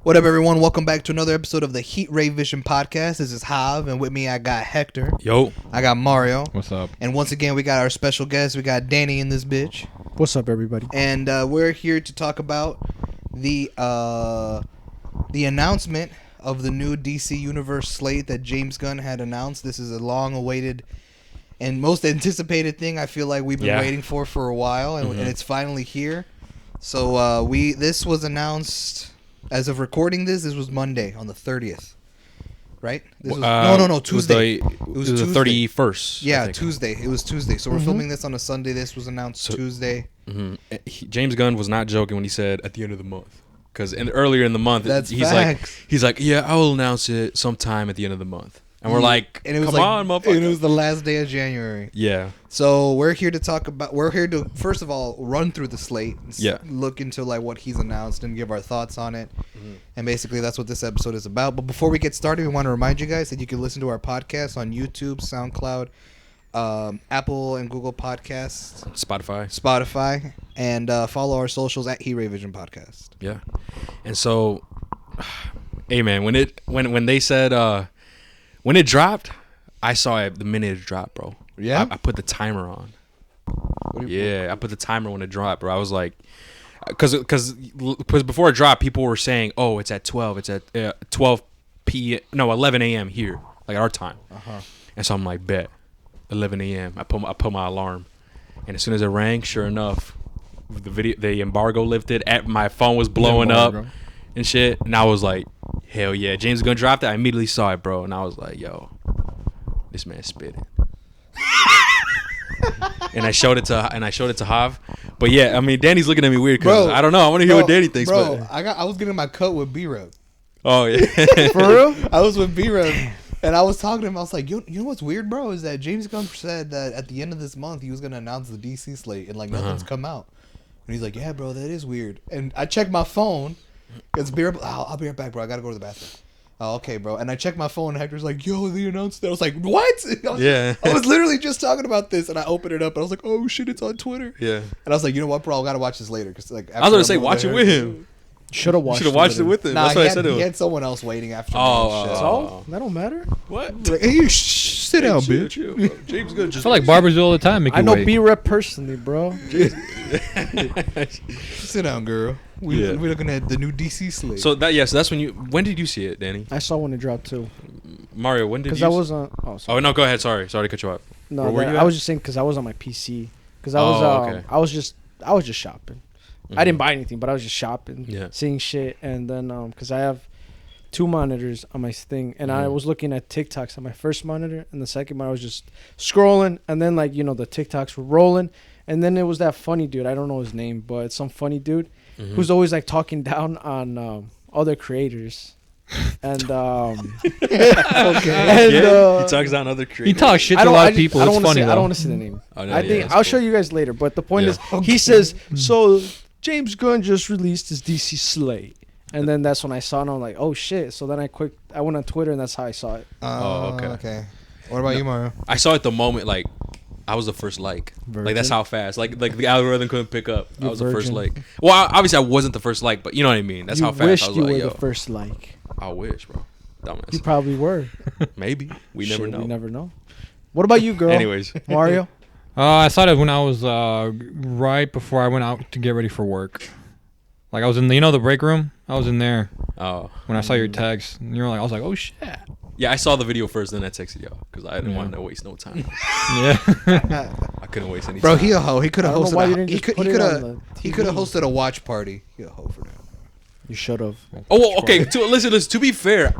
What up, everyone? Welcome back to another episode of the Heat Ray Vision podcast. This is Hav, and with me I got Hector. Yo. I got Mario. What's up? And once again, we got our special guest. We got Danny in this bitch. What's up, everybody? And we're here to talk about the announcement of the new DC Universe slate that James Gunn had announced. This is a long-awaited and most anticipated thing I feel like we've been waiting for a while, and it's finally here. So this was announced. As of recording this was Monday on the 30th, right? This was, no, Tuesday. It was the 31st. Yeah, Tuesday. It was Tuesday. So we're filming this on a Sunday. This was announced Tuesday. James Gunn was not joking when he said at the end of the month, because earlier in the month, he's like, yeah, I will announce it sometime at the end of the month, and we're like, and it was come on, motherfucker. And it was the last day of January. Yeah. So we're here to talk about. We're here to first of all run through the slate. Look into like what he's announced and give our thoughts on it. And basically that's what this episode is about. But before we get started, we want to remind you guys that you can listen to our podcast on YouTube, SoundCloud, Apple and Google Podcasts, Spotify, and follow our socials at Heat Ray Vision Podcast. Yeah. And so, hey man, when they said when it dropped, I saw it the minute it dropped, bro. Yeah, I put the timer on. I put the timer when it dropped, bro. I was like, because before it dropped, people were saying, "Oh, it's at 12. It's at 12 p. No, 11 a.m. here, like our time." And so I'm like, bet 11 a.m. I put my alarm, and as soon as it rang, sure enough, the embargo lifted. My phone was blowing up and shit, and I was like, hell yeah, James Gunn dropped it. I immediately saw it, bro, and I was like, yo, this man spitting. and I showed it to Hav. But yeah, I mean, Danny's looking at me weird because I don't know. I want to hear what Danny thinks. Bro, but I was getting my cut with B-Rub. Oh yeah, for real. I was with B-Rub, and I was talking to him. I was like, you know what's weird, bro, is that James Gunn said that at the end of this month he was gonna announce the DC slate, and like nothing's come out. And he's like, yeah, bro, that is weird. And I checked my phone. Because B-Rub, I'll be right back, bro. I gotta go to the bathroom. Oh, okay, bro. And I checked my phone, and Hector's like, yo, they announced that. I was like, what? I was literally just talking about this, and I opened it up, and I was like, oh, shit, it's on Twitter. Yeah. And I was like, you know what, bro? I gotta watch this later. Cause, like, I was gonna say, watch it with him. Should have watched it with him. Nah, That's what I said to him. He had someone else waiting after me. So? That don't matter? What? Like, hey, sit down, bitch. Chill, bro. James Gunn just... I feel like barbers do all the time. I know B-Rep personally, bro. Sit down, girl. We're looking at the new DC slate. So that's when did you see it, Danny? I saw when it dropped too. Mario, when did you? Because I was on. Oh, sorry. Oh no, go ahead. Sorry to cut you off. No, I was just saying because I was on my PC. Because I was okay. I was just shopping. I didn't buy anything, but I was just shopping, seeing shit, and then because I have 2 monitors on my thing, and I was looking at TikToks on my first monitor, and the second one I was just scrolling, and then the TikToks were rolling, and then it was that funny dude. I don't know his name, but it's some funny dude who's always like talking down on other creators. And he talks down other creators. He talks shit to a lot of people. It's funny. I don't want to say the name. Oh, no, I think I'll show you guys later. But the point is, he says, so James Gunn just released his DC slate. And then that's when I saw it, and I'm like, oh shit. So then I went on Twitter, and that's how I saw it. Okay. What about you, Mario? I saw it the moment, like, I was the first like. Virgin? Like, that's how fast. Like the algorithm couldn't pick up. I was the first virgin. like. Well, obviously, I wasn't the first like, but you know what I mean? That's how fast I was you like, were yo. the first like. I wish, bro. Dumbass. You probably were. Maybe. We never know. We never know. What about you, girl? Anyways. Mario? I saw it when I was right before I went out to get ready for work. Like I was in the break room. I was in there. Oh. When I saw your text, and you were like, I was like, oh shit. Yeah, I saw the video first, then I texted y'all because I didn't want to waste no time. Yeah. I couldn't waste any time. Bro, he a hoe. He could have hosted. He could have hosted a watch party. He a hoe for that. You should have. Oh, okay. Listen. To be fair,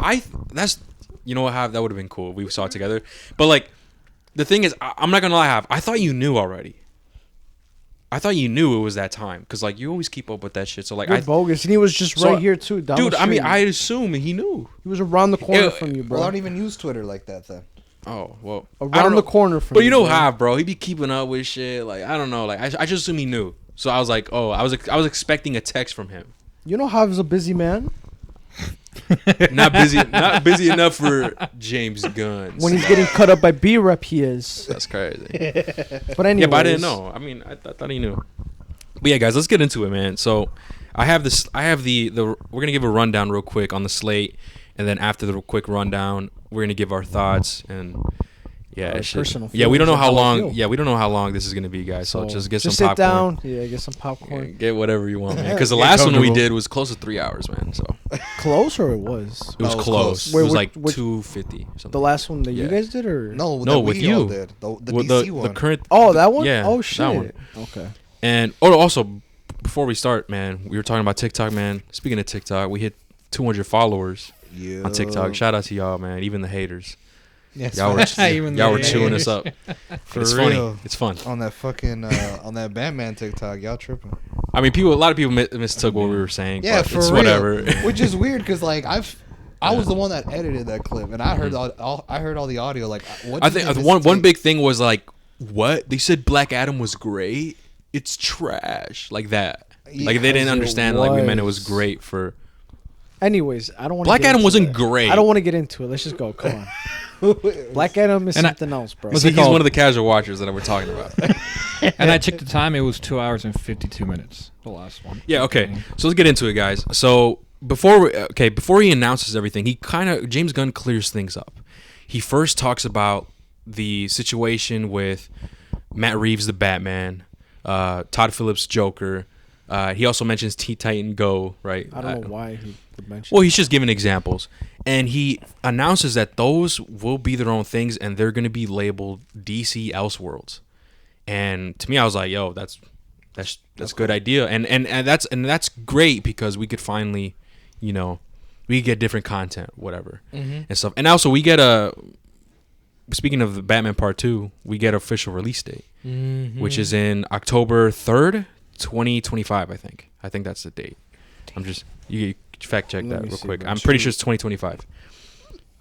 you know what, that would have been cool if we saw it together. But like, the thing is, I'm not gonna lie, I thought you knew already. I thought you knew it was that time because like you always keep up with that shit. So like, you're bogus, and he was just right here too. Dude, I mean, I assume he knew. He was around the corner from you, bro. Well, I don't even use Twitter like that then. Oh well, around the corner from. But you know how, bro? He be keeping up with shit. Like I don't know. Like I just assume he knew. So I was like, oh, I was expecting a text from him. You know how he's a busy man. Not busy enough for James Gunn. When he's getting cut up by B-Rep, he is. That's crazy. But anyway, yeah, but I didn't know. I mean, I thought he knew. But yeah, guys, let's get into it, man. So I have this. I have the. We're gonna give a rundown real quick on the slate, and then after the quick rundown, we're gonna give our thoughts and. Yeah, personal. Yeah, we don't know how long. Yeah, we don't know how long this is gonna be, guys. So just get some popcorn. Sit down. Yeah, get some popcorn. Yeah, get whatever you want, man. Because the last one we did was close to 3 hours, man. So close or it was? It was close. It was like 250 or something. The last one that you guys did, or no, with you. Did. The DC one. The current. Oh, that one. Yeah. Oh shit. That one. Okay. And also, before we start, man, we were talking about TikTok, man. Speaking of TikTok, we hit 200 followers on TikTok. Shout out to y'all, man. Even the haters. Yes, y'all were chewing us up. It's real. Funny. It's fun. On that fucking on that Batman TikTok, y'all tripping. I mean, a lot of people mistook what we were saying. Yeah, but for it's real. Whatever. Which is weird because like I was the one that edited that clip, and I heard I heard all the audio. Like, what? I think one big thing was like, what they said Black Adam was great. It's trash, like that. Yeah, like they didn't understand. Like we meant it was great for. Anyways, I don't want. Black Adam wasn't great. I don't want to get into it. Let's just go. Come on. Black Adam is something else, bro. See, he's one of the casual watchers that we're talking about. And I checked the time; it was 2 hours and 52 minutes. The last one. Yeah. Okay. So let's get into it, guys. So before he announces everything, James Gunn clears things up. He first talks about the situation with Matt Reeves, the Batman, Todd Phillips, Joker. He also mentions Teen Titan Go, right? I don't know why he would mention. Well, he's just giving examples, and he announces that those will be their own things, and they're going to be labeled DC Elseworlds. And to me, I was like, "Yo, that's a good idea," and that's great because we could finally, we get different content, whatever, and stuff. And also, we get speaking of the Batman Part 2, we get official release date, which is in October 3rd. 2025, I think that's the date. You fact check that real quick. I'm pretty sure it's 2025,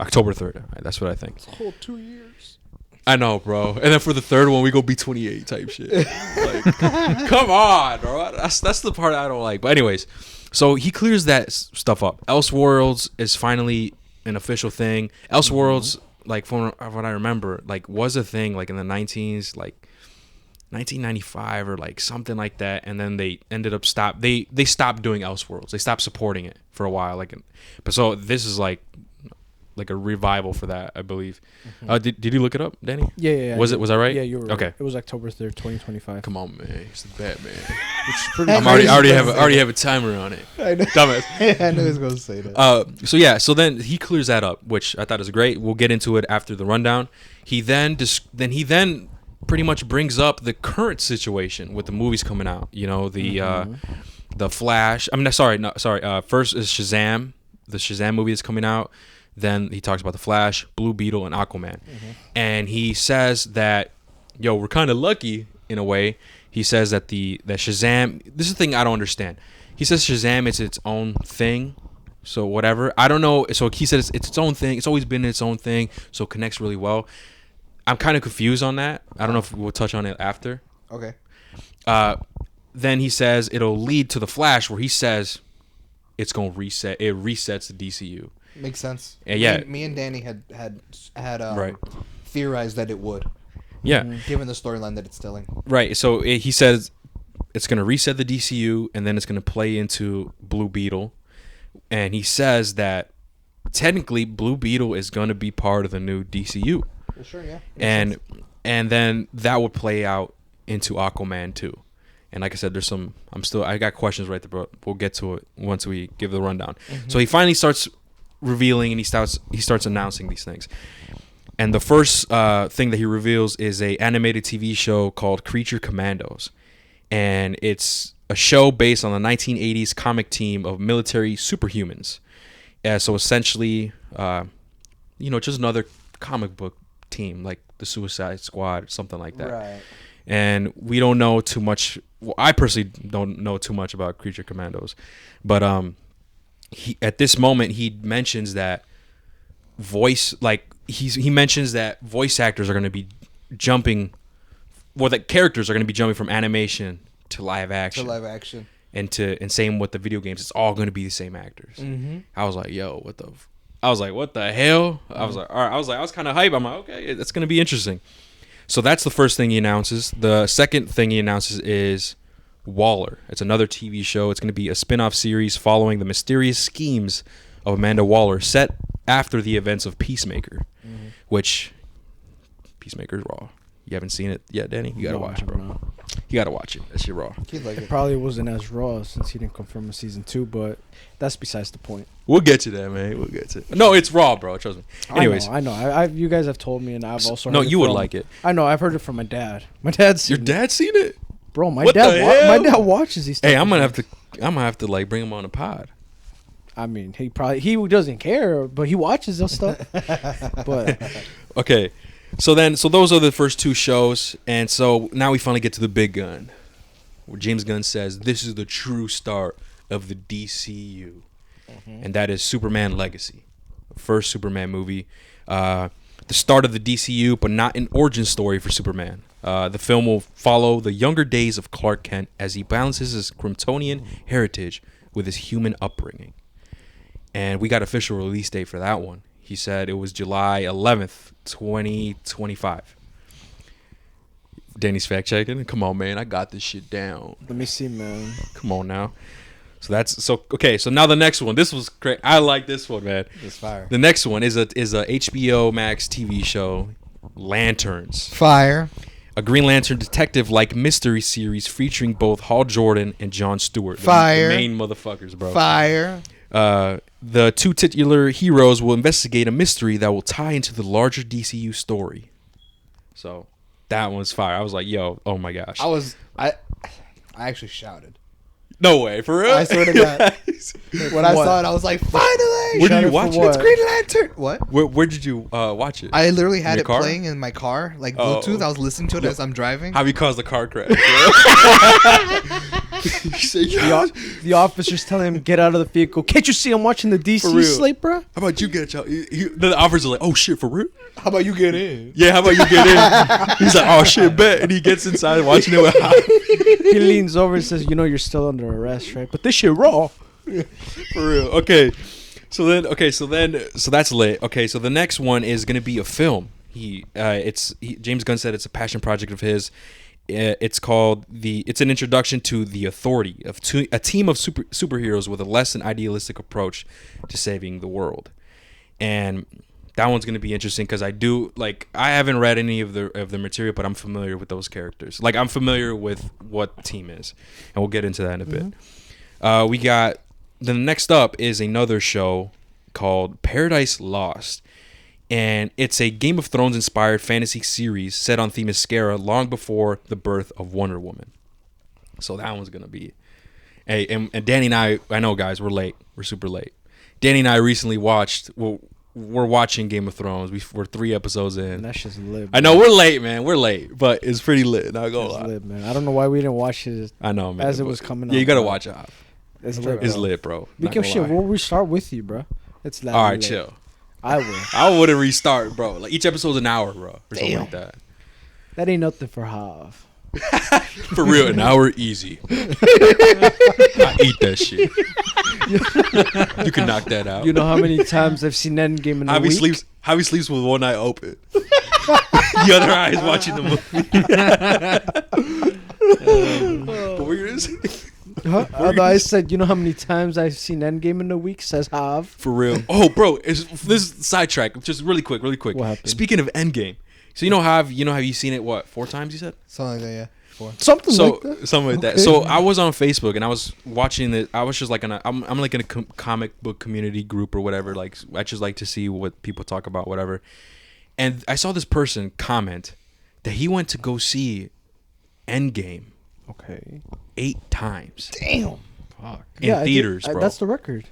October 3rd. That's what I think. It's a whole 2 years. I know, bro. And then for the third one, we go B28 type shit. Like, come on, bro. That's the part I don't like. But anyways, so he clears that stuff up. Elseworlds is finally an official thing. Elseworlds, like from what I remember, like was a thing like in the 19s, like 1995 or like something like that, and then they ended up they stopped doing Elseworlds. They stopped supporting it for a while, but so this is like a revival for that, I believe. Did you look it up, Danny? Yeah. Was that right? Yeah, you were right. Okay. It was October 3rd, 2025. Come on, man. It's the Batman. Which is pretty. I already have a timer on it. I know. Dumbass. I knew he was gonna say that. So then he clears that up, which I thought is great. We'll get into it after the rundown. He then pretty much brings up the current situation with the movies coming out. The Flash. First is Shazam, the Shazam movie that's coming out. Then he talks about the Flash, Blue Beetle, and Aquaman. And he says that, we're kind of lucky in a way. He says that that Shazam. This is the thing I don't understand. He says Shazam is its own thing. So whatever. I don't know. So he says it's its own thing. It's always been its own thing. So it connects really well. I'm kind of confused on that. I don't know if we'll touch on it after. Okay. Then he says it'll lead to the Flash, where he says it's going to reset. It resets the DCU. Makes sense. Yeah. Me and Danny had right. theorized that it would. Yeah. Given the storyline that it's telling. Right. So he says it's going to reset the DCU, and then it's going to play into Blue Beetle. And he says that technically Blue Beetle is going to be part of the new DCU. Well, sure, yeah. And then that would play out into Aquaman too. And like I said, I got questions right there, but we'll get to it once we give the rundown. So he finally starts revealing, and he starts announcing these things. And the first thing that he reveals is a animated TV show called Creature Commandos. And it's a show based on the 1980s comic team of military superhumans. So essentially, just another comic book team like the Suicide Squad or something like that. Right. And we don't know too much. Well, I personally don't know too much about Creature Commandos, but at this moment he mentions that he mentions that voice actors are going to be jumping, that characters are going to be jumping from animation to live action. And same with the video games. It's all going to be the same actors. I was like, what the hell? I was like, all right. I was kind of hyped. I'm like, okay, that's going to be interesting. So that's the first thing he announces. The second thing he announces is Waller. It's another TV show. It's going to be a spin-off series following the mysterious schemes of Amanda Waller, set after the events of Peacemaker, which Peacemaker's raw. You haven't seen it yet, Danny? You got to watch it, bro. No. You got to watch it. That shit raw. It probably wasn't as raw since he didn't confirm a season 2, but that's besides the point. We'll get to that, man. We'll get to it. No, it's raw, bro. Trust me. Anyways. I know. You guys have told me, and I've also No, heard you would like it. I know. I've heard it from my dad. My dad's seen Your dad seen it? Bro, my What the hell? my dad watches these stuff. Hey, I'm gonna have to like bring him on the pod. I mean, he doesn't care, but he watches those stuff. But Okay. So those are the first 2 shows, and so now we finally get to the big gun, where James Gunn says this is the true start of the DCU, and that is Superman Legacy, first Superman movie, the start of the DCU, but not an origin story for Superman. The film will follow the younger days of Clark Kent as he balances his Kryptonian heritage with his human upbringing, and we got official release date for that one. He said it was July 11th, 2025. Danny's fact checking. Come on, man. I got this shit down. let me see, man. Come on now. So okay. So now the next one. This was great. I like this one, man. It's fire. The next one is a HBO Max TV show, Lanterns. Fire. A Green Lantern detective-like mystery series featuring both Hal Jordan and Jon Stewart. Fire. The main motherfuckers, bro. Fire. The 2 titular heroes will investigate a mystery that will tie into the larger DCU story. So that one's fire. I was like, yo, oh my gosh. I actually shouted. No way, for real? I swear to God. When I saw it, I was like, finally! Where did you watch it? It's Green Lantern. What? Where did you watch it? I literally had your it car? playing in my car, like Oh. Bluetooth. I was listening to it as I'm driving. How you caused the car crash, bro? The officer's telling him get out of the vehicle. Can't you see I'm watching the For DC real. Slate, bro? How about you get out? The officer's like, oh shit, for real? How about you get in? Yeah, how about you get in? He's like, oh shit, bet. And he gets inside watching it with He leans over and says, you're still under arrest, right? But this shit raw. For real. Okay. So that's lit. Okay, so the next one is gonna be a film. James Gunn said it's a passion project of his. It's an introduction to the Authority, a team of superheroes with a less than idealistic approach to saving the world. And that one's gonna be interesting because I haven't read any of the material, but I'm familiar with those characters. Like I'm familiar with what the team is, and we'll get into that in a bit. We got the next up is another show called Paradise Lost, and it's a Game of Thrones inspired fantasy series set on Themyscira long before the birth of Wonder Woman. So that one's gonna be, hey, and Danny and I know guys, we're late, we're super late. Danny and I recently watched. We're watching Game of Thrones. We're 3 episodes in. And that shit's lit. I know we're late, man. We're late, but it's pretty lit. Not gonna lie. Lit, man. I don't know why we didn't watch it. I know, man. As it was coming out. Yeah, you gotta watch it. It's lit, It's bro. lit, bro. We can shit. We'll restart with you, bro. It's lit. All right, chill. I will. I wouldn't restart, bro. Like each episode's an hour, bro, or something like that. That ain't nothing for Hav. For real, an hour easy. I eat that shit. You can knock that out. You know how many times I've seen Endgame in a week? Javi sleeps with one eye open. The other eye is watching the movie. What were you gonna say? Huh? Although I said, you know how many times I've seen Endgame in a week? Says Hav. For real. Oh, bro, this is sidetrack. Just really quick. What happened? Speaking of Endgame, so have you seen it? What, 4 times? You said Something like that, yeah. 4. Something like that. Something like that. Okay. So I was on Facebook and I was watching it. I was just like I'm like in a comic book community group or whatever. Like I just like to see what people talk about, whatever. And I saw this person comment that he went to go see Endgame. Okay. 8 times. Damn. Fuck. In theaters, bro. That's the record.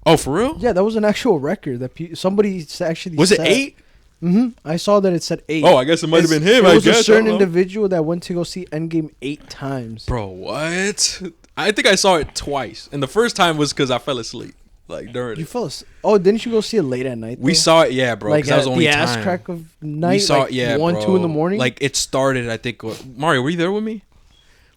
Oh, for real? Yeah, that was an actual record that somebody actually Was it said. 8? Mm-hmm. I saw that it said 8. Oh, I guess it might have been him. There I was guess. a certain I don't know. individual that went to go see Endgame 8 times. Bro, what? I think I saw it twice, and the first time was because I fell asleep, like during You it. fell asleep. Oh, didn't you go see it late at night? We though? saw it, yeah, bro. like Because that was at the only the time. ass crack of night. We saw like it, yeah, 1, bro. 2 in the morning. Like it started, I think. Mario, were you there with me?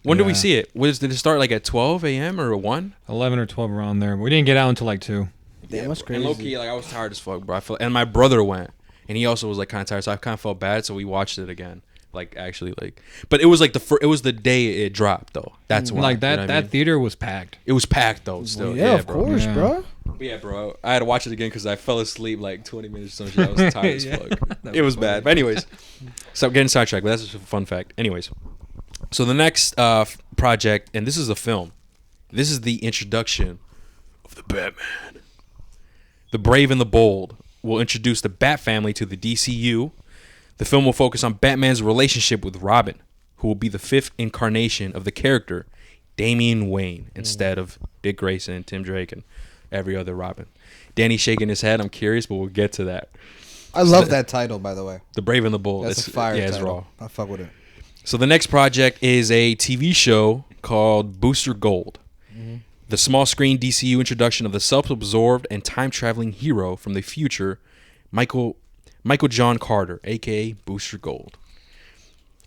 When did we Yeah. see it? Did it start like at 12 a.m. or 1? 11 or 12 around there. We didn't get out until like 2. Damn, that's And low crazy. key, like I was tired as fuck, bro. And my brother went, and he also was like kind of tired, so I kind of felt bad. So we watched it again. Like actually, like, but it was like it was the day it dropped though. That's why. Like that you know what I mean? theater was packed. It was packed though. Still, Well, yeah, of bro. course, Yeah. bro. But yeah, bro. I had to watch it again because I fell asleep like 20 minutes or something. I was tired as fuck. It was bad. But anyways, so getting sidetracked, but that's just a fun fact. Anyways, so the next project, and this is a film. This is the introduction of the Batman. The Brave and the Bold will introduce the Bat family to the DCU. The film will focus on Batman's relationship with Robin, who will be the fifth incarnation of the character, Damian Wayne, instead of Dick Grayson, Tim Drake, and every other Robin. Danny's shaking his head. I'm curious, but we'll get to that. I love that title, by the way. The Brave and the Bold. That's a fire yeah, it's title. raw. I fuck with it. So the next project is a TV show called Booster Gold. Mm-hmm. The small screen DCU introduction of the self-absorbed and time-traveling hero from the future, Michael John Carter, a.k.a. Booster Gold.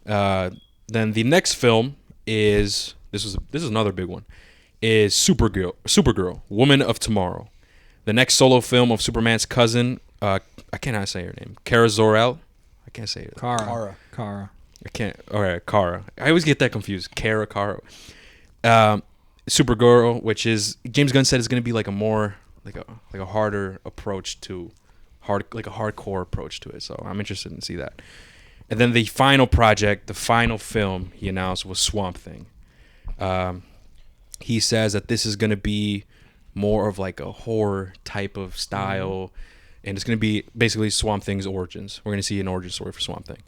Then the next film is this is another big one, is Supergirl, Woman of Tomorrow. The next solo film of Superman's cousin, I cannot say her name, Kara Zor-El. I can't say it. Kara. I can't. All right, Kara. I always get that confused. Kara. Supergirl, which is James Gunn said is going to be like a more like a harder approach to a hardcore approach to it. So I'm interested in see that. And then the final project, the final film he announced was Swamp Thing. He says that this is going to be more of like a horror type of style, and it's going to be basically Swamp Thing's origins. We're going to see an origin story for Swamp Thing.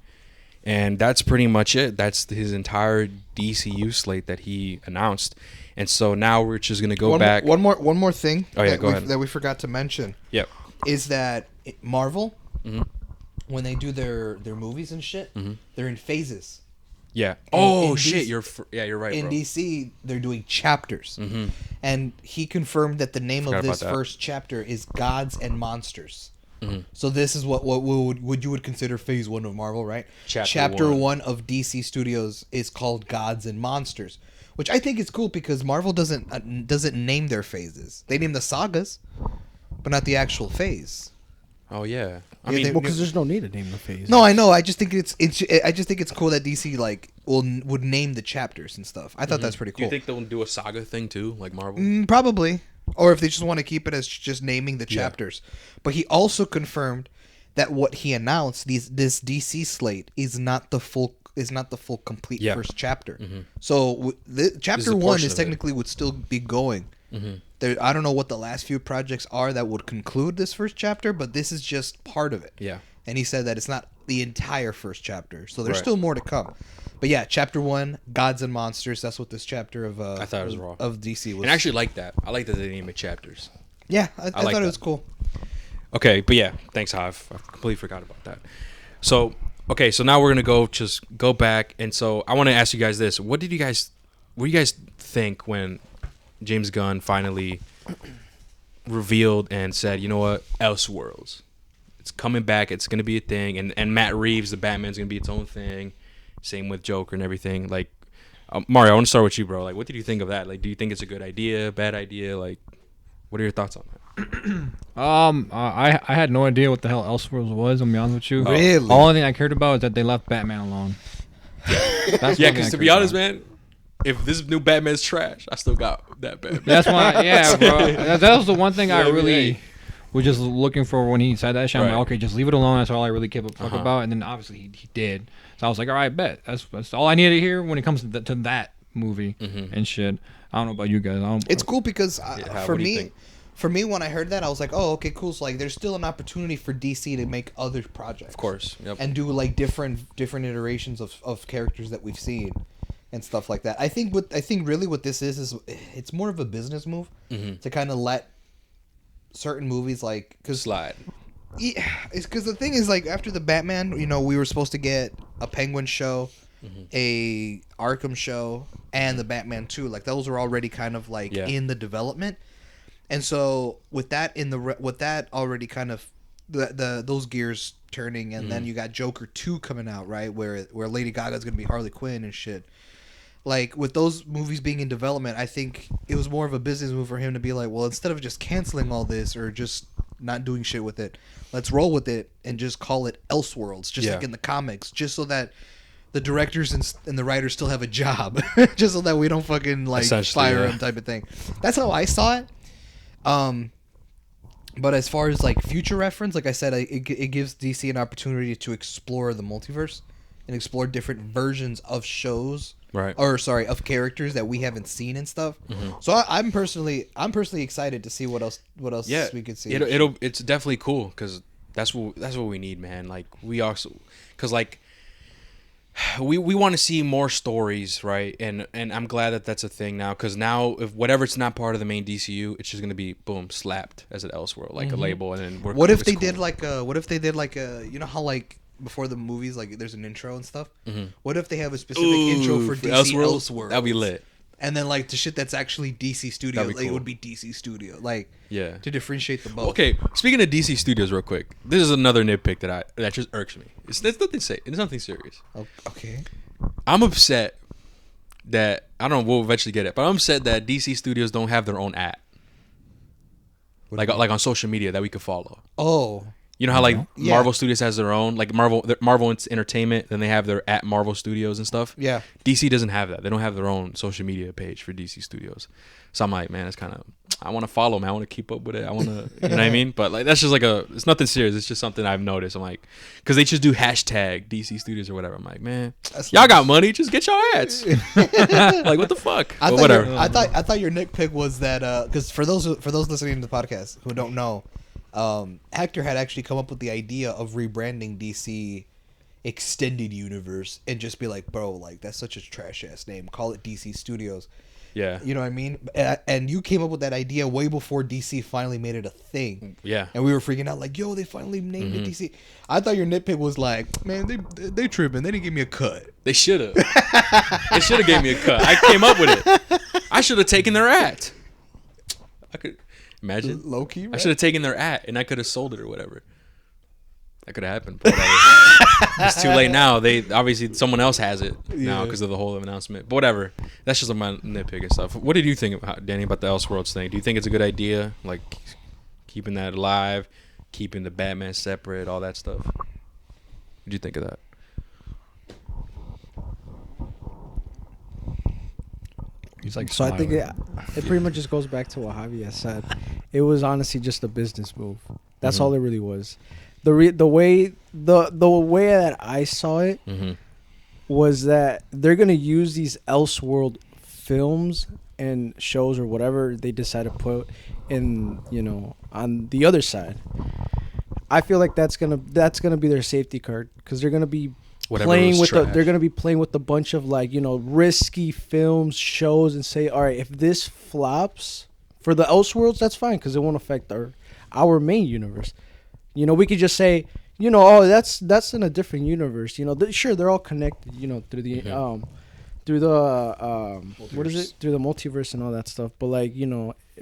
And that's pretty much it. That's his entire DCU slate that he announced. And so now we're just going to go back. One more thing go ahead. that we forgot to mention. Yep. Is that Marvel, when they do their movies and shit, they're in phases. Yeah. In shit. DC You're right, in bro. DC, they're doing chapters. And he confirmed that the name of this first chapter is Gods and Monsters. So this is what you would consider phase 1 of Marvel, right? Chapter 1 of DC Studios is called Gods and Monsters, which I think is cool because Marvel doesn't name their phases. They name the sagas, but not the actual phase. Oh yeah. I Yeah, mean, Well, because there's no need to name the phase. No, I know. I just think it's cool that DC like would name the chapters and stuff. I thought that's pretty cool. do you think they'll do a saga thing too, like Marvel? Probably. Or if they just want to keep it as just naming the chapters. But he also confirmed that what he announced, this DC slate, is not the full complete first chapter. So chapter 1 is technically would still be going. There, I don't know what the last few projects are that would conclude this first chapter, but this is just part of it. Yeah. And he said that it's not the entire first chapter, so there's still more to come. But yeah, chapter 1, Gods and Monsters. That's what this chapter of I thought it was raw of DC was. And I actually like that. I like that they name it chapters. Yeah, I thought it was cool. Okay, but yeah, thanks, Hav. I completely forgot about that. So now we're gonna go back, and so I want to ask you guys this: what do you guys think when James Gunn finally revealed and said, you know what, Elseworlds, it's coming back, it's gonna be a thing, and Matt Reeves, the Batman's gonna be its own thing. Same with Joker and everything. Like, Mario, I want to start with you, bro. Like, what did you think of that? Like, do you think it's a good idea, bad idea? Like, what are your thoughts on that? I had no idea what the hell Elseworlds was. I'm be honest with you. Really? The only thing I cared about is that they left Batman alone. Yeah, because to be honest, man, if this new Batman's trash, I still got that Batman. That's why, yeah, bro. That was the one thing I really was just looking for when he said that shit. I'm like, okay, just leave it alone. That's all I really give a fuck about. And then obviously he did. So I was like, all right, bet. That's all I needed to hear when it comes to that movie and shit. I don't know about you guys. It's cool because for me, when I heard that, I was like, oh, okay, cool. So like, there's still an opportunity for DC to make other projects, Of course. Yep. and do like different iterations of characters that we've seen and stuff like that. I think really what this is it's more of a business move to kind of let certain movies slide. Yeah, it's because the thing is, like, after the Batman, we were supposed to get a Penguin show, a Arkham show, and the Batman 2. Like, those were already kind of like in the development, and so with that already kind of those gears turning, and then you got Joker 2 coming out, right, where Lady Gaga's gonna be Harley Quinn and shit. Like, with those movies being in development, I think it was more of a business move for him to be like, well, instead of just canceling all this or just not doing shit with it, let's roll with it and just call it Elseworlds, just like in the comics, just so that the directors and the writers still have a job, just so that we don't fucking like fire them type of thing. That's how I saw it. But as far as like future reference, like I said, it gives DC an opportunity to explore the multiverse and explore different versions of shows, right? Or sorry, of characters that we haven't seen and stuff. Mm-hmm. So I'm personally excited to see what else we could see. It's definitely cool because that's what we need, man. Like we also, because like we want to see more stories, right? And I'm glad that that's a thing now, because now if whatever it's not part of the main DCU, it's just gonna be boom slapped as an Elseworld, like a label, and then what if they did like a you know how like before the movies like there's an intro and stuff. Mm-hmm. What if they have a specific intro for DC Elseworld? That'd be lit. And then like the shit that's actually DC Studios, like, cool. It would be DC Studio, like to differentiate the both. Okay, speaking of DC Studios, real quick, this is another nitpick that just irks me. It's nothing serious. Okay. I'm upset that I don't know. We'll eventually get it, but I'm upset that DC Studios don't have their own app, like on social media that we could follow. Oh. You know how like Marvel Studios has their own, like Marvel Entertainment, then they have their at Marvel Studios and stuff. Yeah. DC doesn't have that. They don't have their own social media page for DC Studios. So I'm like, man, it's kind of, I want to follow, man. I want to keep up with it. I want to, you know what I mean? But like, that's just like it's nothing serious. It's just something I've noticed. I'm like, because they just do hashtag DC Studios or whatever. I'm like, man, y'all got money. Just get your ads. Like, what the fuck? I thought your nitpick was that, because for those listening to the podcast who don't know, Hector had actually come up with the idea of rebranding DC Extended Universe and just be like, bro, like that's such a trash ass name. Call it DC Studios. Yeah. You know what I mean? And you came up with that idea way before DC finally made it a thing. Yeah. And we were freaking out like, yo, they finally named it DC. I thought your nitpick was like, man, they tripping. They didn't give me a cut. They should have. They should have gave me a cut. I came up with it. I should have taken their ad. I could imagine. Low key, right? I should have taken their ad and I could have sold it or whatever. That could have happened. It's too late now. They obviously someone else has it now because of the whole announcement. But whatever. That's just my nitpick and stuff. What did you think, Danny, about the Elseworlds thing? Do you think it's a good idea, like keeping that alive, keeping the Batman separate, all that stuff? What did you think of that? He's like, so I think it pretty much just goes back to what Javier said. It was honestly just a business move. That's all it really was. The way that I saw it was that they're gonna use these Elseworld films and shows or whatever they decide to put in, on the other side. I feel like that's gonna be their safety card, because they're gonna be playing with a bunch of like risky films, shows, and say, all right, if this flops for the Elseworlds, that's fine because it won't affect our main universe. We could just say, oh, that's in a different universe. Sure, they're all connected. Through the what is it? Through the multiverse and all that stuff. But like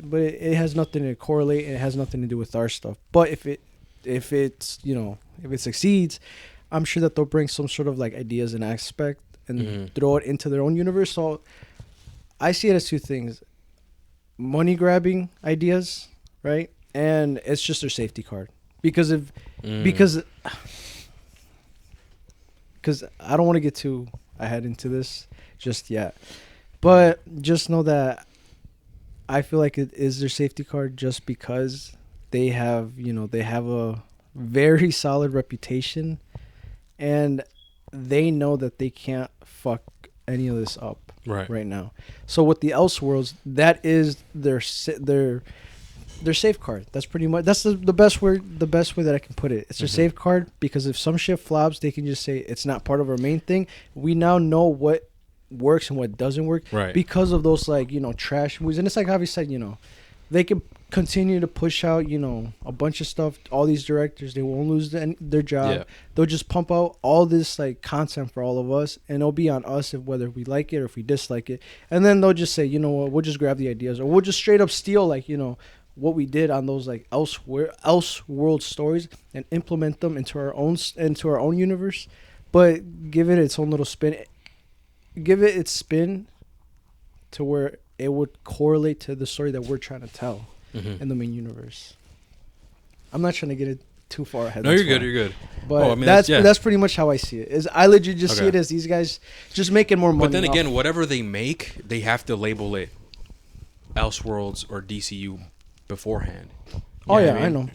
but it has nothing to correlate. It has nothing to do with our stuff. But if it succeeds, I'm sure that they'll bring some sort of like ideas and aspect and throw it into their own universe. So I see it as two things: money grabbing ideas, right? And it's just their safety card. Because I don't want to get too ahead into this just yet, but just know that I feel like it is their safety card just because they have a very solid reputation, and they know that they can't fuck any of this up right now. So with the Elseworlds, that is their safeguard. That's pretty much the best way that I can put it. It's their safeguard, because if some shit flops, they can just say it's not part of our main thing. We now know what works and what doesn't work because of those trash movies. And it's like Javi said, they can continue to push out a bunch of stuff. All these directors, they won't lose their job. Yeah. They'll just pump out all this like content for all of us, and it'll be on us whether we like it or if we dislike it. And then they'll just say, what, we'll just grab the ideas, or we'll just straight up steal what we did on those like Elseworld stories and implement them into our own universe, but give it its own little spin. Give it its spin to where it would correlate to the story that we're trying to tell in the main universe. I'm not trying to get too far ahead. No, you're good. You're good. But that's pretty much how I see it. Is I legit just see it as these guys just making more money. But then again, whatever they make, they have to label it Elseworlds or DCU beforehand. I know.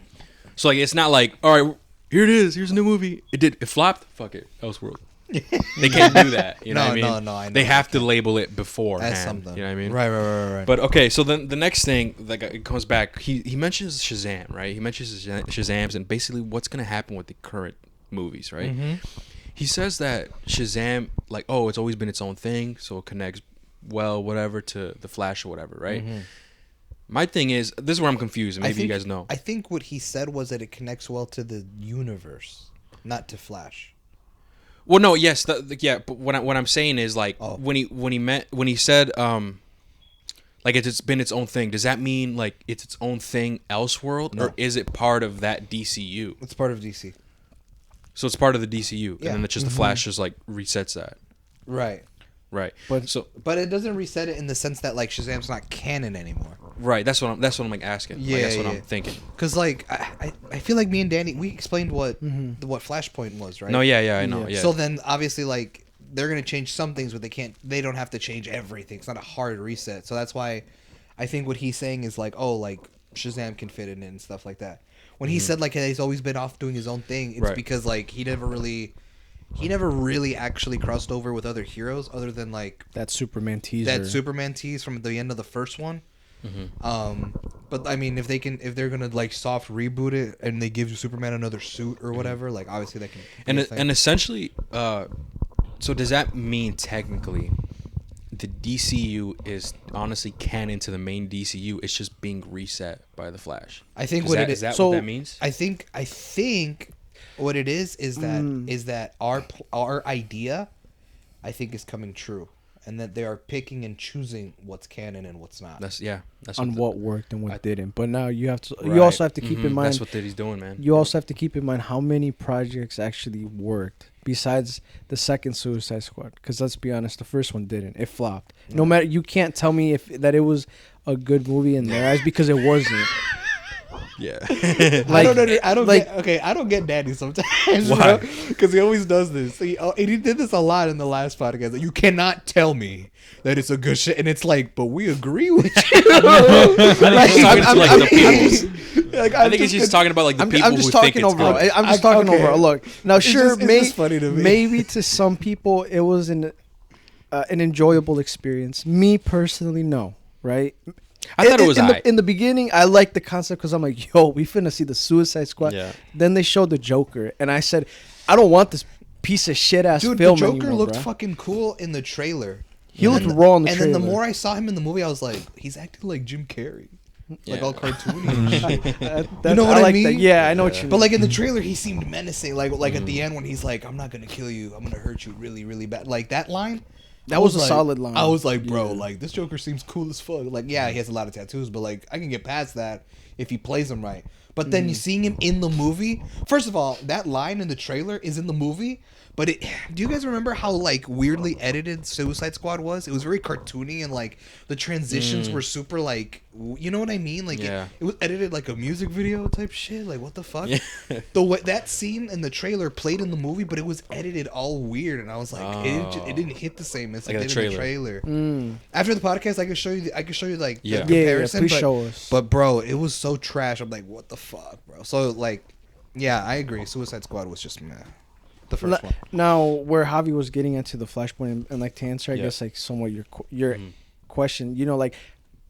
So like, it's not like, all right, here it is. Here's a new movie. It flopped. Fuck it, Elseworlds. They can't do that. You know what I mean? No, I know. They have to label it beforehand. That's something. You know what I mean? Right. But okay, so then the next thing, like, it comes back. He mentions Shazam, right? He mentions Shazam's and basically what's gonna happen with the current movies, right? Mm-hmm. He says that Shazam, like, oh, it's always been its own thing, so it connects well, whatever, to the Flash or whatever, right? Mm-hmm. My thing is, this is where I'm confused. Maybe you guys know. I think what he said was that it connects well to the universe, not to Flash. Well, no, yes, but what I'm saying is, like, when he said like it's been its own thing, does that mean like it's its own thing Elseworld, or is it part of that DCU? It's part of DC. So it's part of the DCU, Yeah. and then it's just the Flash just like resets that. Right. But it doesn't reset it in the sense that like Shazam's not canon anymore. Right. That's what I'm like asking. Yeah, like, that's what I'm thinking. Because like I feel like me and Danny, we explained what Flashpoint was, right? No, yeah, I know. Yeah. So then obviously like they're gonna change some things, but they don't have to change everything. It's not a hard reset. So that's why I think what he's saying is like, oh, like Shazam can fit in it and stuff like that. When he said like he's always been off doing his own thing, it's because like he never really actually crossed over with other heroes other than like that Superman teaser. That Superman tease from the end of the first one. But I mean, if they're gonna like soft reboot it and they give Superman another suit or whatever, like obviously that can. And essentially, so does that mean technically the DCU is honestly canon to the main DCU? It's just being reset by the Flash. I think what that means? I think what it is that our idea, I think, is coming true, and that they are picking and choosing what's canon and what's not. That's on what worked and what didn't. But now you have to. Right. You also have to keep in mind. That's what he's doing, man. You also have to keep in mind how many projects actually worked besides the second Suicide Squad. Because let's be honest, the first one didn't. It flopped. Right. No matter, you can't tell me that it was a good movie in their eyes because it wasn't. Yeah. Like, I don't get Daddy sometimes. Why? Because he always does this. He did this a lot in the last podcast. Like, you cannot tell me that it's a good shit, and it's like, but we agree with you. I think he's just talking about like the people I'm just who think talking it's over. good. I'm just talking over. Look, now sure, it's just funny to me. Maybe to some people it was an enjoyable experience. Me personally, no. Right. I thought it was in the beginning. I liked the concept because I'm like, yo, we finna see the Suicide Squad. Yeah. Then they showed the Joker, and I said, I don't want this piece of shit ass film anymore. Dude, the Joker anymore, looked fucking cool in the trailer. He looked raw in the trailer. And then the more I saw him in the movie, I was like, he's acting like Jim Carrey. Like all cartoony and shit. You know what I mean? Yeah, I know what you mean. But like in the trailer, he seemed menacing. Like at the end when he's like, I'm not going to kill you. I'm going to hurt you really, really bad. Like that line. That was a solid line. I was like, bro, like this Joker seems cool as fuck. Like, yeah, he has a lot of tattoos, but like I can get past that if he plays them right. But then you seeing him in the movie. First of all, that line in the trailer is in the movie. But do you guys remember how like weirdly edited Suicide Squad was? It was very cartoony and like the transitions were super like, you know what I mean? Like it was edited like a music video type shit. Like what the fuck? Yeah. The way that scene in the trailer played in the movie, but it was edited all weird, and I was like, it didn't hit the same as it did in the trailer. After the podcast, I could show you like the comparison. Please show us. But bro, it was so trash. I'm like, what the fuck, bro? So like, yeah, I agree. Suicide Squad was just meh. The first one. Now, where Javi was getting into the Flashpoint and like to answer, I guess like somewhat your question, you know, like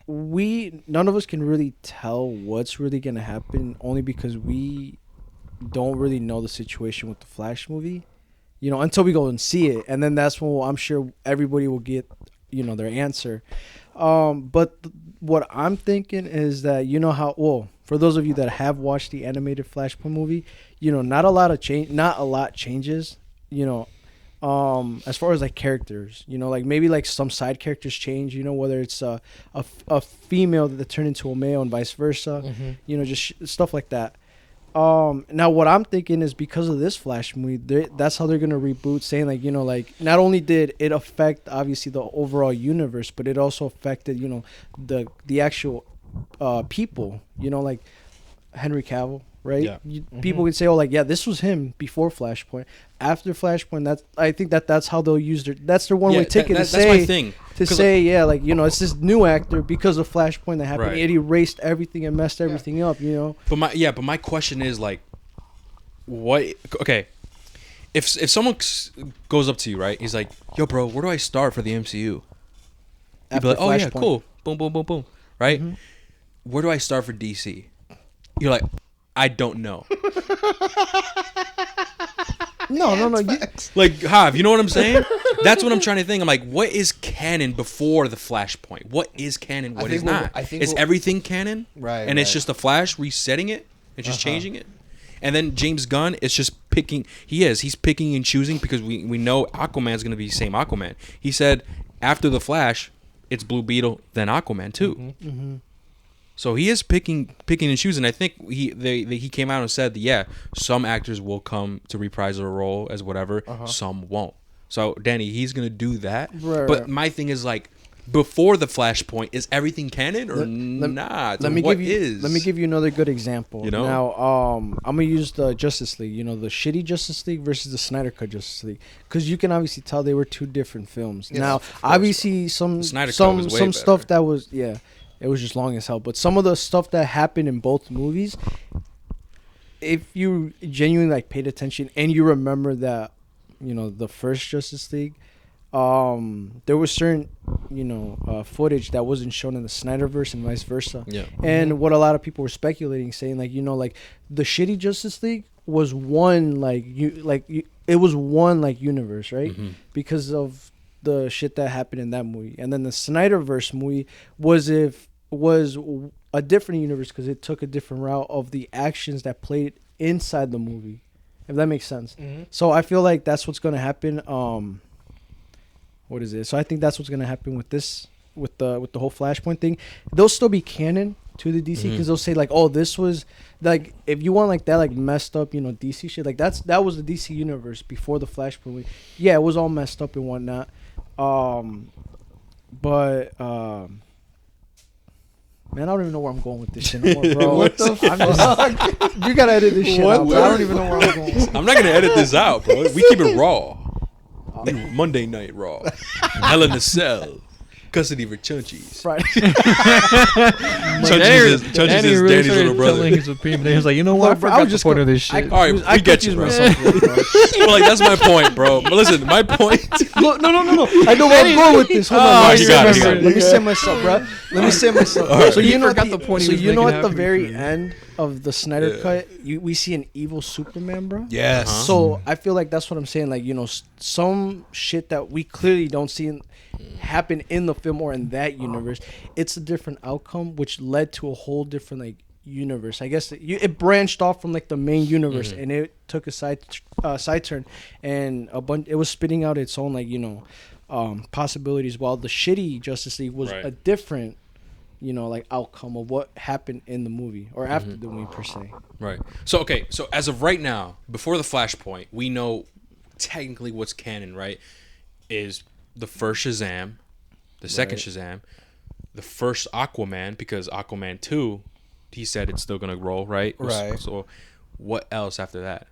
none of us can really tell what's really gonna happen, only because we don't really know the situation with the Flash movie, you know, until we go and see it, and then that's when I'm sure everybody will get, you know, their answer. But what I'm thinking is that, you know how, well, for those of you that have watched the animated Flashpoint movie, you know, not a lot changes, you know, as far as like characters, you know, like maybe like some side characters change, you know, whether it's a female that turned into a male and vice versa, you know, just stuff like that. Now what I'm thinking is because of this Flash movie, that's how they're gonna reboot, saying like, you know, like not only did it affect obviously the overall universe, but it also affected, you know, the actual people, you know, like Henry Cavill, right? Yeah. People could say, "Oh, like this was him before Flashpoint." After Flashpoint, I think that's how they'll use that's their one way ticket to say. That's my thing. To say, it's this new actor because of Flashpoint that happened. Right. It erased everything and messed everything up, But my question is like, what? Okay, if someone goes up to you, right? He's like, "Yo, bro, where do I start for the MCU?" You'd be like, "Oh yeah, cool, boom, boom, boom, boom," right? Mm-hmm. Where do I start for DC? You're like, I don't know. No. Like, Hav, you know what I'm saying? That's what I'm trying to think. I'm like, what is canon before the Flashpoint? What is canon? What is not? Is everything canon? Right. And it's just the Flash resetting it and just changing it? And then James Gunn is just picking. He's picking and choosing because we know Aquaman's going to be the same Aquaman. He said after the Flash, it's Blue Beetle, then Aquaman too. Mm-hmm. So he is picking and choosing. I think he came out and said that, some actors will come to reprise their role as whatever, some won't. So Danny, he's gonna do that. Right, but my thing is like, before the Flashpoint, is everything canon or not? Let me give you another good example. Now, I'm gonna use the Justice League. The shitty Justice League versus the Snyder Cut Justice League, because you can obviously tell they were two different films. Yes, now, obviously, some stuff that was it was just long as hell. But some of the stuff that happened in both movies, if you genuinely like paid attention and you remember that, the first Justice League, there was certain, footage that wasn't shown in the Snyderverse and vice versa. Yeah. And what a lot of people were speculating, saying like, like the shitty Justice League was one it was one universe, right? Mm-hmm. Because of the shit that happened in that movie. And then the Snyderverse movie was a different universe because it took a different route of the actions that played inside the movie, if that makes sense. Mm-hmm. So I feel like that's what's going to happen. What is it? So I think that's what's going to happen with this, with the whole Flashpoint thing. They'll still be canon to the DC because they'll say like, oh, this was like, if you want like that like messed up, DC shit, like that was the DC universe before the Flashpoint. Yeah, it was all messed up and whatnot. Man, I don't even know where I'm going with this shit anymore, bro. What the fuck? You gotta edit this shit out, bro. I don't even know where I'm going. I'm not gonna edit this out, bro. We keep it raw. Monday Night Raw. Hell in a Cell. Custody for Chunchies. Right. Chunchies is really Danny's little brother. Telling his opinion. He was like, you know what? I forgot the point of this shit. All right, we get you, bro. Well, like, that's my point, bro. But listen, my point. No. I know where I'm going with this. Hold on. Let me say myself, bro. Right. So you know the point. So you know at the very end of the Snyder cut, we see an evil Superman, bro. Yes. So I feel like that's what I'm saying. Like, some shit that we clearly don't see happen in the film or in that universe, it's a different outcome, which led to a whole different like universe. I guess it branched off from like the main universe, and it took a side turn, and it was spitting out its own like possibilities. While the shitty Justice League was a different like outcome of what happened in the movie or after the movie per se. Right. So as of right now, before the Flashpoint, we know technically what's canon, right? Is the first Shazam, the second Shazam, the first Aquaman, because Aquaman 2, he said it's still gonna roll, right? Right. So what else after that?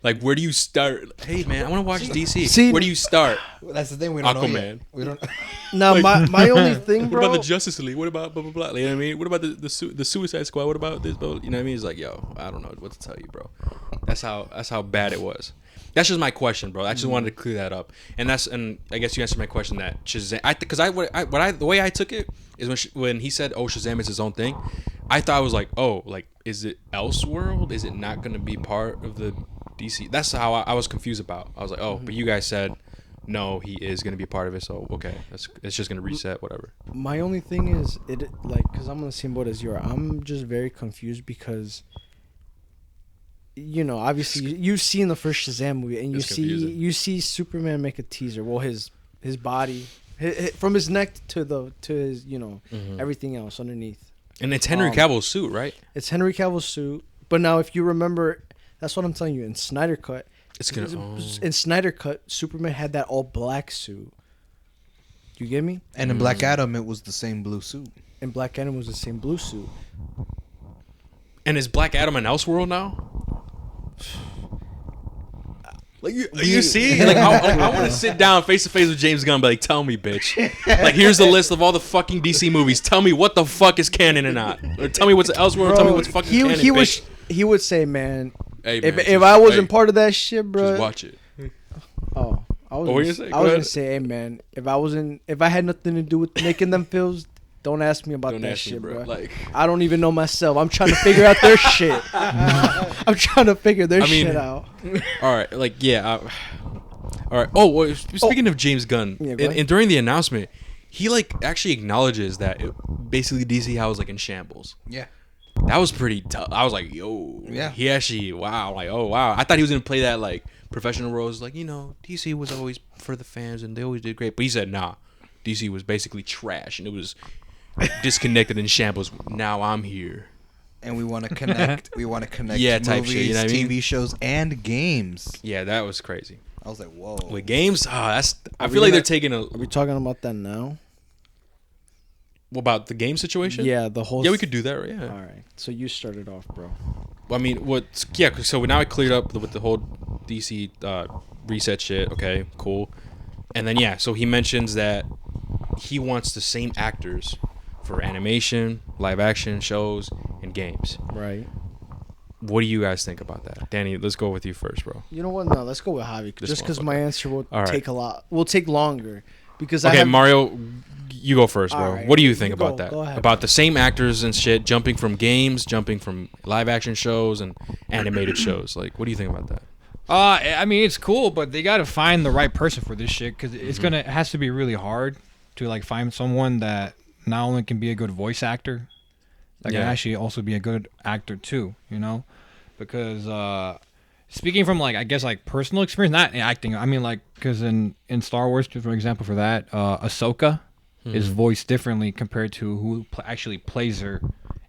Like, where do you start? Hey man, I want to watch DC. Where do you start? That's the thing, we don't know Aquaman. yet. We don't. Now my only thing, bro. What about the Justice League? What about blah blah blah? You know what I mean? What about the Suicide Squad? What about this? You know what I mean? It's like, yo, I don't know what to tell you, bro. That's how bad it was. That's just my question, bro. I just wanted to clear that up, and I guess you answered my question that Shazam. The way I took it is when he said, "Oh, Shazam is his own thing," I thought it was like, "Oh, like is it Elseworld? Is it not going to be part of the DC?" That's how I was confused about. I was like, "Oh," but you guys said, "No, he is going to be a part of it." So okay, it's just going to reset, whatever. My only thing is because I'm on the same boat as you are. I'm just very confused because. Obviously you've seen the first Shazam movie, and you see Superman make a teaser. Well, his body, from his neck to his everything else underneath. And it's Henry Cavill's suit, right? It's Henry Cavill's suit. But now, if you remember, that's what I'm telling you. In Snyder Cut, in Snyder Cut, Superman had that all black suit. You get me? And in Black Adam, it was the same blue suit. In Black Adam, it was the same blue suit. And is Black Adam an Elseworld now? Like you see, like I want to sit down face to face with James Gunn, and be like, tell me, bitch. Like, here's the list of all the fucking DC movies. Tell me what the fuck is canon and not. Or tell me what's Elseworld. Bro, tell me what's fucking canon. He would say, man, hey, man if I wasn't part of that shit, bro. Just watch it. Oh, I was gonna say, hey, man, if I had nothing to do with making them films, don't ask me about that shit, bro. Like, I don't even know myself. I'm trying to figure out their shit. I'm trying to figure their shit out. All right, like, yeah. All right. Oh, well, speaking of James Gunn, and during the announcement, he like actually acknowledges that basically DC House was like in shambles. Yeah. That was pretty tough. I was like, yo. Yeah. He actually, wow. Like, oh, wow. I thought he was going to play that like professional roles. Like, DC was always for the fans and they always did great. But he said, nah. DC was basically trash and it was disconnected in shambles. Now I'm here, and we want to connect. Movies, type shit, you know what I mean? TV shows, and games. Yeah, that was crazy. I was like, whoa. With games, I feel like they're taking a. Are we talking about that now? What about the game situation? Yeah, the whole. Yeah, we could do that. Right? Yeah. All right. So you started off, bro. Well, I mean, what? Yeah. So now I cleared up with the whole DC reset shit. Okay, cool. And then so he mentions that he wants the same actors for animation, live action shows, and games. Right. What do you guys think about that? Danny, let's go with you first, bro. You know what? No, let's go with Javi. Just because my answer will take longer. Because Mario, you go first, bro. Right. What do you think about that? Go ahead, about the same actors and shit, jumping from games, jumping from live action shows and animated shows. Like, what do you think about that? I mean, it's cool, but they got to find the right person for this shit because it has to be really hard to like find someone that not only can be a good voice actor, that can actually also be a good actor too, because speaking from like, I guess like personal experience, not acting, I mean like, because in Star Wars, for example, for that, Ahsoka is voiced differently compared to who actually plays her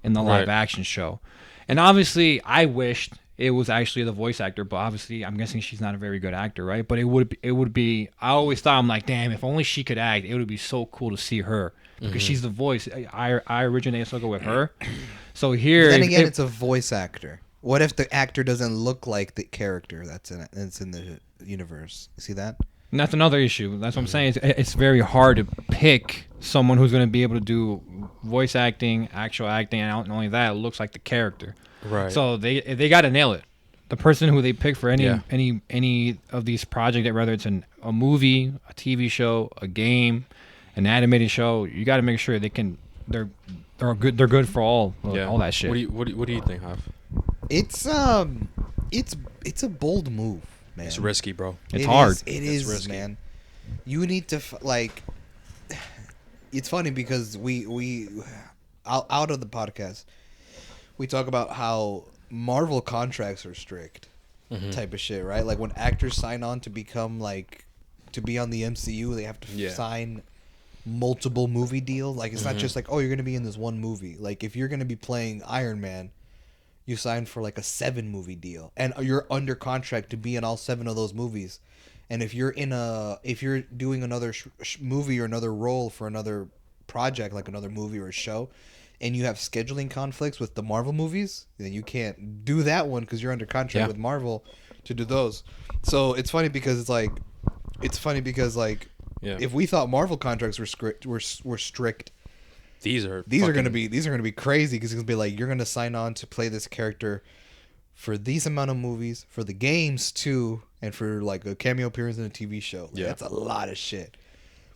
in the live action show. And obviously I wished it was actually the voice actor, but obviously I'm guessing she's not a very good actor, right? But it would be I always thought, I'm like, damn, if only she could act, it would be so cool to see her because she's the voice. I originated Ahsoka with her. So here, then again, it's a voice actor. What if the actor doesn't look like the character that's in the universe? You see that? And that's another issue. That's what I'm saying. It's very hard to pick someone who's going to be able to do voice acting, actual acting, and not only that, it looks like the character. Right. So they got to nail it. The person who they pick for any of these projects, whether it's a movie, a TV show, a game, an animated show, you got to make sure they're good. They're good for all that shit. What do you think, Hav? It's a bold move, man. It's risky, bro. It's hard. It is risky, man. You need to It's funny because we out of the podcast, we talk about how Marvel contracts are strict, type of shit, right? Like when actors sign on to become to be on the MCU, they have to sign multiple movie deals. Like it's not just like, oh, you're gonna be in this one movie. Like if you're gonna be playing Iron Man, you sign for like a 7-movie deal, and you're under contract to be in all 7 of those movies. And if you're doing another movie or another role for another project, like another movie or a show, and you have scheduling conflicts with the Marvel movies, then you can't do that one because you're under contract with Marvel to do those. So it's funny because if we thought Marvel contracts were strict, these are gonna be crazy because it's gonna be like you're gonna sign on to play this character for these amount of movies, for the games too, and for like a cameo appearance in a TV show. That's a lot of shit.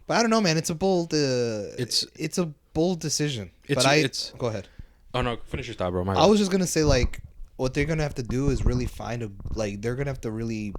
But I don't know, man. It's a bold. It's a bold decision. Go ahead. Oh no, finish your thought, bro. I was just gonna say like what they're gonna have to do is really they're gonna have to really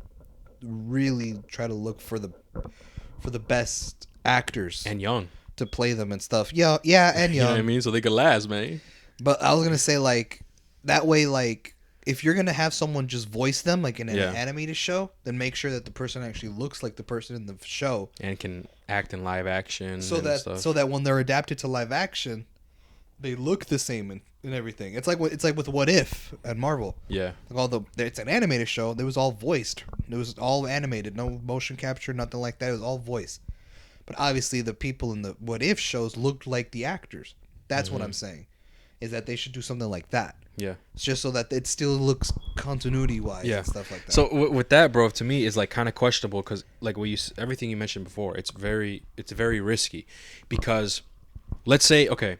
try to look for the best actors and young to play them and stuff. Yeah, and young. You know what I mean? So they could last, man. But I was gonna say like that way, like if you're gonna have someone just voice them like in an animated show, then make sure that the person actually looks like the person in the show and can act in live action. So that when they're adapted to live action, they look the same and everything. It's like with What If at Marvel. Yeah. Like it's an animated show. It was all voiced. It was all animated. No motion capture, nothing like that. It was all voiced. But obviously the people in the What If shows looked like the actors. That's what I'm saying. Is that they should do something like that. Yeah. It's just so that it still looks continuity-wise and stuff like that. So with that, bro, to me, is like kind of questionable because like everything you mentioned before, it's very risky because let's say, okay,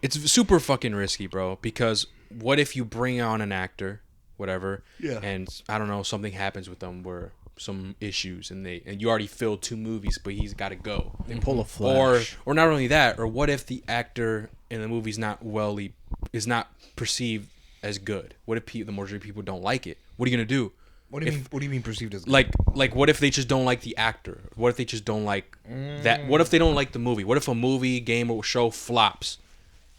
it's super fucking risky, bro, because what if you bring on an actor, whatever, and I don't know, something happens with them where some issues and you already filled 2 movies, but he's got to go. They pull a Flash. Or not only that, or what if the actor in the movie is not perceived as good? What if the majority of people don't like it? What are you gonna do? What do you mean perceived as good? Like what if they just don't like the actor? What if they just don't like that? What if they don't like the movie? What if a movie, game, or show flops,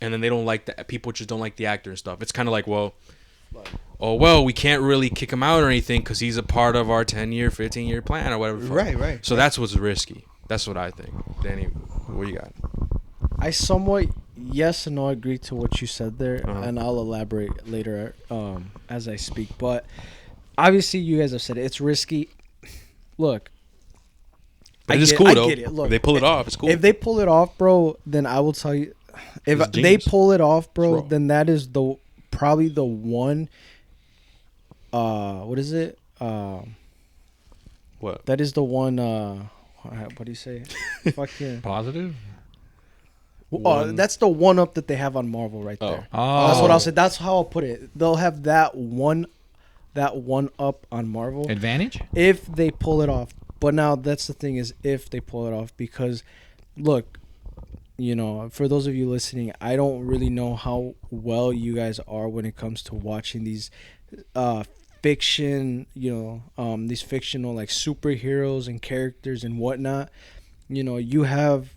and then they don't like the people just don't like the actor and stuff? It's kind of like, well, we can't really kick him out or anything because he's a part of our 10-year, 15-year plan or whatever. Right. So that's what's risky. That's what I think. Danny, what you got? I somewhat yes and no agree to what you said there, and I'll elaborate later as I speak. But obviously, you guys have said it. It's risky. Look, but it's cool though. I get it. Look, if they pull it off, it's cool. If they pull it off, bro, then I will tell you. If they pull it off, bro, then that is probably the one. What is it? What? That is the one. What do you say? Fucking positive. That's the one up that they have on Marvel right there. Oh. That's what I'll say. That's how I'll put it. They'll have that one up on Marvel advantage if they pull it off. But now that's the thing is if they pull it off, because look, for those of you listening, I don't really know how well you guys are when it comes to watching these fiction, these fictional like superheroes and characters and whatnot. You have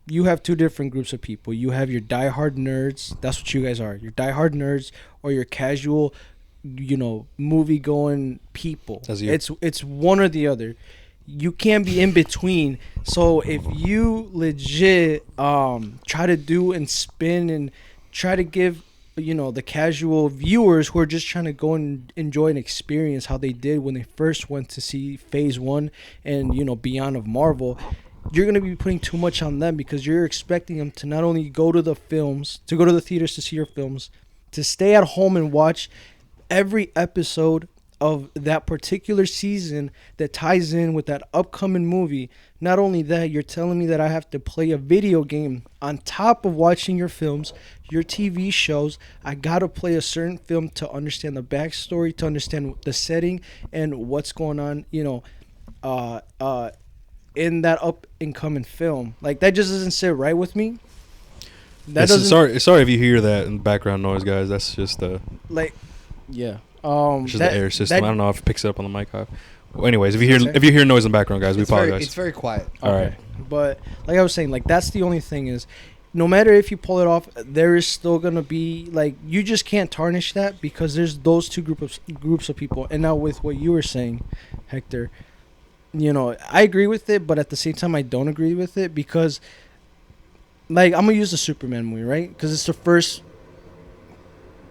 2 different groups of people. You have your diehard nerds. That's what you guys are. Your diehard nerds or your casual, movie going people. It's one or the other. You can't be in between. So if you legit try to do and spin and try to give the casual viewers who are just trying to go and enjoy and experience how they did when they first went to see Phase 1 and beyond of Marvel, you're going to be putting too much on them because you're expecting them to not only go to the theaters to see your films, to stay at home and watch every episode of that particular season that ties in with that upcoming movie. Not only that, you're telling me that I have to play a video game on top of watching your films, your TV shows. I gotta play a certain film to understand the backstory, to understand the setting and what's going on, in that up and coming film. Like, that just doesn't sit right with me. Sorry if you hear that in background noise, guys. That's just yeah. It's just the air system. I don't know if it picks it up on the mic. Well, anyways, if you hear noise in the background, guys, we apologize. It's very quiet. All right. But like I was saying, that's the only thing is, no matter if you pull it off, there is still gonna be you just can't tarnish that because there's those 2 groups of people. And now with what you were saying, Hector, I agree with it, but at the same time I don't agree with it because I'm gonna use the Superman movie, right? Because it's the first.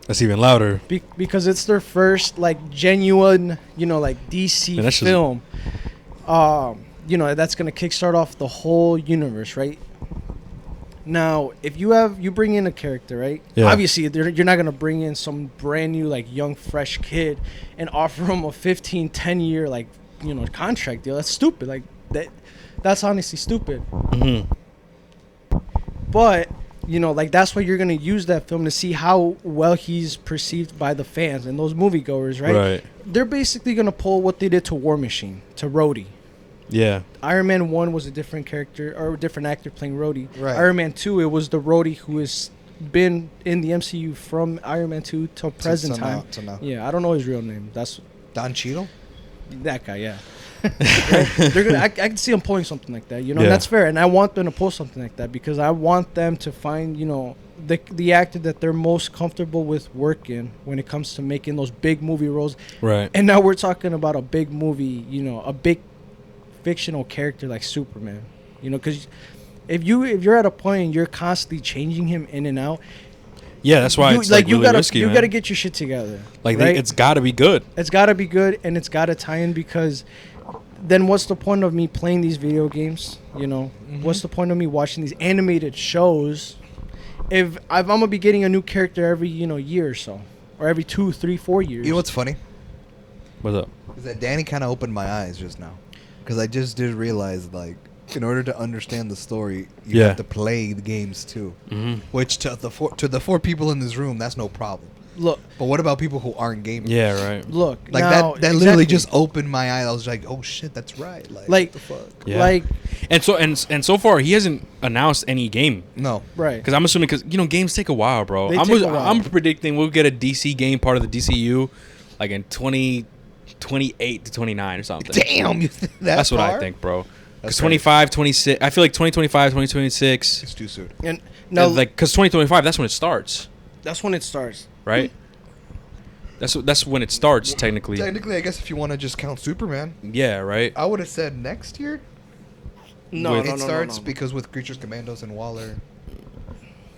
That's even louder. Because it's their first genuine, DC film. That's gonna kickstart off the whole universe, right? Now, if you bring in a character, right? Yeah. Obviously, you're not gonna bring in some brand new young fresh kid and offer him a 10-year contract deal. That's stupid. That's honestly stupid. Mm-hmm. But that's why you're gonna use that film to see how well he's perceived by the fans and those moviegoers, right? Right. They're basically gonna pull what they did to War Machine, to Rhodey. Yeah. Iron Man 1 was a different character or a different actor playing Rhodey. Right. Iron Man 2, it was the Rhodey who has been in the MCU from Iron Man 2 till present time. Now. Yeah, I don't know his real name. That's Don Cheadle. That guy, yeah. They're gonna. I can see them pulling something like that, and that's fair. And I want them to pull something like that because I want them to find, the actor that they're most comfortable with working when it comes to making those big movie roles. Right. And now we're talking about a big movie, a big fictional character like Superman, because if you're at a point and you're constantly changing him in and out. Yeah, that's why it's you really gotta risky, you man. gotta get your shit together. Right? It's gotta be good. It's gotta be good, and it's gotta tie in because then what's the point of me playing these video games? Mm-hmm. What's the point of me watching these animated shows if I'm gonna be getting a new character every year or so, or every 2, 3, 4 years. You know what's funny? What's up? Is that Danny kind of opened my eyes just now, because I just did realize, like, in order to understand the story, you have to play the games too. Mm-hmm. Which to the four people in this room, that's no problem. Look, but what about people who aren't gamers? Yeah, right. Look, like now, that literally just opened my eyes. I was like, oh shit, that's right. Like what the fuck? Yeah. Like, and so far he hasn't announced any game. No, right? Because I'm assuming games take a while, bro. I'm predicting we'll get a DC game part of the DCU, like in 2028 to 29 or something. Damn, you think that's what I think, bro. Because 25, 26, I feel like 2025, 2026. It's too soon. And no, like because 2025, that's when it starts. That's when it starts, right? That's when it starts, technically. Technically, I guess if you want to just count Superman. Yeah, right. I would have said next year. No, it starts because with Creatures Commandos and Waller.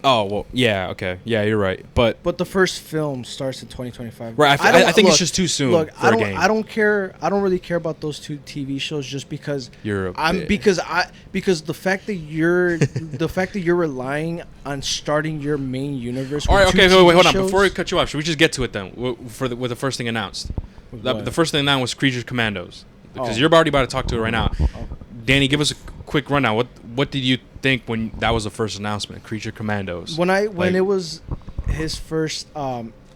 Oh well, yeah, okay, yeah, you're right, but the first film starts in 2025. Right, I think it's just too soon. Look, for a game. I don't care. I don't really care about those 2 TV shows just because because the fact that you're relying on starting your main universe. All right, okay, wait, hold on. Shows. Before we cut you off, should we just get to it then? With the first thing announced, the first thing announced was Creatures Commandos, because you're already about to talk to it right now. Danny, give us a quick rundown. What did you think when that was the first announcement? Creature Commandos. When it was his first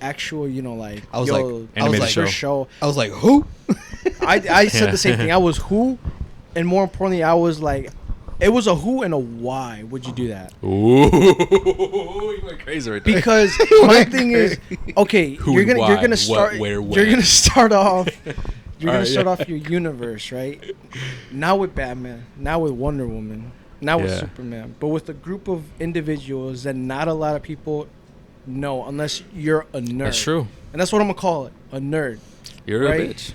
actual, I was animated show. I was like, who? I said the same thing. I was who, and more importantly, I was like, it was a who and a why would you do that? Ooh, you went crazy right there. Because my thing is, okay, you're gonna start off. You're going to start off your universe, right? Now with Batman, now with Wonder Woman, now with Superman, but with a group of individuals that not a lot of people know unless you're a nerd. That's true. And that's what I'm going to call it, a nerd. You're a bitch.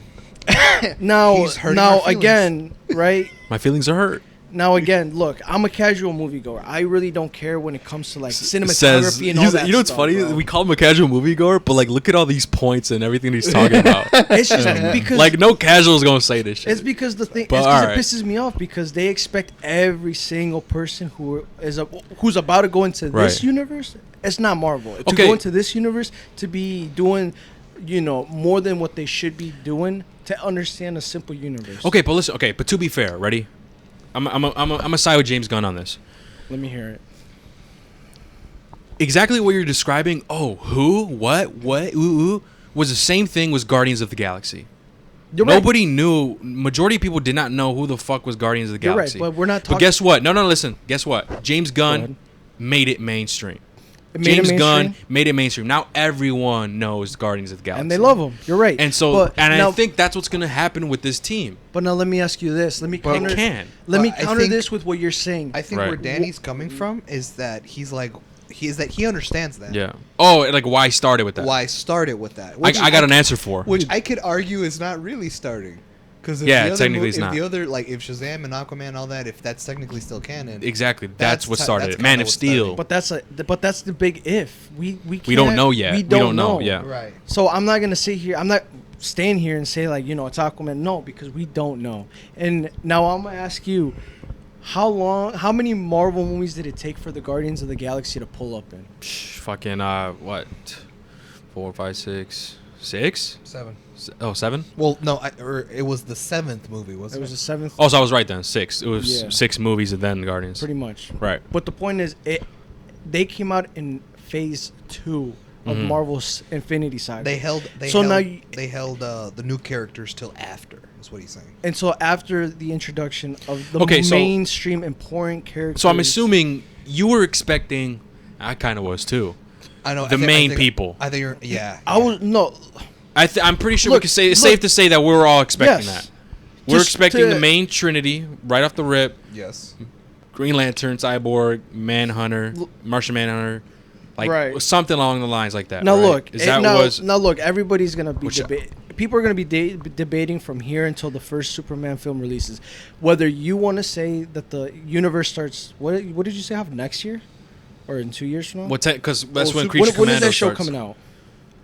Now again, right? My feelings are hurt. Now again, look, I'm a casual moviegoer. I really don't care when it comes to like cinematography and all that. You know what's funny? Bro. We call him a casual moviegoer, but like, look at all these points and everything he's talking about. It's just because like no casual is gonna say this shit. It's because it pisses me off because they expect every single person who's about to go into this universe. It's not Marvel to go into this universe to be doing, more than what they should be doing to understand a simple universe. Okay, but listen. Okay, but to be fair, ready? I'm a side with James Gunn on this. Let me hear it. Exactly what you're describing. Oh, who? What? Ooh, was the same thing was Guardians of the Galaxy. Nobody knew. Majority of people did not know who the fuck was Guardians of the Galaxy. Right, but we're not talking. But guess what? No, listen. Guess what? James Gunn made it mainstream. James Gunn made it mainstream. Now everyone knows Guardians of the Galaxy. And they love him. You're right. And so, I think that's what's going to happen with this team. But now let me ask you this. Let me counter this with what you're saying. I think where Danny's coming from is that he understands that. Yeah. Oh, like why started with that? Why started with that? I got an answer for. Which I could argue is not really starting. Because technically it's not. The other, like, if Shazam and Aquaman and all that, if that's technically still canon, exactly, that's what started it. Man of Steel. But that's the big if. We don't know yet. We don't know. Yeah. Right. So I'm not gonna sit here. I'm not staying here and say like it's Aquaman. No, because we don't know. And now I'm gonna ask you, how many Marvel movies did it take for the Guardians of the Galaxy to pull up in? Fucking what? 4, 5, 6, 6? 7. Oh, 7? Well, no, it was the 7th movie, wasn't it? It was the 7th. Oh, so I was right then. 6. It was 6 movies and then Guardians. Pretty much. Right. But the point is, they came out in phase 2 of Marvel's Infinity Saga. They held the new characters till after. That's what he's saying. And so after the introduction of the mainstream important characters. So I'm assuming you were expecting. I kind of was too. I know the main people. I think you're. Yeah. I was no. I'm pretty sure we can say it's safe to say that we were all expecting that. We're expecting the main Trinity right off the rip. Yes. Green Lantern, Cyborg, Manhunter, Martian Manhunter, like something along the lines like that. Now right? look, now look. Everybody's gonna be people are gonna be debating from here until the first Superman film releases, whether you want to say that the universe starts. What did you say? Have next year, or in 2 years from now? Because that's when Creature Commandos when is that show starts. coming out?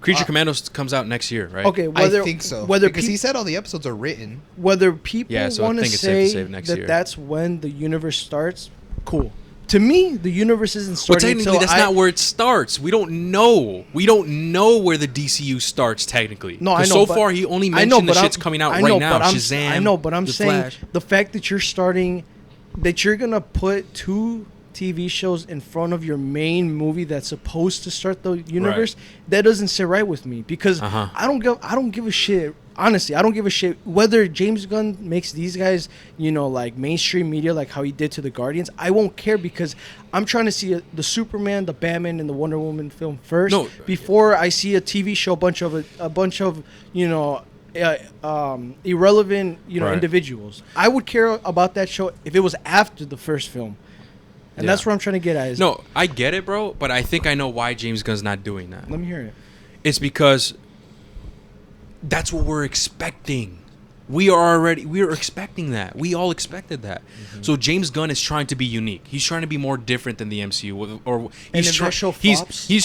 Creature Commandos comes out next year, right? Okay, I think so. Because he said all the episodes are written. Whether people so want to say next year. that's when the universe starts, cool. to me, the universe isn't starting. Well, technically, that's not where it starts. We don't know. We don't know where the DCU starts technically. No, I know. So far, he only mentioned the shit's coming out right now. Shazam. I know, but I'm saying Flash. the fact that you're gonna put 2 TV shows in front of your main movie that's supposed to start the universe, that doesn't sit right with me because I don't give a shit. Honestly, I don't give a shit whether James Gunn makes these guys, like mainstream media, like how he did to the Guardians. I won't care because I'm trying to see the Superman, the Batman, and the Wonder Woman film first before I see a TV show, a bunch of irrelevant, individuals. I would care about that show if it was after the first film. And that's what I'm trying to get at. No, I get it, bro, but I think I know why James Gunn's not doing that. Let me hear it. It's because that's what we're expecting. We are expecting that. We all expected that. Mm-hmm. So James Gunn is trying to be unique. He's trying to be more different than the MCU. Or he's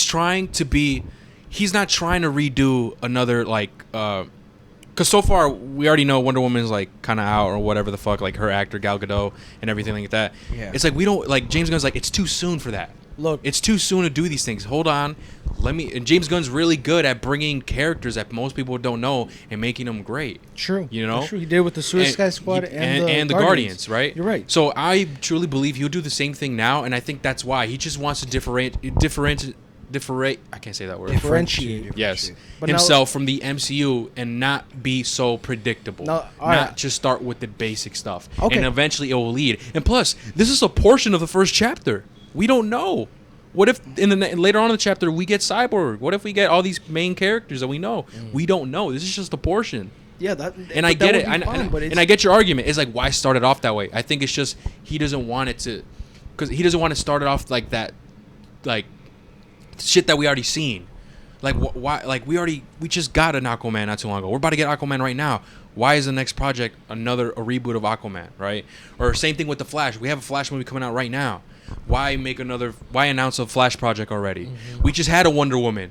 trying to be. He's not trying to redo another because so far we already know Wonder Woman's kind of out or whatever the fuck, her actor Gal Gadot and everything like that. Yeah. It's we don't James Gunn's it's too soon for that. Look, it's too soon to do these things. Hold on. And James Gunn's really good at bringing characters that most people don't know and making them great. True. That's true. He did with the Suicide Squad and the Guardians, right? You're right. So I truly believe he'll do the same thing now, and I think that's why he just wants to differentiate. I can't say that word. Differentiate. Yes. But himself from the MCU and not be so predictable. Just start with the basic stuff. Okay. And eventually it will lead. And plus, this is a portion of the first chapter. We don't know. What if later on in the chapter we get Cyborg? What if we get all these main characters that we know? We don't know. This is just a portion. Yeah, I get it. And I get your argument. It's why start it off that way? I think it's just he doesn't want it to, because he doesn't want to start it off like that, shit that we already seen. Why? We just got an Aquaman not too long ago. We're about to get Aquaman right now. Why is the next project a reboot of Aquaman, right? Or same thing with the Flash. We have a Flash movie coming out right now. Why announce a Flash project already? Mm-hmm. We just had a Wonder Woman.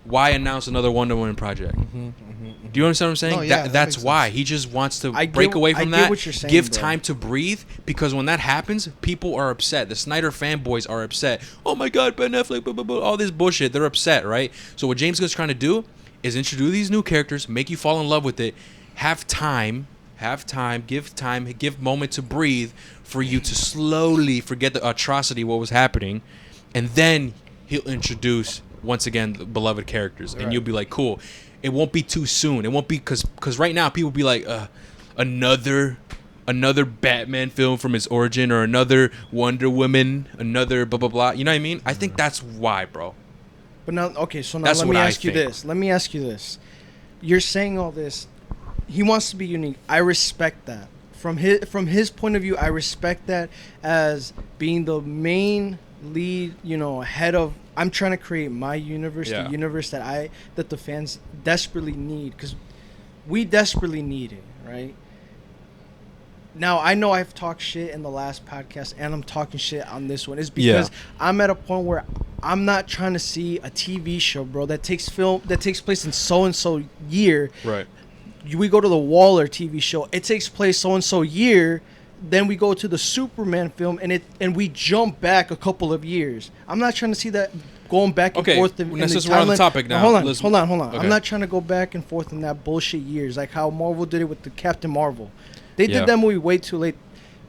Why announce another Wonder Woman project? Mm-hmm, mm-hmm. Do you understand what I'm saying? No, yeah, that's why. He just wants to break away from that, give time to breathe, because when that happens, people are upset. The Snyder fanboys are upset. Oh my God, Ben Affleck, blah, blah, blah, all this bullshit. They're upset, right? So what James Gunn's trying to do is introduce these new characters, make you fall in love with it, have time, give moment to breathe for you to slowly forget the atrocity, what was happening, and then he'll introduce once again the beloved characters, and you'll be like, cool. It won't be too soon. It won't be because right now people be like, another Batman film from his origin, or another Wonder Woman, another blah blah blah. You know what I mean? I think that's why, bro. But now, okay, so now let me ask you this. You're saying all this. He wants to be unique. I respect that. From his point of view, I respect that as being the main lead, head of. I'm trying to create my universe, the universe that the fans desperately need, because we desperately need it, right? Now, I know I've talked shit in the last podcast, and I'm talking shit on this one. It's because I'm at a point where I'm not trying to see a TV show, bro, that takes place in so-and-so year. Right. We go to the Waller TV show. It takes place so-and-so year. Then we go to the Superman film, and we jump back a couple of years. I'm not trying to see that going back and forth. Since we're on the topic now. Hold on. Okay. I'm not trying to go back and forth in that bullshit years, like how Marvel did it with the Captain Marvel. They did that movie way too late.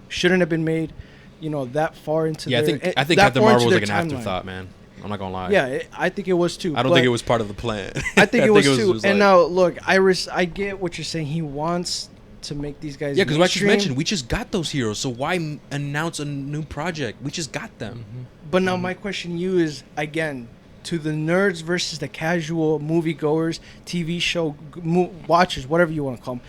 Shouldn't have been made, that far into I think Captain Marvel was like an afterthought, man. I'm not gonna lie. Yeah, I think it was too. I don't think it was part of the plan. I think it was too. And now, look, I get what you're saying. He wants to make these guys. Yeah, because like you mentioned, we just got those heroes. So why announce a new project? We just got them. Mm-hmm. But now my question to you is, again, to the nerds versus the casual moviegoers, TV show watchers, whatever you want to call them.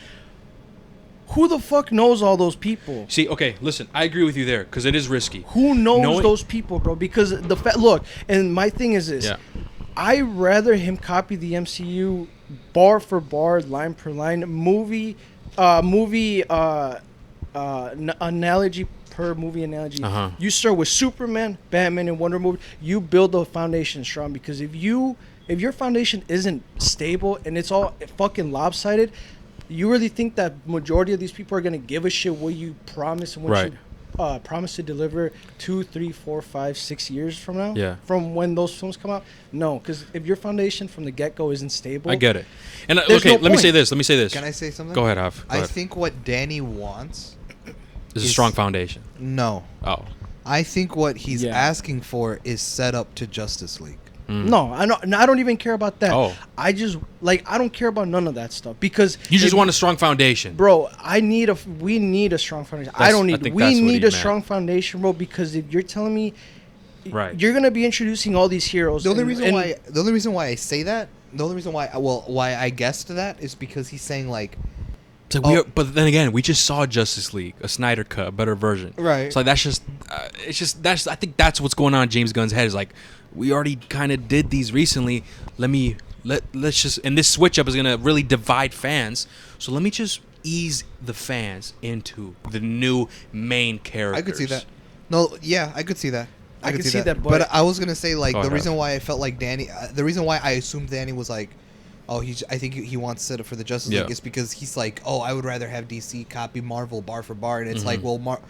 Who the fuck knows all those people? See, okay, listen, I agree with you there, because it is risky. Who knows those people, bro? Because look, and my thing is this. Yeah. I rather him copy the MCU bar for bar, line per line, movie analogy per movie analogy. Uh-huh. You start with Superman, Batman, and Wonder Woman. You build the foundation strong, because if your foundation isn't stable and it's all fucking lopsided, you really think that majority of these people are gonna give a shit what you promise and what you promise to deliver 2, 3, 4, 5, 6 years from now. Yeah. From when those films come out, no, because if your foundation from the get-go isn't stable, I get it. And there's okay, no let me say point. this. Can I say something? Go ahead, Hav. Go I ahead. think what Danny wants It's a strong foundation. No. Oh. I think what he's Yeah. asking for is set up to Justice League. No, I don't even care about that. Oh. I just I don't care about none of that stuff because You just if- want a strong foundation. Bro, we need a strong foundation. I don't need. think We that's what he need a meant. strong foundation, bro. Because if you're telling me, Right. you're gonna be introducing all these heroes. The only and- reason and- why I say that, the only reason why I guessed that is because he's saying like, It's like but then again, we just saw Justice League, a Snyder cut, a better version. Right. So like that's just, I think that's what's going on in James Gunn's head. Is like, we already kind of did these recently. Let's just, and this switch up is gonna really divide fans. So let me just ease the fans into the new main characters. I could see that. No, yeah, I could see that. I could see that, but- I was gonna say like Go the ahead. reason why I felt like Danny, the reason why I assumed Danny was like, oh, I think he wants to set up for the Justice Yeah. League is because he's like, oh, I would rather have DC copy Marvel bar for bar, and it's Mm-hmm. like, well,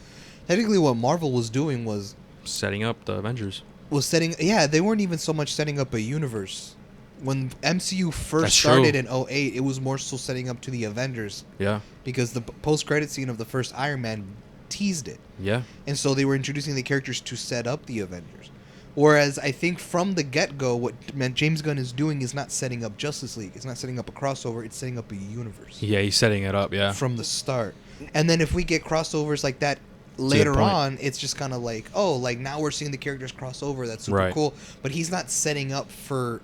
technically what Marvel was doing was Setting up the Avengers. setting. Yeah, they weren't even so much setting up a universe. When MCU first That's started true. in 2008, it was more so setting up to the Avengers Yeah. because the post-credit scene of the first Iron Man teased it. Yeah. And so they were introducing the characters to set up the Avengers. Whereas I think from the get-go, what James Gunn is doing is not setting up Justice League. It's not setting up a crossover. It's setting up a universe Yeah, he's setting it up. Yeah. from the start. And then if we get crossovers like that later point. on, it's just kind of like, oh, like now we're seeing the characters cross over. That's super Right. cool. But he's not setting up for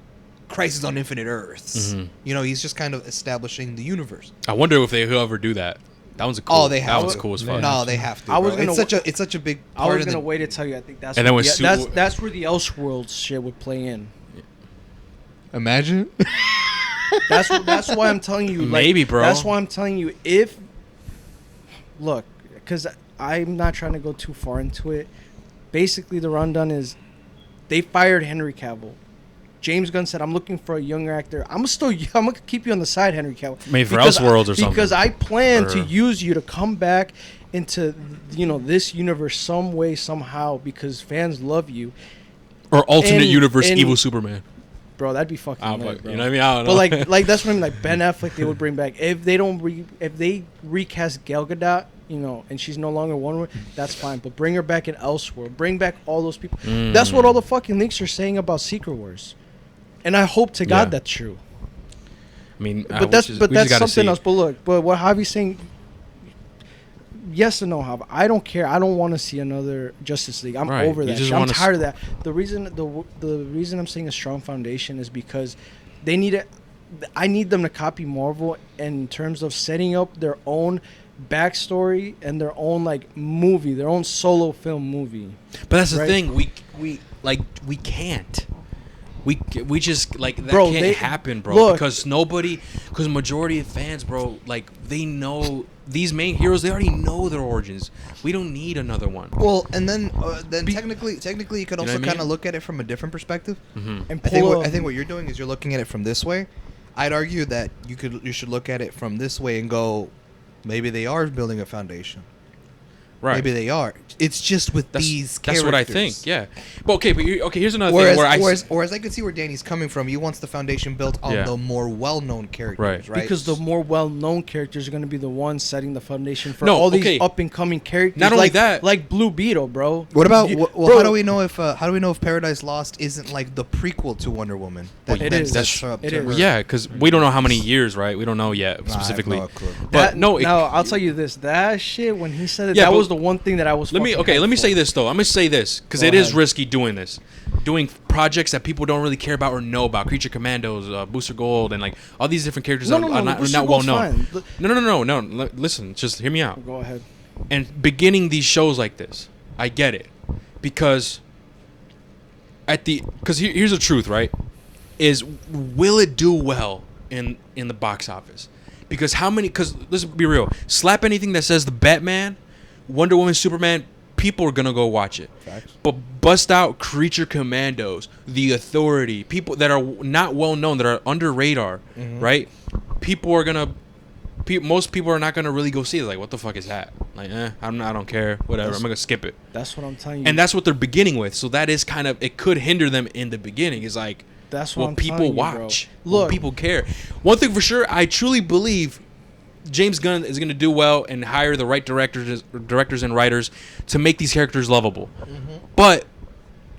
Crisis on Infinite Earths. Mhm. You know, he's just kind of establishing the universe. I wonder if they'll ever do that. That one's a cool. Oh, they have That one's to. cool as fuck. No, they have to. I was bro. gonna it's such a big I part was of the gonna wait to tell you. I think that's And then where when that's where the Elseworlds shit would play in. Imagine. That's why I'm telling you. Like, Maybe, bro. That's why I'm telling you. Look, because I'm not trying to go too far into it. Basically, the rundown is they fired Henry Cavill. James Gunn said, "I'm looking for a younger actor. I'm gonna keep you on the side, Henry Cavill. Maybe for Because Elseworlds or something. Because I plan to Or- use you to come back into this universe some way, somehow, because fans love you, Or alternate And- universe and- evil Superman. bro. That'd be fucking Ah, lit, but, bro. you know what I mean? I don't know. But like that's what I mean. Like Ben Affleck, they would bring back if they don't if they recast Gal Gadot, and she's no longer Wonder Woman, that's fine. But bring her back in Elseworld. Bring back all those people. That's what all the fucking leaks are saying about Secret Wars, and I hope to God Yeah. that's true. I mean, But that's something else. But look, but what Javi's saying. Yes and no, Javi. I don't care. I don't want to see another Justice League. I'm Right. over You that. just Shit. I'm wanna tired of that. The reason I'm saying a strong foundation is because they need it. I need them to copy Marvel in terms of setting up their own backstory and their own movie, their own solo film movie. But that's the Right. thing. We can't. We just that Bro, can't they- happen, bro. look. Because majority of fans, bro, they know these main heroes. They already know their origins. We don't need another one. Well, and then technically, you could know also what I kind of mean? look at it from a different perspective. Mm-hmm. And I think pull I think what you're doing is you're looking at it from this way. I'd argue that you should look at it from this way and go, maybe they are building a foundation. Right. Maybe they are. It's just with these characters. That's what I think. Yeah. But here's another thing Whereas I could see where Danny's coming from. He wants the foundation built on Yeah. the more well-known characters, right? because the more well-known characters are going to be the ones setting the foundation for No, all these okay. up-and-coming characters. Not only like, that- like Blue Beetle, bro. What about You- well? bro, How do we know if Paradise Lost isn't like the prequel to Wonder Woman? It is. sets up It to is. her? Yeah, because we don't know how many years, right? We don't know yet Nah, I have specifically. no clue. But no, I'll tell you this. That shit, when he said it, Yeah, that but was the one thing that I was. Let me say this though. I'm gonna say this because Go it is ahead. risky doing this, doing projects that people don't really care about or know about. Creature Commandos, Booster Gold, and all these different characters No, are, no, are no, not, Booster not well Gold's known. fine. No. Listen, just hear me out. Go ahead. And beginning these shows like this, I get it, because here's the truth, right? Is will it do well in the box office? Because let's be real, slap anything that says the Batman, Wonder Woman, Superman, people are gonna go watch it. Facts. But bust out Creature Commandos, The Authority, people that are not well known, that are under radar, right? Most people are not gonna really go see it. Like, what the fuck is that? Like, I don't care. Whatever. I'm gonna skip it. That's what I'm telling you. And that's what they're beginning with. So that is kind of, it could hinder them in the beginning. It's like, that's what I'm people telling watch. You, bro. Look, people care. One thing for sure, I truly believe James Gunn is gonna do well and hire the right directors and writers to make these characters lovable. But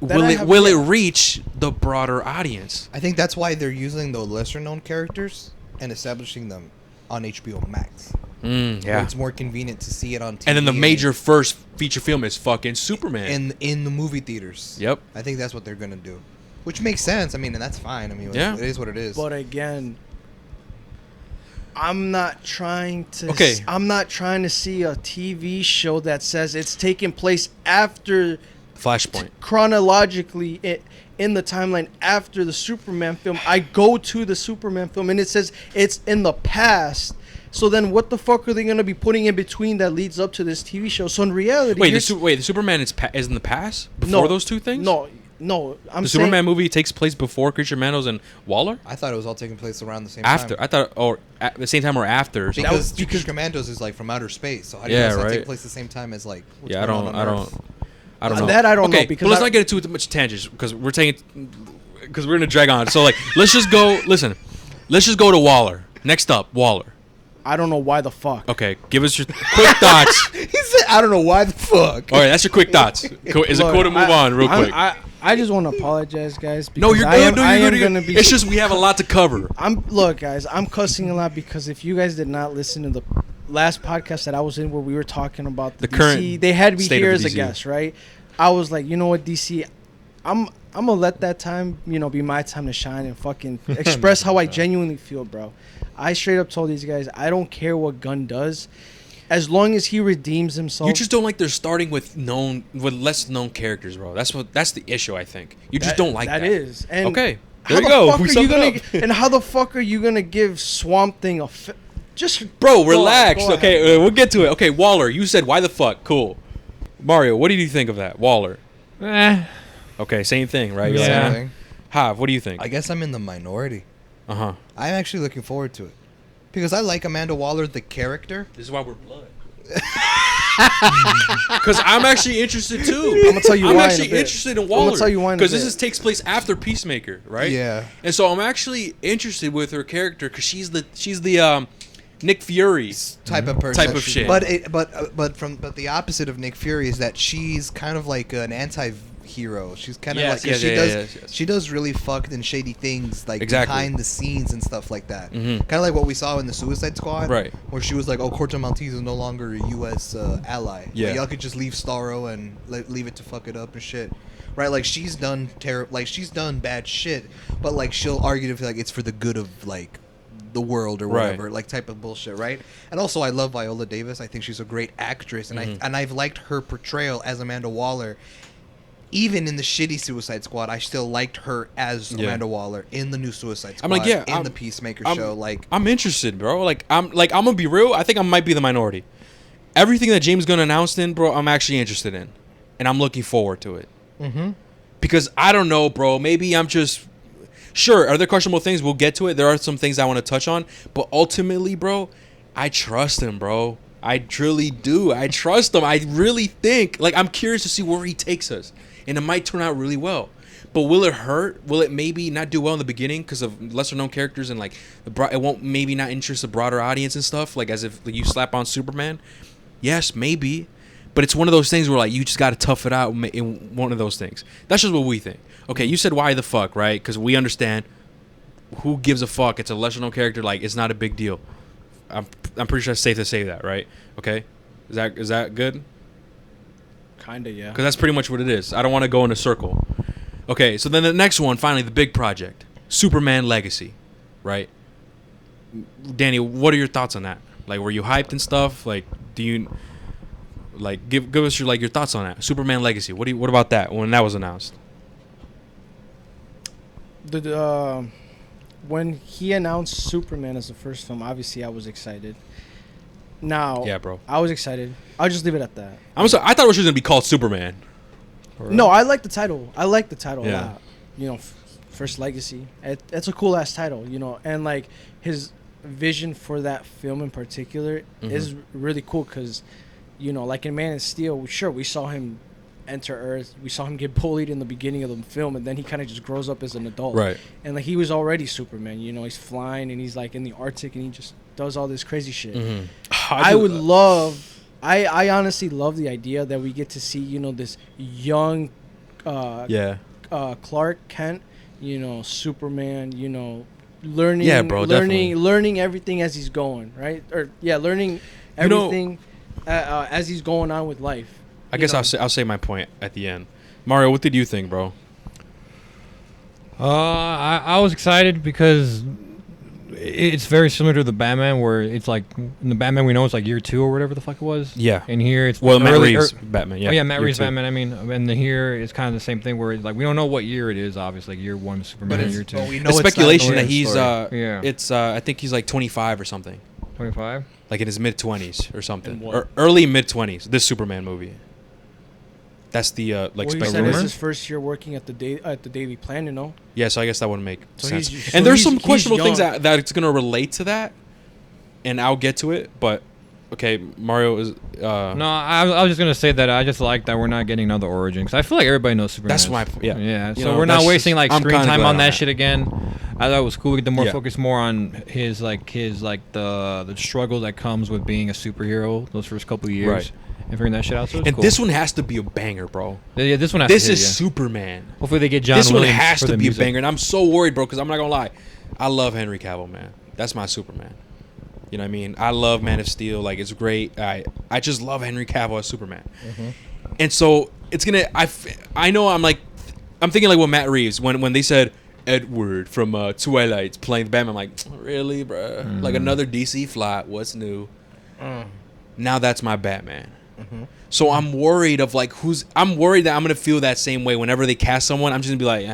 will it reach the broader audience? I think that's why they're using the lesser known characters and establishing them on HBO Max. Yeah, it's more convenient to see it on TV. And then the major first feature film is fucking Superman in the movie theaters. Yep. I think that's what they're gonna do, which makes sense. I mean, and that's fine. I mean, it is what it is. But again, I'm not trying to. Okay. I'm not trying to see a TV show that says it's taking place after Flashpoint. Chronologically, in the timeline after the Superman film. I go to the Superman film and it says it's in the past. So then, what the fuck are they gonna be putting in between that leads up to this TV show? So in reality, the Superman is in the past before those two things. No. The Superman movie takes place before Creature Manos and Waller. I thought it was all taking place around the same after. time. I thought, or at the same time or after. Because Commandos is like from outer space. So how do you know it's taking place at the same time as like? I don't know. That I don't know because let's not get into too much tangents because we're gonna drag on. So like, let's just go. Listen, let's just go to Waller. Next up, Waller. I don't know why the fuck. Okay, give us your quick thoughts. He said, "I don't know why the fuck." All right, that's your quick thoughts. Is it cool to move on real quick? I just want to apologize, guys. No, you're good. Gonna be. It's just we have a lot to cover. Look, guys. I'm cussing a lot because if you guys did not listen to the last podcast that I was in where we were talking about the DC, current they had me here as a DC. guest, right? I was like, you know what, DC, I'm gonna let that time, be my time to shine and fucking express how I genuinely feel, bro. I straight up told these guys, I don't care what Gunn does, as long as he redeems himself. You just don't like they're starting with less known characters, bro. That's the issue. I think you just don't like that. That is. And okay. There you go. And how the fuck are you gonna give Swamp Thing bro? Relax. Okay, we'll get to it. Okay, Waller. You said why the fuck? Cool. Mario, what did you think of that? Waller. Okay, same thing, right? Yeah. Same thing. Hav, what do you think? I guess I'm in the minority. I'm actually looking forward to it because I like Amanda Waller, the character. This is why we're blood. Because I'm actually interested too. I'm gonna tell you why. I'm actually interested in Waller. I'm gonna tell you why. Because takes place after Peacemaker, right? Yeah. And so I'm actually interested with her character because she's the Nick Fury type of person, type of shit. But the opposite of Nick Fury is that she's kind of like an anti-hero. She's kind of she does really fucked and shady things like behind the scenes and stuff like that. Kind of like what we saw in the Suicide Squad, right? Where she was like, "Oh, Corto Maltese is no longer a U.S. Ally. Yeah, like, y'all could just leave Starro and leave it to fuck it up and shit." Right, like she's done she's done bad shit, but like she'll argue like it's for the good of like the world or whatever, like type of bullshit, right? And also, I love Viola Davis. I think she's a great actress, and I've liked her portrayal as Amanda Waller. Even in the shitty Suicide Squad, I still liked her as Amanda Waller in the new Suicide Squad. I'm the Peacemaker show. Like, I'm interested, bro. I'm gonna be real. I think I might be the minority. Everything that James Gunn announced bro, I'm actually interested in, and I'm looking forward to it. Because I don't know, bro. Maybe I'm just. Sure, are there questionable things? We'll get to it. There are some things I want to touch on. But ultimately, bro, I trust him, bro. I truly do. I trust him. I really think. Like, I'm curious to see where he takes us. And it might turn out really well. But will it hurt? Will it maybe not do well in the beginning because of lesser-known characters and, like, it won't maybe not interest a broader audience and stuff? Like, as if you slap on Superman? Yes, maybe. But it's one of those things where, like, you just got to tough it out in one of those things. That's just what we think. Okay, you said why the fuck, right? Because we understand who gives a fuck. It's a lesser-known character. Like, it's not a big deal. I'm pretty sure it's safe to say that, right? Okay? Is that good? Kinda, yeah. Because that's pretty much what it is. I don't want to go in a circle. Okay, so then the next one, finally, the big project. Superman Legacy, right? Danny, what are your thoughts on that? Like, were you hyped and stuff? Like, do you... Like, give us your thoughts on that. Superman Legacy. What about that when that was announced? When he announced Superman as the first film, obviously I was excited. Now, yeah, bro, I was excited. I'll just leave it at that. I'm sorry. I thought it was gonna be called Superman. No, I like the title. I like the title a lot. You know, First Legacy. It's a cool ass title. You know, and like his vision for that film in particular is really cool because you know, like in Man of Steel, sure, we saw him enter Earth. We saw him get bullied in the beginning of the film, and then he kind of just grows up as an adult. Right. And like he was already Superman. You know, he's flying and he's like in the Arctic and he just does all this crazy shit. Mm-hmm. I would love. I honestly love the idea that we get to see, you know, this young Clark Kent, you know, Superman, you know, learning learning everything as he's going, right? Or learning everything as he's going on with life. I guess I'll say my point at the end. Mario, what did you think, bro? I was excited because it's very similar to the Batman, where it's like in the Batman we know it's like year 2 or whatever the fuck it was. Yeah. And here it's Matt Reeves Batman. Yeah. Oh yeah, Matt Reeves Batman. I mean, and here it's kind of the same thing where it's like we don't know what year it is. Obviously, like year 1 is Superman, and year 2. But we know it's speculation that he's It's I think he's like 25 or something. 25. Like in his mid-20s or something, or early mid-20s. This Superman movie. That's the Well, he said it's his first year working at the Daily Planet, you know? Yeah, so I guess that wouldn't make sense. So and there's some questionable things that it's going to relate to that, and I'll get to it, but okay, Mario is... No, I was just going to say that I just like that we're not getting another origin, because I feel like everybody knows Superman. That's my... Yeah. Yeah, so we're not wasting like screen time on that shit again. I thought it was cool to get more focus more on his the struggle that comes with being a superhero those first couple of years. Right. And figuring that shit out. So and cool. This one has to be a banger, bro. Yeah, this one has this to is Superman. Hopefully they get John This Williams one has for to the be music. a banger, and I'm so worried, bro, because I'm not going to lie. I love Henry Cavill, man. That's my Superman. You know what I mean? I love Man of Steel. Like, it's great. I just love Henry Cavill as Superman. Mm-hmm. And so it's going to... I know I'm thinking like what Matt Reeves, when they said Edward from Twilight playing the Batman, I'm like, really, bro? Mm-hmm. Like another DC flat. What's new? Now that's my Batman. Mm-hmm. So I'm worried of like I'm worried that I'm gonna feel that same way whenever they cast someone. I'm just gonna be like,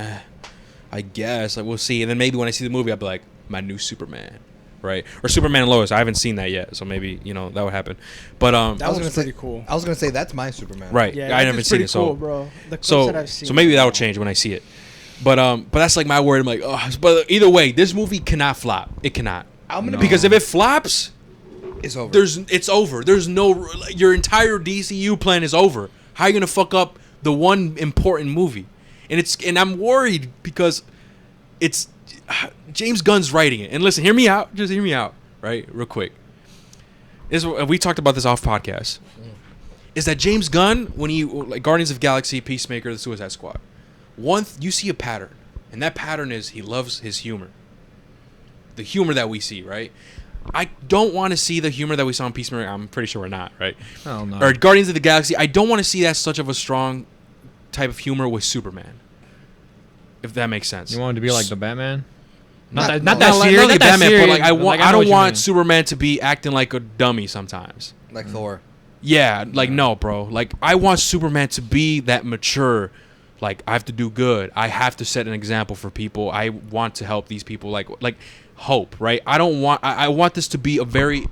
I guess like we'll see. And then maybe when I see the movie, I'll be like, my new Superman, right? Or Superman and Lois. I haven't seen that yet, so maybe that would happen. But that was pretty cool. I was gonna say that's my Superman. Right? Yeah, I haven't seen it, cool, so bro. The clips so that I've seen, so maybe that'll change when I see it. But that's like my word. I'm like, oh, but either way, this movie cannot flop. It cannot. Because if it flops. It's over. It's over. There's no... Your entire DCU plan is over. How are you going to fuck up the one important movie? And I'm worried because it's... James Gunn's writing it. And listen, hear me out. Just hear me out, right? Real quick. We talked about this off podcast. Is that James Gunn, when he... Like Guardians of the Galaxy, Peacemaker, The Suicide Squad. You see a pattern. And that pattern is he loves his humor. The humor that we see, right? I don't want to see the humor that we saw in Peacemaker. I'm pretty sure we're not, right? Oh, no. Or Guardians of the Galaxy. I don't want to see that such of a strong type of humor with Superman. If that makes sense. You want him to be like the Batman? Not that serious, but like I don't want Superman to be acting like a dummy sometimes. Like Thor. Yeah, like no, bro. Like I want Superman to be that mature. Like I have to do good. I have to set an example for people. I want to help these people. Like hope, right? I want this to be a very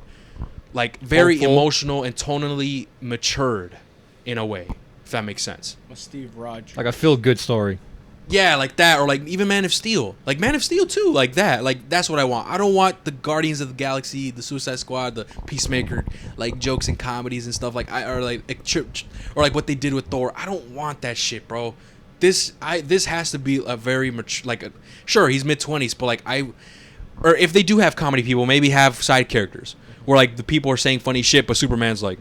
hopeful, emotional and tonally matured in a way, if that makes sense. Steve Rogers. Like a feel-good story. Yeah, like that, or like even Man of Steel. Like Man of Steel too, like that. Like that's what I want. I don't want the Guardians of the Galaxy, the Suicide Squad, the Peacemaker, like jokes and comedies and stuff like or like what they did with Thor. I don't want that shit, bro. This has to be a very mature, sure, he's mid-20s, but or if they do have comedy people, maybe have side characters where like the people are saying funny shit, but Superman's like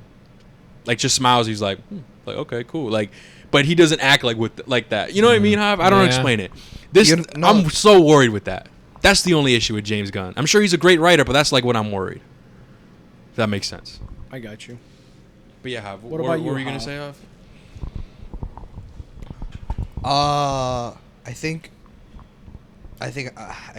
just smiles. He's like okay, cool. Like, but he doesn't act like that. You know what I mean? I don't explain it. I'm so worried with that. That's the only issue with James Gunn. I'm sure he's a great writer, but that's like what I'm worried. If that makes sense. I got you. But yeah, Hav, what about you? What were you gonna say, Hav? I think I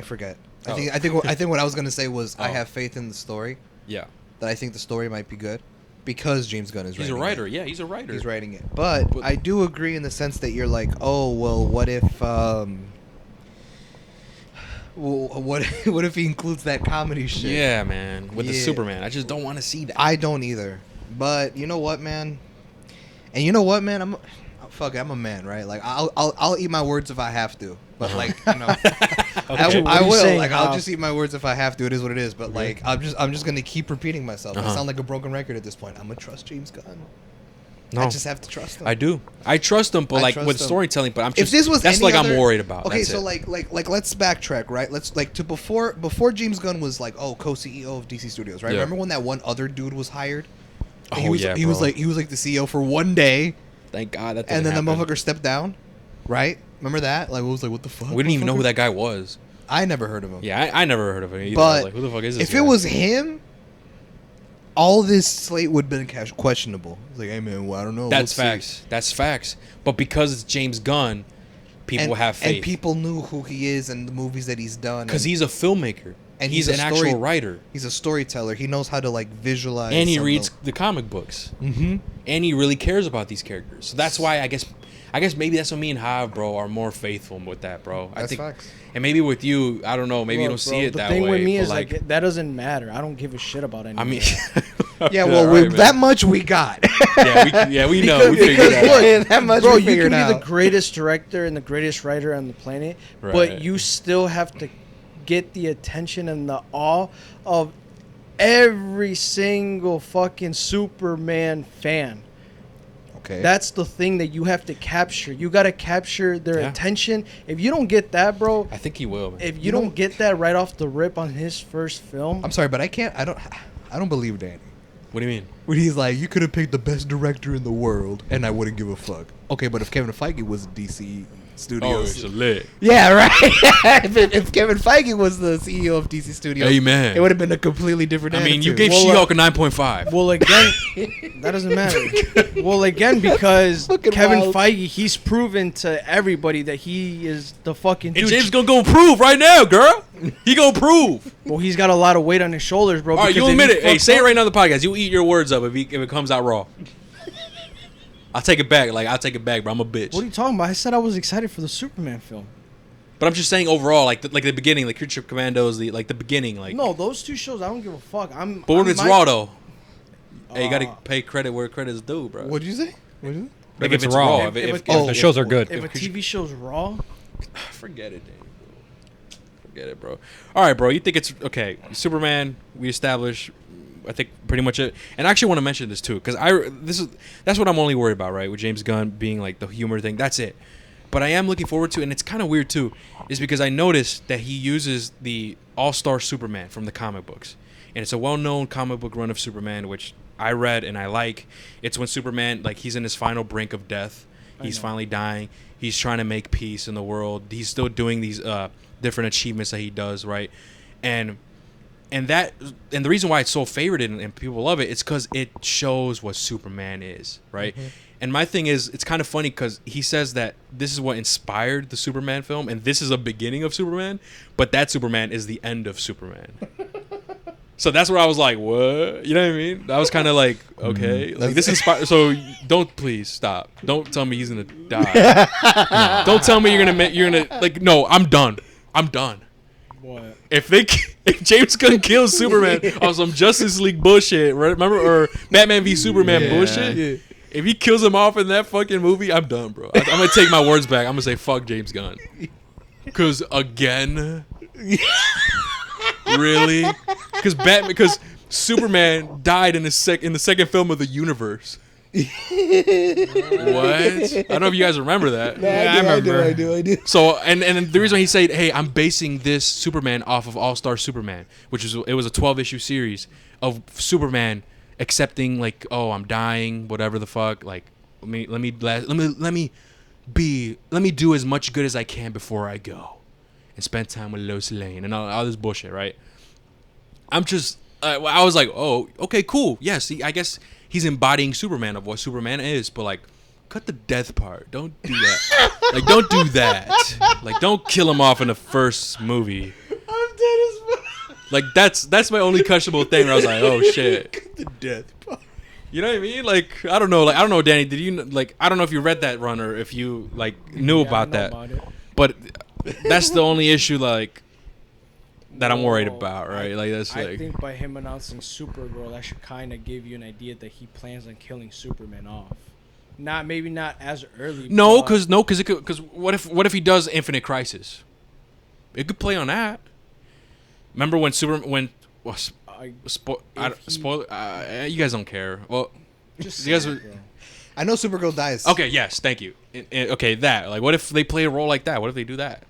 forget. I think what I was gonna say was I have faith in the story. Yeah. That I think the story might be good because James Gunn is. He's a writer. Yeah, he's a writer. He's writing it, but I do agree in the sense that you're like, oh well, what if what if he includes that comedy shit? Yeah, man, with the Superman. I just don't want to see that. I don't either. But you know what, man? And you know what, man? I'm a man, right? Like I'll eat my words if I have to. But like, you know, Okay. I will. saying, Like, I'll just eat my words if I have to. It is what it is. But like, I'm just gonna keep repeating myself. I sound like a broken record at this point. I'm gonna trust James Gunn. No. I just have to trust him. I do. I trust him, but I like trust with him. storytelling. But I'm just. If this was that's any like other, I'm worried about. Okay, That's so it. like let's backtrack, right? Let's like to before James Gunn was like, oh, co-CEO of DC Studios, right? Yeah. Remember when that one other dude was hired? And Oh, he was, yeah, he was bro. like the CEO for one day, Thank God that. and then didn't the happen. motherfucker stepped down, right? Remember that? Like, it was like, what the fuck? We didn't even know who motherfucker? that guy was. I never heard of him. Yeah, I never heard of him either. I But was like, who the fuck is this if guy? it was him, all this slate would have been questionable. It's like, hey man, well, I don't know. That's We'll see. facts. That's facts. But because it's James Gunn, people And, have faith. and people knew who he is and the movies that he's done. Because and he's a filmmaker. And he's he's an a story- actual writer. he's a storyteller. He knows how to like visualize. And he reads the comic books. Mm-hmm. And he really cares about these characters. So that's why I guess maybe that's what me and Hav, bro, are more faithful with that, bro. I That's think, facts. and maybe with you, I don't know. Maybe you Look, don't bro, see it that The thing way. with me but is like that doesn't matter. I don't give a shit about any. I mean, Yeah, well, right, man. that much we got. yeah, we know. We figured because that out. look, that much Bro, we you figured can be out. the greatest director and the greatest writer on the planet, Right. but you still have to get the attention and the awe of every single fucking Superman fan. Okay. That's the thing that you have to capture. You got to capture their Yeah. attention. If you don't get that, bro, I think he will, man. if you You know- don't get that right off the rip on his first film, I'm sorry, but I can't. I don't believe Danny. What do you mean? When he's like, you could have picked the best director in the world, and I wouldn't give a fuck. Okay, but if Kevin Feige was DC Oh, Studios, it's a lit. yeah, right. if Kevin Feige was the CEO of DC Studios, Amen. it would have been a completely different. I mean, you attitude. gave Well, She-Hulk a 9.5. well, again, that doesn't matter. Well, again, because Fucking Kevin wild. Feige, he's proven to everybody that he is the fucking dude. And James gonna go prove right now, girl. He gonna prove. Well, he's got a lot of weight on his shoulders, bro. All right, because you if admit he it. Hey, fucks say it up- right now on the podcast. You eat your words up if it comes out raw. I'll take it back. Like, I'll take it back, bro. I'm a bitch. What are you talking about? I said I was excited for the Superman film. But I'm just saying overall, like the beginning, like Creature Commandos, the beginning, like. No, those two shows, I don't give a fuck. But when it's raw though, hey, you gotta pay credit where credit is due, bro. What'd you say? What'd you say? Like, If it's raw. If the shows are good. If a TV show's raw, Forget it, Dave. Forget it, bro. All right, bro. You think it's okay? Superman. We established. I think pretty much it. And I actually want to mention this too, because that's what I'm only worried about, right? With James Gunn being like the humor thing. That's it. But I am looking forward to, and it's kind of weird too, is because I noticed that he uses the All-Star Superman from the comic books, and it's a well-known comic book run of Superman, which I read and I like. It's when Superman, like, he's in his final brink of death. He's finally dying. He's trying to make peace in the world. He's still doing these different achievements that he does, right? And the reason why it's so favored and people love it is because it shows what Superman is, right? Mm-hmm. And my thing is, it's kind of funny because he says that this is what inspired the Superman film, and this is a beginning of Superman, but that Superman is the end of Superman. So that's where I was like, what? You know what I mean? I was kind of like, okay, like this inspired. So don't, please stop. Don't tell me he's gonna die. No. Don't tell me you're gonna like. No, I'm done. I'm done. what? If James Gunn kills Superman on some Justice League bullshit, right? Remember, or Batman v Superman bullshit. Yeah. If he kills him off in that fucking movie, I'm done, bro. I'm gonna take my words back. I'm gonna say fuck James Gunn. Cause again, really? Because Superman died in the second film of the universe. What? I don't know if you guys remember that. I do. So and the reason he said, "Hey, I'm basing this Superman off of All-Star Superman," which was a 12-issue series of Superman accepting, like, oh, I'm dying, whatever the fuck. Like, let me do as much good as I can before I go, and spend time with Lois Lane and all this bullshit, right? I'm just, I was like, oh, okay, cool. Yeah, see, I guess he's embodying Superman of what Superman is, but like, cut the death part. Don't do that. Like, don't do that. Like, don't kill him off in the first movie. I'm dead as fuck. Like, that's my only questionable thing where I was like, oh shit. The death part. You know what I mean? Like, I don't know. Like, I don't know, Danny. Did you like? I don't know if you read that run or if you like knew about that. But that's the only issue, like, that I'm worried about, right? Like, that's like. I think by him announcing Supergirl, that should kind of give you an idea that he plans on killing Superman off. maybe not as early. No, because what if he does Infinite Crisis? It could play on that. Remember when Superman spoiler? You guys don't care. Well, just you guys. I know Supergirl dies. Okay. Yes. Thank you. Okay. That. Like, what if they play a role like that? What if they do that?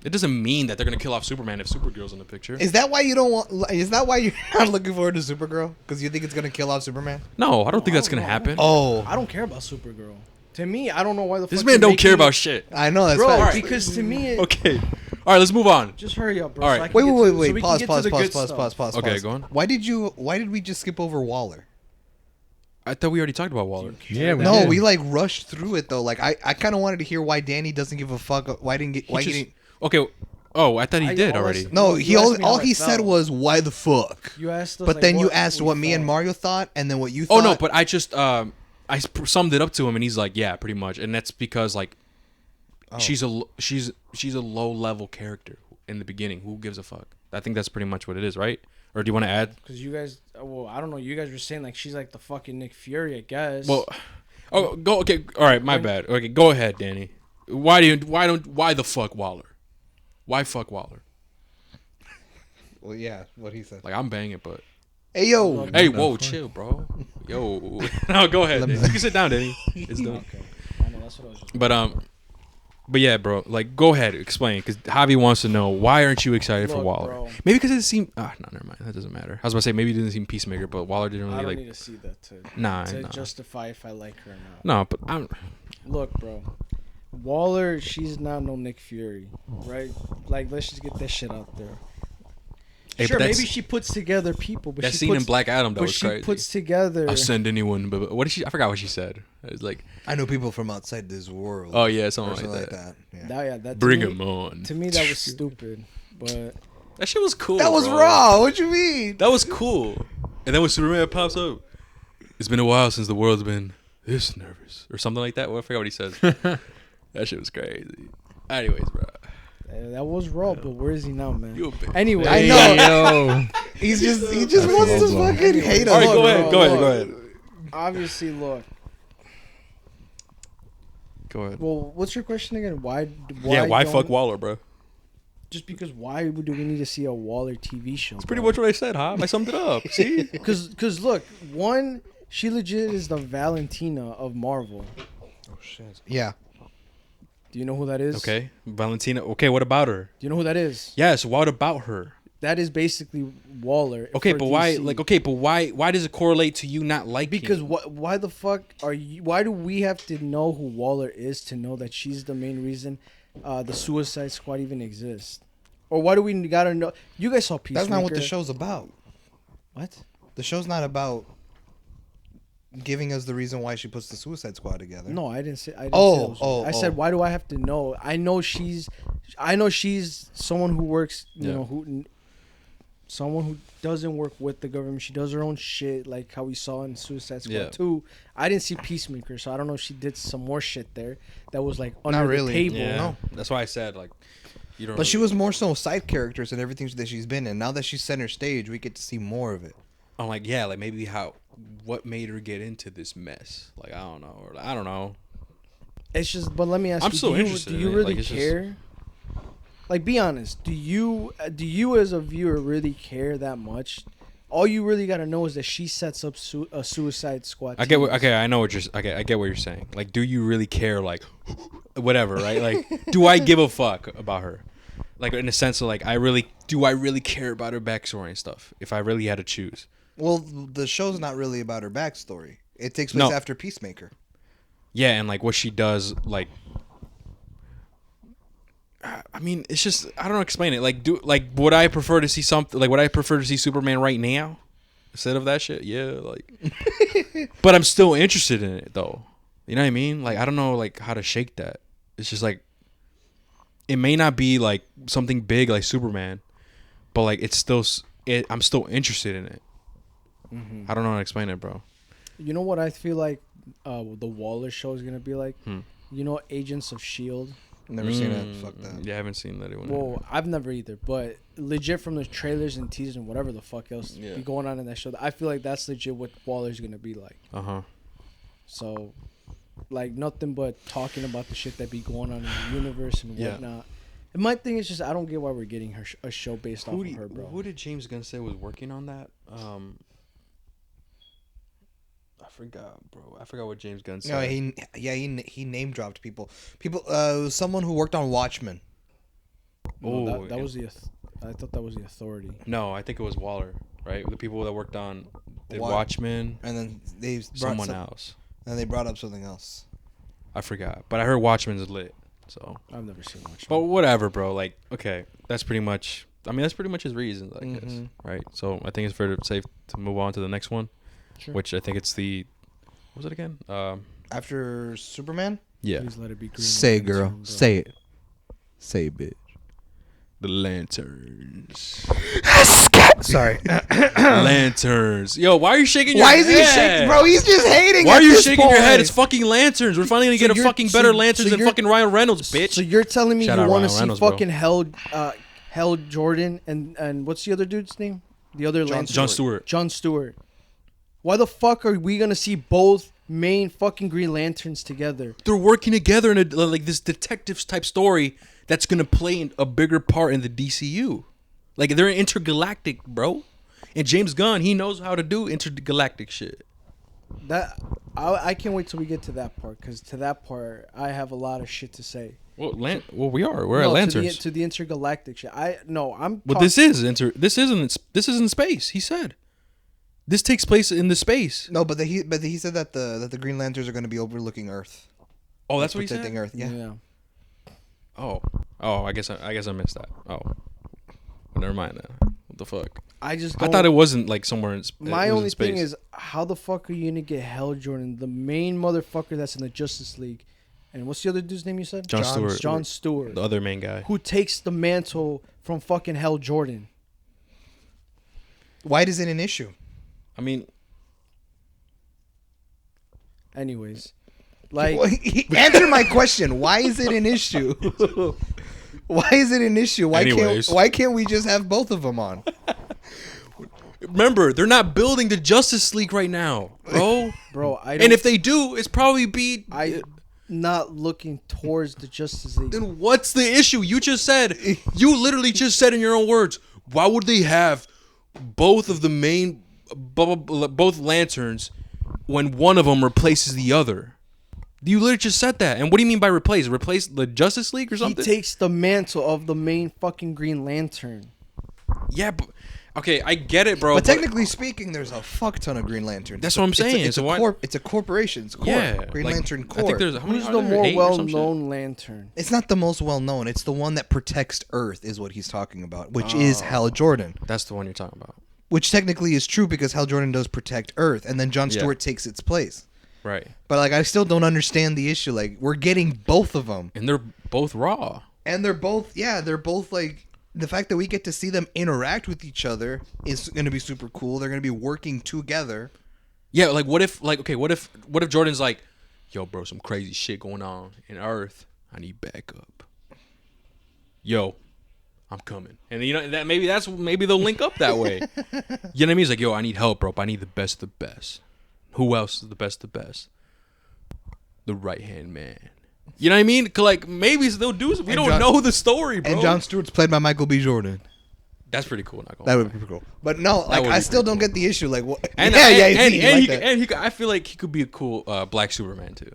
It doesn't mean that they're gonna kill off Superman if Supergirl's in the picture. Is that why you don't want? Is that why you're not looking forward to Supergirl? Because you think it's gonna kill off Superman? No, I don't think that's gonna happen. Oh, I don't care about Supergirl. To me, I don't know why the This fuck man you're don't care making about it- shit. I know that's Bro, facts. because to me, Okay. All right. Let's move on. just hurry up, bro. All right. so I can get to- so Wait. we can Pause. get to Pause. the Pause. good Pause. stuff. Pause. Pause. Okay, pause. go on. Why did we just skip over Waller? I thought we already talked about Waller. Yeah, we No, did. we like rushed through it though. Like I kind of wanted to hear why Danny doesn't give a fuck. Why didn't get? Why He just- didn't? Okay. Oh, I thought he I- did all already. that's- No, Well, he you asked me all how he it said felt. was why the fuck. You asked us, But like, then you asked what you me and thought. Mario thought, and then what you thought. Oh no, but I just summed it up to him, and he's like, yeah, pretty much, and that's because like she's a low level character in the beginning. Who gives a fuck? I think that's pretty much what it is, right? Or do you want to add? Because you guys, well, I don't know. You guys were saying like she's like the fucking Nick Fury, I guess. Well, go. Okay, all right, my bad. Okay, go ahead, Danny. Why the fuck Waller? Why fuck Waller? Well, yeah, what he said. Like I'm banging, but Hey yo, hey, whoa, chill, bro. Yo, no, go ahead. Danny. You can sit down, Danny. It's done. okay, I know that's what I was. Just But yeah, bro. Like, go ahead, explain, because Javi wants to know why aren't you excited for Look, Waller? bro. Maybe because it seemed. No, never mind. That doesn't matter. I was about to say maybe it didn't seem Peacemaker, but Waller didn't I really don't like. need to see that to Nah, justify if I like her or not. no, but I'm. Look, bro. Waller, she's not no Nick Fury, right? Like, let's just get that shit out there. Hey, sure, but maybe that's- she puts together people, but That she scene puts, in Black Adam that but was she crazy. puts together. I'll send anyone, but what did she? I forgot what she said. It was like, I know people from outside this world. oh yeah, or something like that. Yeah. That to Bring me- him on. To me, that was stupid. But That shit was cool. That was bro. raw. What you mean? That was cool. And then when Superman pops up, it's been a while since the world's been this nervous or something like that. Well, I forgot what he says. That shit was crazy. Anyways, bro. that was raw. But where is he now, man? You a bitch. Anyway, I know. Yo. He just wants to fucking hate All right, us. go Look, ahead. bro, Go ahead. look. Go ahead. obviously, look. Go ahead. Well, what's your question again? Why Why don't- fuck Waller, bro? Just because why do we need to see a Waller TV show? That's pretty much what I said, huh? I summed it up. See? Because look, one, she legit is the Valentina of Marvel. Oh shit. Yeah. Do you know who that is? Okay. Valentina. Okay, what about her? Do you know who that is? Yes, what about her? That is basically Waller. Okay, for but why? DC. Like, okay, but why does it correlate to you not liking? Because why the fuck are you? Why do we have to know who Waller is to know that she's the main reason the Suicide Squad even exists? Or why do we gotta know? You guys saw Peacemaker. That's not what the show's about. What? The show's not about giving us the reason why she puts the Suicide Squad together. No, I didn't say. I didn't Oh, say that was oh, I said, oh. why do I have to know? I know she's someone who works. You Yeah. know someone who doesn't work with the government. She does her own shit, like how we saw in Suicide Squad Yeah. 2. I didn't see Peacemaker, so I don't know if she did some more shit there that was like under Not the really. table. Yeah, No. that's why I said like, you don't. But she was more so side characters and everything that she's been in. Now that she's center stage, we get to see more of it. I'm like, yeah, like maybe what made her get into this mess? Like I don't know, or I don't know. It's just, but let me ask I'm you: still do you, interested do in you it. really Like, it's just- care? Like, be honest. Do you as a viewer really care that much? All you really gotta know is that she sets up a Suicide Squad. I get team. what. Okay, I know what you're. Okay, I get what you're saying. Like, do you really care? Like, whatever, right? Like, do I give a fuck about her? Like, in the sense of like, do I really care about her backstory and stuff? If I really had to choose. Well, the show's not really about her backstory. It takes place No. after Peacemaker. Yeah, and like what she does, like. I mean, it's just I don't know. Explain it. Like, would I prefer to see something? Like, would I prefer to see Superman right now instead of that shit? Yeah, like. But I'm still interested in it though. You know what I mean? Like, I don't know like how to shake that. It's just like. It may not be like something big like Superman, but like it's still. I'm still interested in it. Mm-hmm. I don't know how to explain it, bro. You know what I feel like the Waller show is gonna be like? Hmm. You know, Agents of S.H.I.E.L.D.? Never seen it. Fuck that. Yeah, I haven't seen that one. Well, I've never either, but legit from the trailers and teasers and whatever the fuck else Yeah. be going on in that show, I feel like that's legit what Waller's gonna be like. Uh huh. So, like nothing but talking about the shit that be going on in the universe and whatnot. And my thing is just I don't get why we're getting her a show based off of her, bro. Who did James Gunn say was working on that? I forgot, bro. I forgot what James Gunn said. No, he name dropped people. Someone who worked on Watchmen. No, that was I thought that was the Authority. No, I think it was Waller, right? The people that worked on Watchmen, and then they someone else. And they brought up something else. I forgot, but I heard Watchmen's lit. So I've never seen Watchmen. But whatever, bro. Like, okay, that's pretty much. I mean, that's pretty much his reasons, I guess, right? So I think it's safe to move on to the next one, which I think it's the. What was it again? After Superman. Yeah. Please let it be green. Say, girl. Say it. Say, bitch. The lanterns. Sorry. Lanterns. Yo, why are you shaking your head? Why is he shaking, bro? He's just hating. Why are you shaking your head? It's fucking lanterns. We're finally gonna get a fucking better lanterns than fucking Ryan Reynolds, bitch. So you're telling me Shout you out want to Ryan see Reynolds, fucking Hell Jordan and what's the other dude's name? The other lantern. John Stewart. Why the fuck are we gonna see both main fucking Green Lanterns together? They're working together in a like this detectives type story that's gonna play a bigger part in the DCU. Like they're intergalactic, bro. And James Gunn, he knows how to do intergalactic shit. That I can't wait till we get to that part, because to that part I have a lot of shit to say. Well, we're at lanterns to the intergalactic shit. This isn't space. He said this takes place in the space. No, but he said that the Green Lanterns are going to be overlooking Earth. Oh, that's what he said. Protecting Earth. Yeah. Oh, I guess I missed that. Oh, well, never mind then. What the fuck? I thought it wasn't like somewhere in space. My only thing is, how the fuck are you gonna get Hell Jordan, the main motherfucker that's in the Justice League, and what's the other dude's name you said? John Stewart, the other main guy, who takes the mantle from fucking Hell Jordan. Why is it an issue? I mean, anyways, answer my question. Why is it an issue? Why is it an issue? Why can't we just have both of them on? Remember, they're not building the Justice League right now, bro. And if they do, it's probably not looking towards the Justice League. Then what's the issue? You literally just said in your own words, why would they have both of the main, both lanterns when one of them replaces the other? You literally just said that. And what do you mean by replace? Replace the Justice League or something? He takes the mantle of the main fucking Green Lantern. Yeah, but okay, I get it, bro. But technically speaking, there's a fuck ton of Green Lanterns. That's what I'm saying. It's a corporation. It's Green Lantern Corps. I think there's who's the more well-known lantern? It's not the most well-known. It's the one that protects Earth, is what he's talking about, which is Hal Jordan. That's the one you're talking about. Which technically is true because Hal Jordan does protect Earth, and then John Stewart takes its place. Right. But I still don't understand the issue. Like, we're getting both of them, and they're both raw. And they're both like. The fact that we get to see them interact with each other is going to be super cool. They're going to be working together. Yeah, like what if Jordan's like, yo, bro, some crazy shit going on in Earth. I need backup. Yo, I'm coming. And that maybe they'll link up that way. You know what I mean? He's like, yo, I need help, bro. I need the best of the best. Who else is the best of the best? The right-hand man. You know what I mean? Like, maybe they'll do something. We don't know the story, bro. And John Stewart's played by Michael B. Jordan. That's pretty cool. That would be pretty cool. But no, I still don't get the issue. Like, what? I feel like he could be a cool Black Superman too.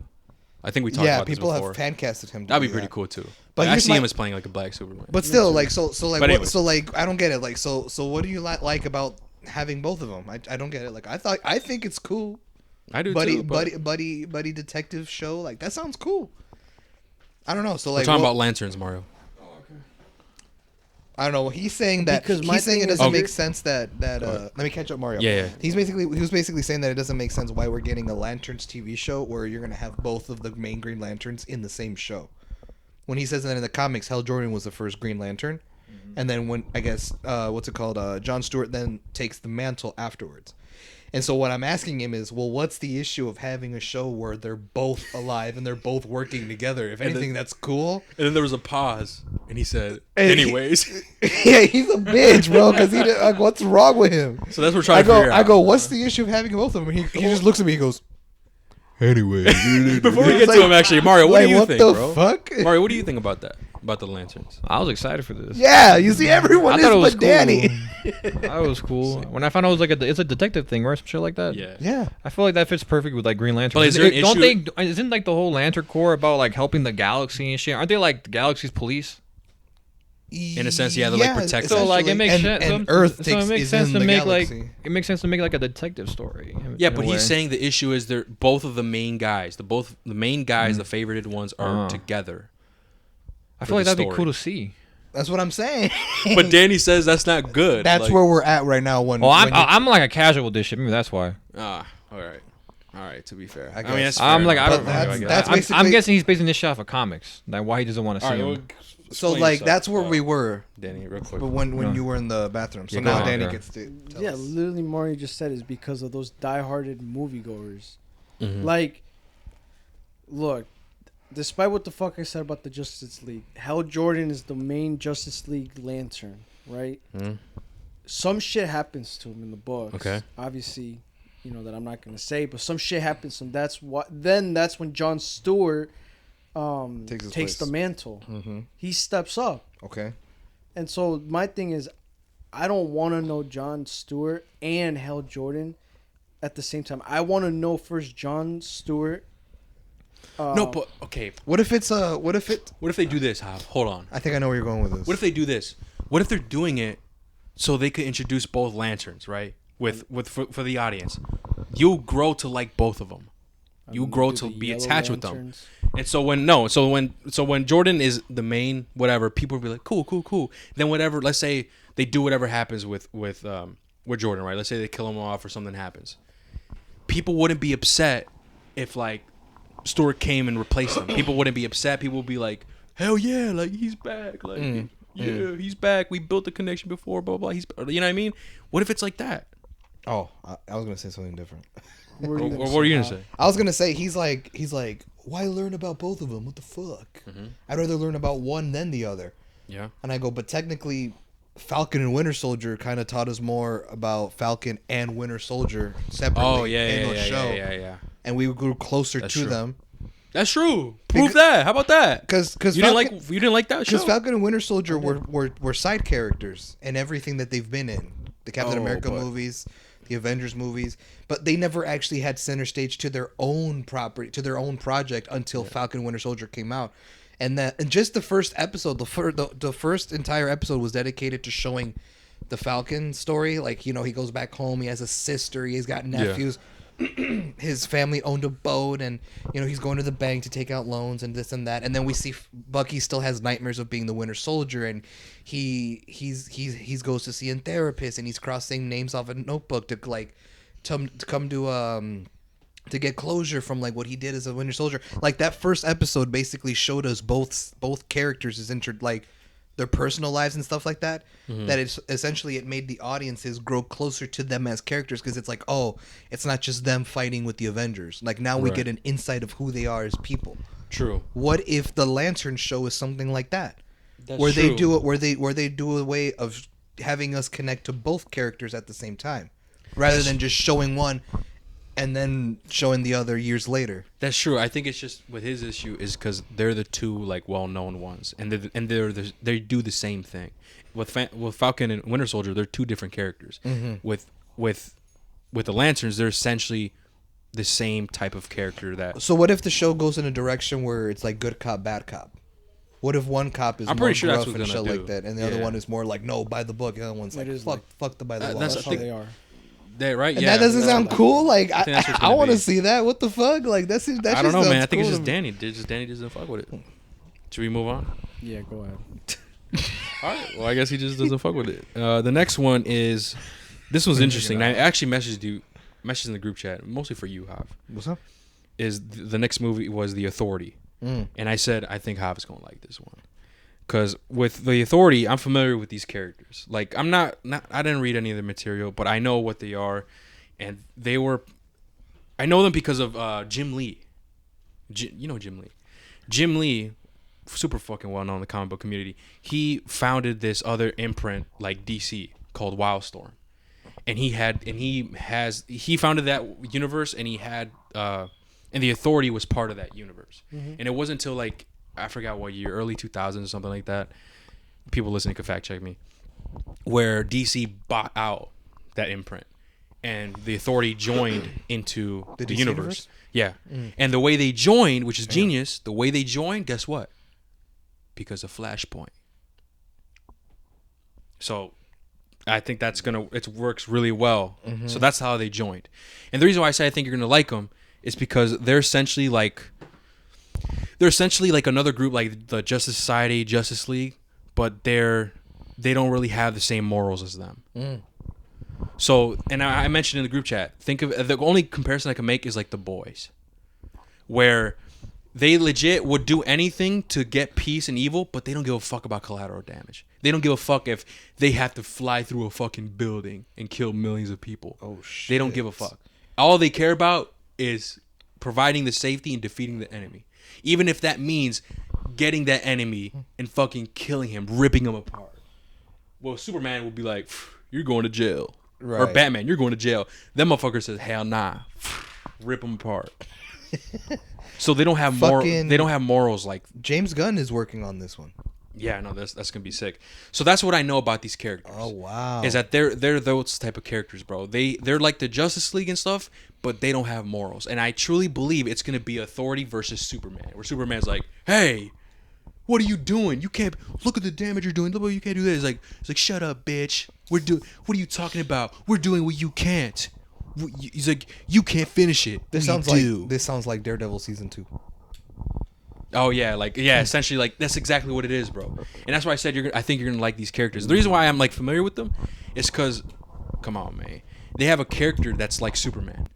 I think we talked about this before. Yeah, people have fan casted him. That'd be pretty cool too. But I see him as playing like a Black Superman. But still, like, I don't get it. Like, so what do you like about having both of them? I don't get it. Like, I think it's cool. I do too. Buddy detective show. Like, that sounds cool. I don't know. So like, we're talking about lanterns, Mario. Oh, okay. I don't know. He's saying that he's saying it doesn't make sense that let me catch up, Mario. Yeah. He was basically saying that it doesn't make sense why we're getting a Lanterns TV show where you're gonna have both of the main Green Lanterns in the same show. When he says that in the comics, Hal Jordan was the first Green Lantern, and then when I guess John Stewart then takes the mantle afterwards. And so what I'm asking him is, well, what's the issue of having a show where they're both alive and they're both working together? If anything, that's cool. And then there was a pause, and he said, anyways. Yeah, he's a bitch, bro, because he did, like, what's wrong with him? So that's what we're trying to figure out. I go, what's the issue of having both of them? And he just looks at me and goes, Anyway, before we get to him, actually, Mario, what do you think, bro? Fuck? Mario, what do you think about that? About the lanterns? I was excited for this. Yeah, you see, everyone is but Danny. That was cool. When I found out it was like it's a detective thing, right? Some shit like that. Yeah. I feel like that fits perfect with like Green Lantern. But is there an don't issue? isn't like the whole Lantern Corps about like helping the galaxy and shit? Aren't they like the galaxy's police? In a sense, yeah, they're like protectors. So like it makes sense. And Earth so it makes is sense in to the make galaxy. like it makes sense to make like a detective story. Yeah, but he's saying the issue is they're both of the main guys. The main guys, the favorited ones, are together. I feel like that'd be cool to see. That's what I'm saying. But Danny says that's not good. That's like, where we're at right now. I'm like a casual with this shit. Maybe that's why. all right. To be fair, I I mean, guess. that's fair. I'm like I But don't. that's- know, that's I'm basically- guessing he's basing this shit off of comics. Like why he doesn't want to see him. So like that's where we were. Danny, real quick. But when you were in the bathroom, so Yeah, now go on, Danny bro. gets to tell Yeah, us. literally, Mario just said is because of those dieharded moviegoers. Mhm. Like, look, despite what the fuck I said about the Justice League, Hal Jordan is the main Justice League lantern, right? Mhm. Some shit happens to him in the books. Okay. Obviously, you know that I'm not gonna say, but some shit happens to him. That's when Jon Stewart Takes his takes the place. mantle. Mm-hmm. He steps up. Okay. And so my thing is, I don't want to know Jon Stewart and Hal Jordan at the same time. I want to know first Jon Stewart. No, but okay. What if it's What if they do this? Hold on. I think I know where you're going with this. What if they do this? What if they're doing it so they could introduce both lanterns, right? For the audience, you'll grow to like both of them. You grow to be attached with them. And so when Jordan is the main whatever, people will be like cool. Then whatever, let's say they do whatever happens with Jordan, right? Let's say they kill him off or something happens. People wouldn't be upset if like Stewart came and replaced him. People wouldn't be upset. People would be like, hell yeah, like he's back, like he's back. We built the connection before, blah blah. He's, you know what I mean? What if it's like that? Oh, I was gonna say something different. What were you gonna say? I was gonna say he's like, why learn about both of them? What the fuck? Mm-hmm. I'd rather learn about one than the other. Yeah. And I go, but technically, Falcon and Winter Soldier kind of taught us more about Falcon and Winter Soldier separately. Oh yeah, in the show. yeah. And we grew closer That's to true. them. That's true. Prove that. How about that? Because you didn't like that show. Because Falcon and Winter Soldier were side characters in everything that they've been in. The Captain America movies, the Avengers movies, but they never actually had center stage to their own property, to their own project until Falcon and Winter Soldier came out. And just the first episode, the first entire episode was dedicated to showing the Falcon story. Like, you know, he goes back home, he has a sister, he's got nephews. His family owned a boat, and you know he's going to the bank to take out loans and this and that. And then we see Bucky still has nightmares of being the Winter Soldier, and he goes to see a therapist, and he's crossing names off a notebook to come to get closure from like what he did as a Winter Soldier. Like that first episode basically showed us both characters as their personal lives and stuff like that. Mm-hmm. That it's essentially it made the audiences grow closer to them as characters, because it's like, oh, it's not just them fighting with the Avengers. Like now we get an insight of who they are as people. True. What if the Lantern show is something like that? That's where true. they do it where they do a way of having us connect to both characters at the same time, rather than just showing one and then showing the other years later. That's true. I think it's just with his issue is because they're the two like well-known ones, and they do the same thing. With Falcon and Winter Soldier, they're two different characters. Mm-hmm. With the Lanterns, they're essentially the same type of character. That. So what if the show goes in a direction where it's like good cop, bad cop? What if one cop is more sure gruff that's and shit do. like that, and the other one is more like no, by the book. The other one's like fuck the by the law. That's how they are. Right? And yeah. that doesn't sound cool. Like I want to be. see that. What the fuck? Like that's I don't know, man. I think it's just Danny. Danny doesn't fuck with it. Should we move on? Yeah, go ahead. All right. Well, I guess he just doesn't fuck with it. The next one is this was interesting. I actually messaged in the group chat, mostly for you, Hav. What's up? Is the next movie was The Authority, and I said I think Hav is gonna like this one. Because with The Authority, I'm familiar with these characters. Like, I'm not I didn't read any of the material, but I know what they are. And I know them because of Jim Lee. You know Jim Lee. Jim Lee, super fucking well-known in the comic book community. He founded this other imprint, like DC, called Wildstorm. And he founded that universe, and he had... and and the Authority was part of that universe. And it wasn't until like I forgot what year, early 2000s or something like that. People listening could fact check me. Where DC bought out that imprint, and the Authority joined into the universe. Yeah, and the way they joined, which is genius, the way they joined, guess what? Because of Flashpoint. So I think it works really well. So that's how they joined. And the reason why I say I think you're gonna like them is because they're essentially like another group like the Justice Society, Justice League, but they don't really have the same morals as them. So, and I mentioned in the group chat, think of the only comparison I can make is like The Boys, where they legit would do anything to get peace and evil, but they don't give a fuck about collateral damage. They don't give a fuck if they have to fly through a fucking building and kill millions of people. Oh shit! They don't give a fuck. All they care about is providing the safety and defeating the enemy, even if that means getting that enemy and fucking killing him, ripping him apart. Well, Superman will be like, "You're going to jail," or Batman, "You're going to jail." That motherfucker says, "Hell nah," rip them apart. So they don't have They don't have morals like James Gunn is working on this one. Yeah, no, that's gonna be sick. So that's what I know about these characters. Oh wow! Is that they're those type of characters, bro? They're like the Justice League and stuff, but they don't have morals. And I truly believe it's gonna be Authority versus Superman, where Superman's like, "Hey, what are you doing? You can't look at the damage you're doing. Look, you can't do this." It's like, "Shut up, bitch. What are you talking about? We're doing what you can't." He's like, "You can't finish it." This sounds like Daredevil season 2. Oh yeah, essentially like that's exactly what it is, bro. And that's why I said I think you're gonna like these characters. The reason why I'm like familiar with them is because, come on, man, they have a character that's like Superman.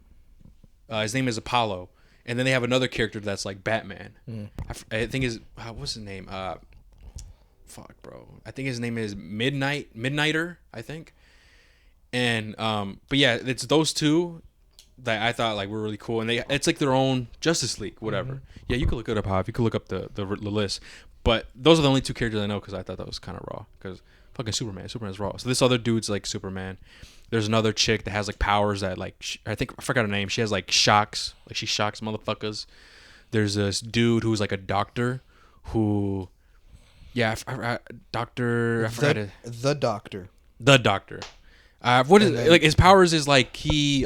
His name is Apollo, and then they have another character that's like Batman. I think what's his name? Fuck, bro. I think his name is Midnighter. I think. And but yeah, it's those two that I thought like were really cool, and it's like their own Justice League, whatever. Yeah, you could look it up, Hov. You could look up the list, but those are the only two characters I know because I thought that was kind of raw. Because fucking Superman's raw. So this other dude's like Superman. There's another chick that has like powers that like I forgot her name. She has like shocks, like she shocks motherfuckers. There's this dude who's like a doctor, who, yeah, doctor. I forgot it. The Doctor. The Doctor. What is like his powers is like he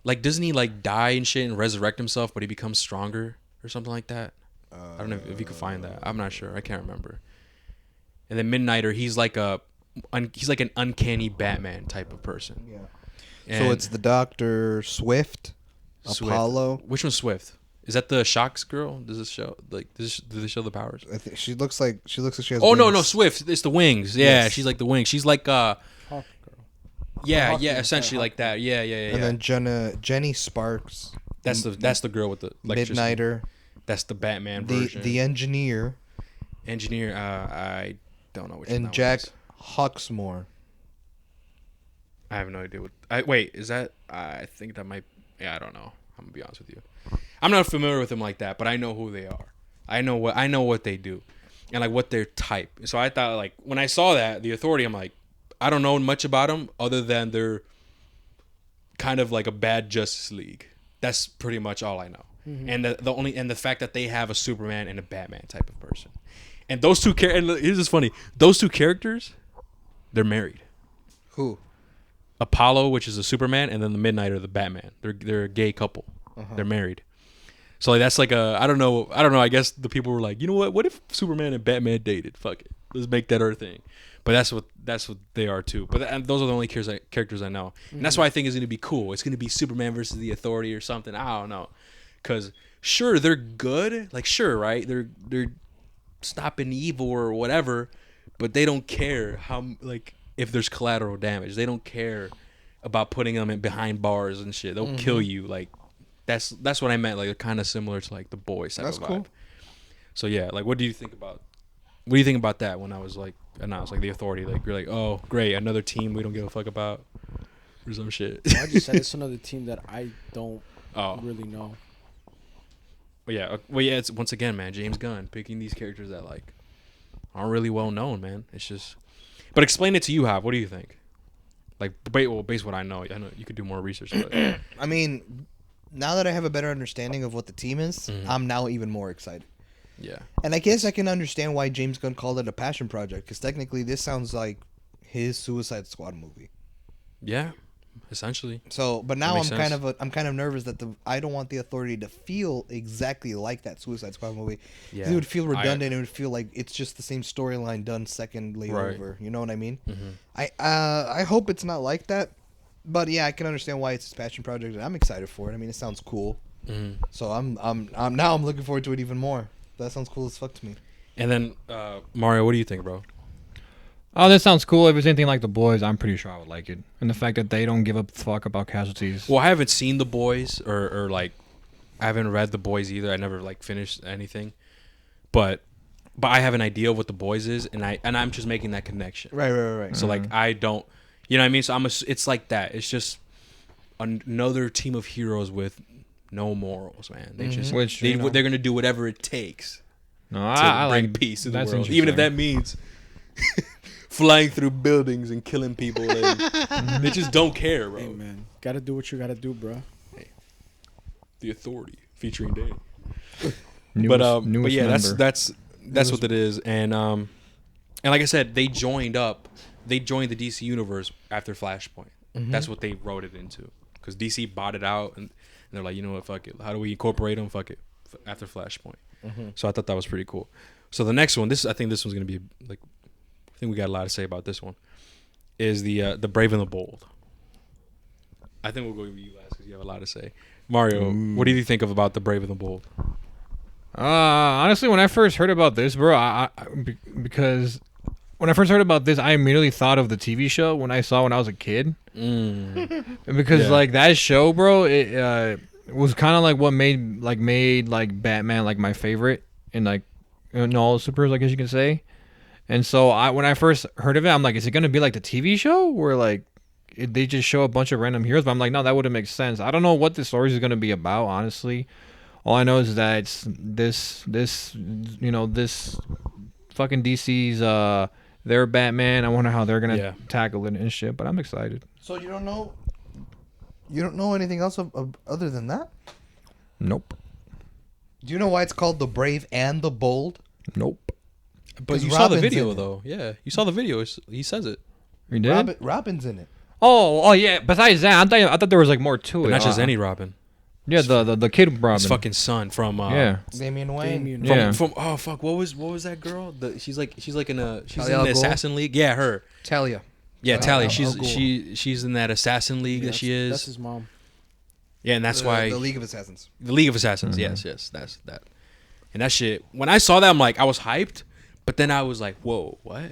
like doesn't he like die and shit and resurrect himself, but he becomes stronger or something like that. I don't know if you could find that. I'm not sure. I can't remember. And then Midnighter, he's like an uncanny Batman type of person. Yeah. And so it's the Doctor, Swift, Apollo. Which one's Swift? Is that the Shocks girl? Does this show do they show the powers? I think she looks like she has. Oh wings. no, Swift. It's the wings. Yeah, yes. She's like the wings. She's like Hawk girl. Yeah, essentially like that. Yeah. And then Jenny Sparks. That's the girl with the Midnighter. That's the Batman version. The engineer. I don't know which one. And Jack Hawksmoor. I have no idea wait, is that I think that might I don't know. I'm gonna be honest with you. I'm not familiar with them like that, but I know who they are. I know what they do, and like what their type. So I thought like when I saw that the Authority, I'm like, I don't know much about them other than they're kind of like a bad Justice League. That's pretty much all I know. And the fact that they have a Superman and a Batman type of person, and those two and here's just funny. Those two characters, they're married. Who? Apollo, which is a Superman, and then the Midnighter, the Batman. They're a gay couple. They're married. So like that's like I don't know. I guess the people were like, you know what? What if Superman and Batman dated? Fuck it, let's make that our thing. But that's what they are too. But those are the only characters I know, and that's why I think it's gonna be cool. It's gonna be Superman versus the Authority or something. I don't know, because sure they're good, like sure right, they're stopping evil or whatever, but they don't care how like if there's collateral damage. They don't care about putting them behind bars and shit. They'll kill you like. That's what I meant. Like kind of similar to like the Boys type of vibe. Cool. So yeah, like what do you think about that when I was like announced like the Authority? Like you're like, oh great, another team we don't give a fuck about or some shit. Well, I just said it's another team that I don't really know. But yeah, it's once again, man, James Gunn picking these characters that like aren't really well known, man. It's just, but explain it to you, Hov. What do you think? Like based on what I know you could do more research. But I mean, now that I have a better understanding of what the team is, I'm now even more excited. Yeah. And I guess I can understand why James Gunn called it a passion project, because technically this sounds like his Suicide Squad movie. Yeah, essentially. So, but now makes sense. I'm kind of nervous that I don't want the Authority to feel exactly like that Suicide Squad movie. Yeah. It would feel redundant. It would feel like it's just the same storyline done secondly over. You know what I mean? I hope it's not like that. But yeah, I can understand why it's his passion project, and I'm excited for it. I mean, it sounds cool. So I'm looking forward to it even more. That sounds cool as fuck to me. And then Mario, what do you think, bro? Oh, that sounds cool. If it's anything like The Boys, I'm pretty sure I would like it. And the fact that they don't give a fuck about casualties. Well, I haven't seen The Boys or like I haven't read The Boys either. I never like finished anything. But I have an idea of what The Boys is, and I'm just making that connection. Right. So like I don't, you know what I mean? So it's like that. It's just another team of heroes with no morals, man. They just they're gonna do whatever it takes No, to I bring like peace to the that's world, even if that interesting. means flying through buildings and killing people. And they just don't care, bro. Hey, man. Gotta do what you gotta do, bro. The Authority featuring Danny. Newest But yeah, member. that's what it is. And like I said, they joined the DC universe after Flashpoint. That's what they wrote it into, because DC bought it out, and they're like, you know what, fuck it. How do we incorporate them? Fuck it. After Flashpoint. So I thought that was pretty cool. So the next one, I think this one's gonna be like, I think we got a lot to say about this one. Is the Brave and the Bold. I think we'll go with you last because you have a lot to say. Mario, what do you think about the Brave and the Bold? Honestly, when I first heard about this, bro, because when I first heard about this, I immediately thought of the TV show when I was a kid. Because like that show, bro, it was kind of like what made Batman like my favorite in like in all the superheroes, I guess you can say. And so when I first heard of it, I'm like, is it gonna be like the TV show where like they just show a bunch of random heroes? But I'm like, no, that wouldn't make sense. I don't know what the story is gonna be about, honestly. All I know is that it's this fucking DC's their Batman. I wonder how they're gonna tackle it and shit. But I'm excited. So you don't know anything else other than that? Nope. Do you know why it's called the Brave and the Bold? Nope. But you saw the Robin's video in it. though. Yeah, you saw the video. He says it. You did? Robin's in it. Oh yeah. Besides that, I thought there was like more to But it. not just any Robin. Yeah, the kid Robin. His fucking son from Damian Wayne. from oh fuck, what was that girl? She's in the Talia al Ghul? Assassin League. Yeah, her. Talia. Yeah, Talia. al Ghul. She's in that Assassin League that she is. That's his mom. Yeah, and that's why the League of Assassins. the League of Assassins. Yes, that's that. And that shit. When I saw that, I'm like, I was hyped, but then I was like, whoa, what?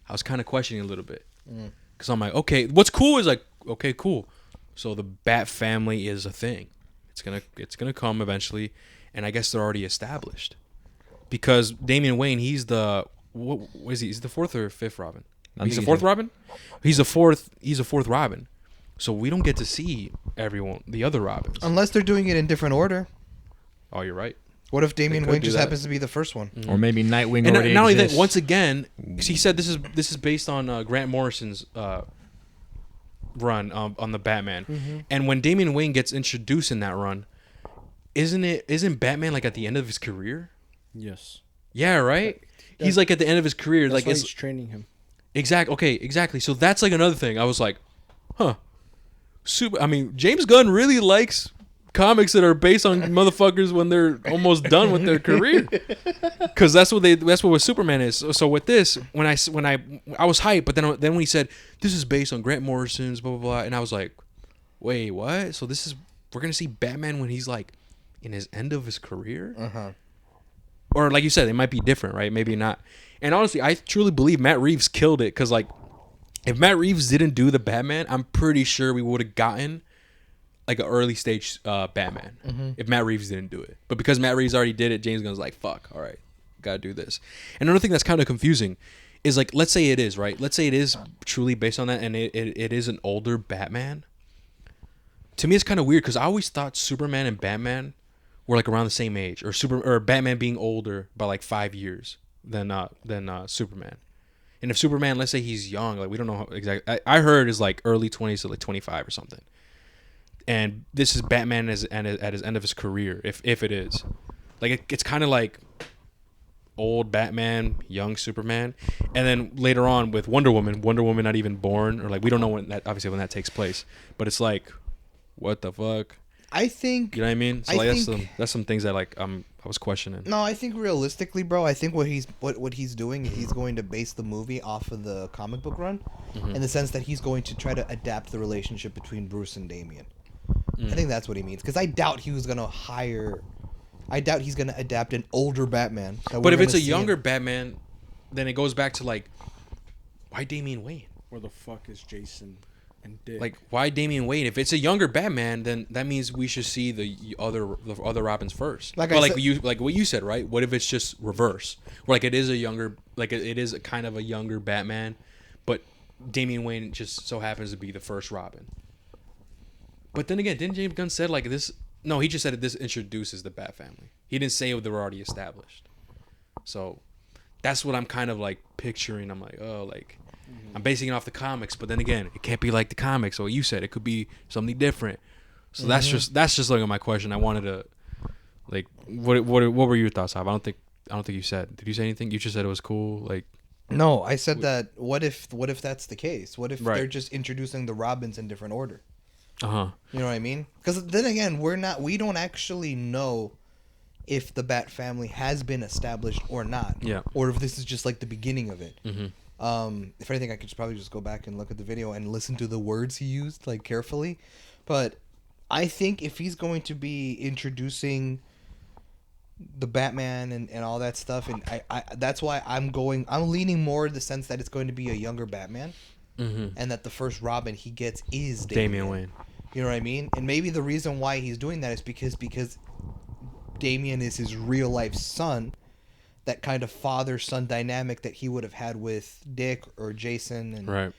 I was kind of questioning a little bit because I'm like, okay, what's cool is like, okay, cool. So the Bat family is a thing. It's gonna come eventually, and I guess they're already established because Damian Wayne, he's the what is he? He's the fourth or fifth Robin. He's the fourth Robin. He's a fourth Robin. So we don't get to see the other Robins. Unless they're doing it in different order. Oh, you're right. What if Damian could Wayne do just that. happens to be the first one? Or maybe Nightwing And already not only that, exists. once again, 'cause he said this is based on Grant Morrison's run on the Batman, and when Damian Wayne gets introduced in that run, isn't Batman like at the end of his career? Yes. Yeah, right. He's like at the end of his career, That's like why it's he's training him. exactly. So that's like another thing. I was like, huh. I mean, James Gunn really likes comics that are based on motherfuckers when they're almost done with their career, because that's what Superman is. So with this, when I was hyped, but then when he said this is based on Grant Morrison's blah blah blah, and I was like, wait, what? So we're gonna see Batman when he's like in his end of his career, or like you said, it might be different, right? Maybe not. And honestly, I truly believe Matt Reeves killed it, because like if Matt Reeves didn't do the Batman, I'm pretty sure we would have gotten like an early stage Batman if Matt Reeves didn't do it. But because Matt Reeves already did it, James Gunn's like, fuck, all right, gotta do this. And another thing that's kind of confusing is like, let's say it is, right? Let's say it is truly based on that, and it is an older Batman. To me, it's kind of weird, because I always thought Superman and Batman were like around the same age, or Batman being older by like 5 years than Superman. And if Superman, let's say he's young, like we don't know how exactly. I heard is like early 20s to like 25 or something. and this is Batman at his end of his career, if it is. Like it's kind of like old Batman, young Superman, and then later on with Wonder Woman not even born, or like we don't know when that takes place, but it's like, what the fuck? I think, you know what I mean. So that's some things that like I was questioning. No, I think realistically, bro, I think what he's doing, he's going to base the movie off of the comic book run, in the sense that he's going to try to adapt the relationship between Bruce and Damian. I think that's what he means, because I doubt he's going to adapt an older Batman. But if it's a younger Batman, then it goes back to like, why Damian Wayne? Where the fuck is Jason and Dick? Like, why Damian Wayne? If it's a younger Batman, then that means we should see the other Robins first. Like what you said, right? What if it's just reverse? Where like it is a younger, like it is a kind of a younger Batman, but Damian Wayne just so happens to be the first Robin. But then again, didn't James Gunn said like this? No, he just said that this introduces the Bat family. He didn't say they were already established. So that's what I'm kind of like picturing. I'm like, oh, like I'm basing it off the comics, but then again, it can't be like the comics. Or you said it could be something different. So that's just like my question. I wanted to like what were your thoughts, Hob? I don't think you said. Did you say anything? You just said it was cool. Like no, I said that. What if that's the case? What if they're just introducing the Robins in different order? You know what I mean? Because then again, we don't actually know if the Bat family has been established or not. Yeah. Or if this is just like the beginning of it. Mm-hmm. If anything, I could probably just go back and look at the video and listen to the words he used like carefully. But I think if he's going to be introducing the Batman and all that stuff, and I that's why I'm leaning more in the sense that it's going to be a younger Batman. And that the first Robin he gets is Damian Wayne. You know what I mean? And maybe the reason why he's doing that is because Damian is his real life son. That kind of father-son dynamic that he would have had with Dick or Jason, and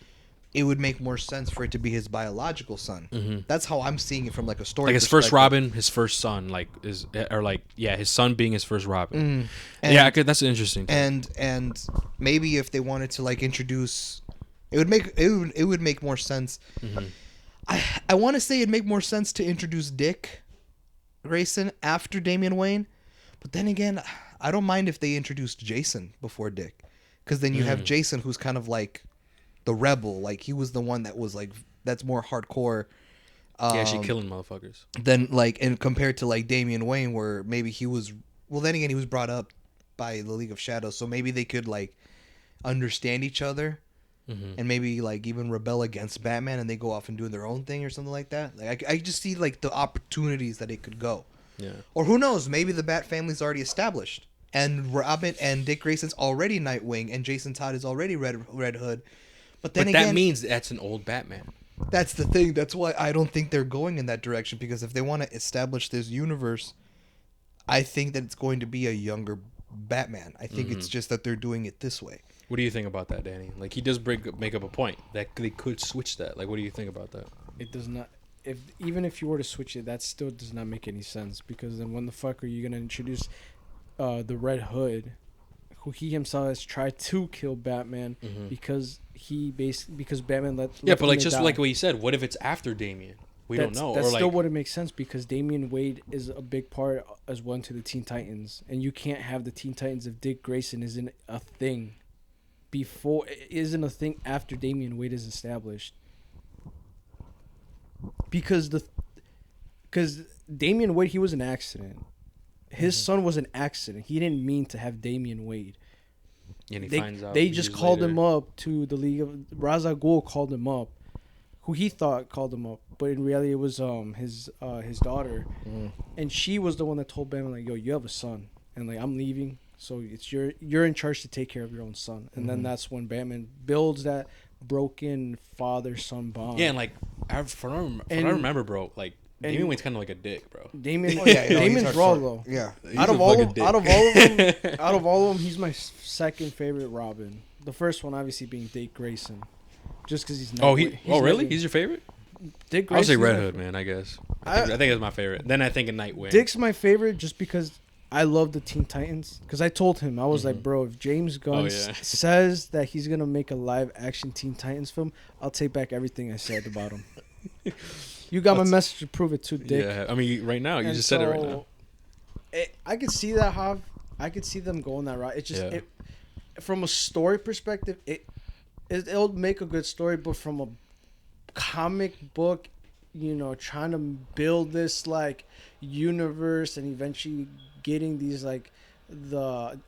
it would make more sense for it to be his biological son. That's how I'm seeing it from like a story. Like his first Robin, his first son, like his son being his first Robin. That's interesting. And maybe if they wanted to like introduce. It would make more sense. I want to say it'd make more sense to introduce Dick Grayson after Damian Wayne, but then again, I don't mind if they introduced Jason before Dick, because then you have Jason who's kind of like the rebel, like he was the one that was like that's more hardcore. She killing motherfuckers. Then like and compared to like Damian Wayne, where maybe he was then again he was brought up by the League of Shadows, so maybe they could like understand each other. And maybe like even rebel against Batman, and they go off and do their own thing or something like that. Like I just see like the opportunities that it could go. Yeah. Or who knows? Maybe the Bat family's already established, and Robin and Dick Grayson's already Nightwing, and Jason Todd is already Red Hood. But then again, that means that's an old Batman. That's the thing. That's why I don't think they're going in that direction, because if they want to establish this universe, I think that it's going to be a younger Batman. I think it's just that they're doing it this way. What do you think about that, Danny? Like, he does make up a point that they could switch that. Like, what do you think about that? It does not. Even if you were to switch it, that still does not make any sense, because then when the fuck are you gonna introduce the Red Hood, who he himself has tried to kill Batman because Batman let but like him just die. like what you said, what if it's after Damian? We don't know. That or still like, wouldn't make sense, because Damian Wade is a big part as well to the Teen Titans, and you can't have the Teen Titans if Dick Grayson isn't a thing. Isn't a thing after Damian Wade is established, because Damian Wade, he was an accident. His son was an accident. He didn't mean to have Damian Wade. And he finds out they just called him up to the League of Ra's al Ghul called him up, who he thought called him up, but in reality it was his daughter, and she was the one that told Batman like, yo, you have a son, and like I'm leaving. So it's you're in charge to take care of your own son, and then that's when Batman builds that broken father-son bond. Yeah, and like I remember, bro, like Damian Wayne's kind of like a dick, bro. Damian's raw though. Yeah, out of all of them, he's my second favorite Robin. The first one obviously being Dick Grayson, just because he's not. Really? He's your favorite? Dick Grayson. I would say Red Hood, man. I guess. I think it's my favorite. Then I think of Nightwing. Dick's my favorite just because I love the Teen Titans. Because I told him, I was like, bro, if James Gunn says that he's going to make a live-action Teen Titans film, I'll take back everything I said about him. You got my message to prove it too, Dick. Yeah, I mean, right now, you just said it right now. I could see that, Hav. I could see them going that route. It just, from a story perspective, it'll make a good story, but from a comic book, you know, trying to build this like universe and eventually getting these like the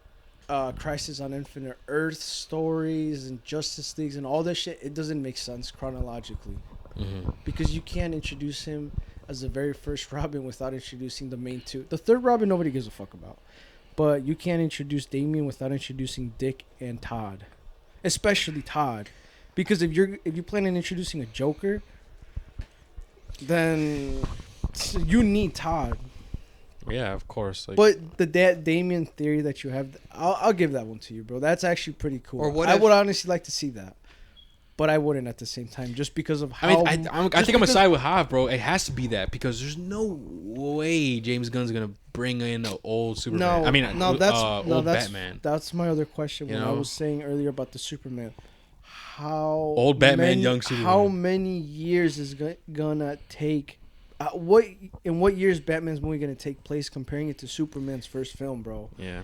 Crisis on Infinite Earth stories and Justice Leagues and all that shit, it doesn't make sense chronologically. Because you can't introduce him as the very first Robin without introducing the main two. The third Robin nobody gives a fuck about. But you can't introduce Damian without introducing Dick and Todd. Especially Todd. Because if you plan on introducing a Joker, then you need Todd. Yeah, of course. Like, but the Damian theory that you have, I'll give that one to you, bro. That's actually pretty cool. Or I would honestly like to see that. But I wouldn't at the same time, just because of how. I think I'm gonna side with Hav, bro. It has to be that because there's no way James Gunn's gonna bring in an old Superman. Old Batman. That's my other question. I was saying earlier about the Superman, old Batman, young Superman. How many years is gonna take? In what years Batman's movie gonna take place? Comparing it to Superman's first film, bro. Yeah.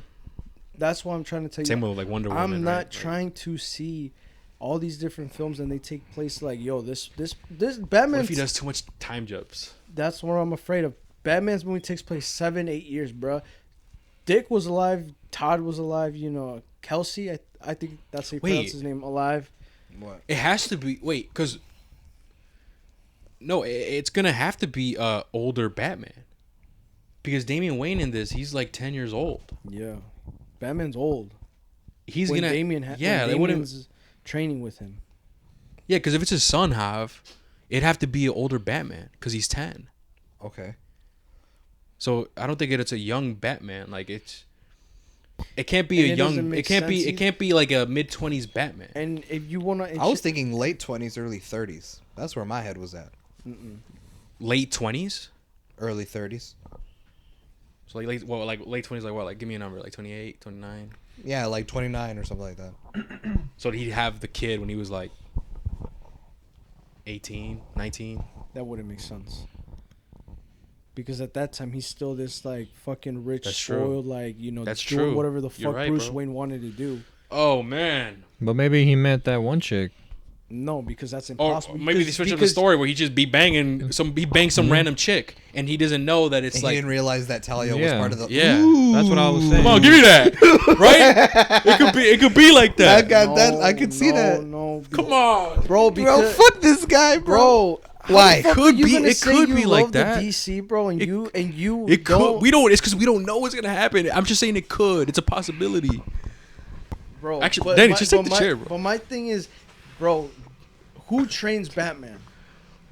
That's why I'm trying to tell you. Same with like Wonder Woman. I'm not trying to see all these different films and they take place like, yo, this Batman. What if he does too much time jumps? That's what I'm afraid of. Batman's movie takes place 7-8 years, bro. Dick was alive. Todd was alive. You know, Kelsey. I think that's how you pronounce his name. Alive. What? It has to be. Wait, because no, it's gonna have to be older Batman because Damian Wayne in this, he's like 10 years old. Yeah, Batman's old. He's when gonna. Damian's training with him. Yeah, because if it's his son, it'd have to be an older Batman because he's 10. Okay. So I don't think it's a young Batman. Like it can't be a young. It can't be like a mid-20s Batman. And if you wanna, I was thinking late 20s, early 30s. That's where my head was at. Late 20s, early 30s. So like late 20s, like what? Like give me a number, like 28, 29. Yeah, like 29 or something like that. So he'd have the kid when he was like 18, 19. That wouldn't make sense. Because at that time he's still this like fucking rich, spoiled, like, you know, that's doing true. Whatever the fuck Bruce bro. Wayne wanted to do. Oh man. But maybe he meant that one chick. No, because that's impossible. Or maybe they switch up the story where he just banged some random chick and he doesn't know that it's he didn't realize that Talia was part of the. Yeah, that's what I was saying. Come on, give me that. Right? It could be like that. I could see that. No, come on, bro. Because, fuck this guy, bro. Why? It could be like that. The DC, bro, and you It could. We don't. It's because we don't know what's gonna happen. I'm just saying it could. It's a possibility, bro. Actually, Danny, just take the chair, bro. But my thing is, bro, who trains Batman?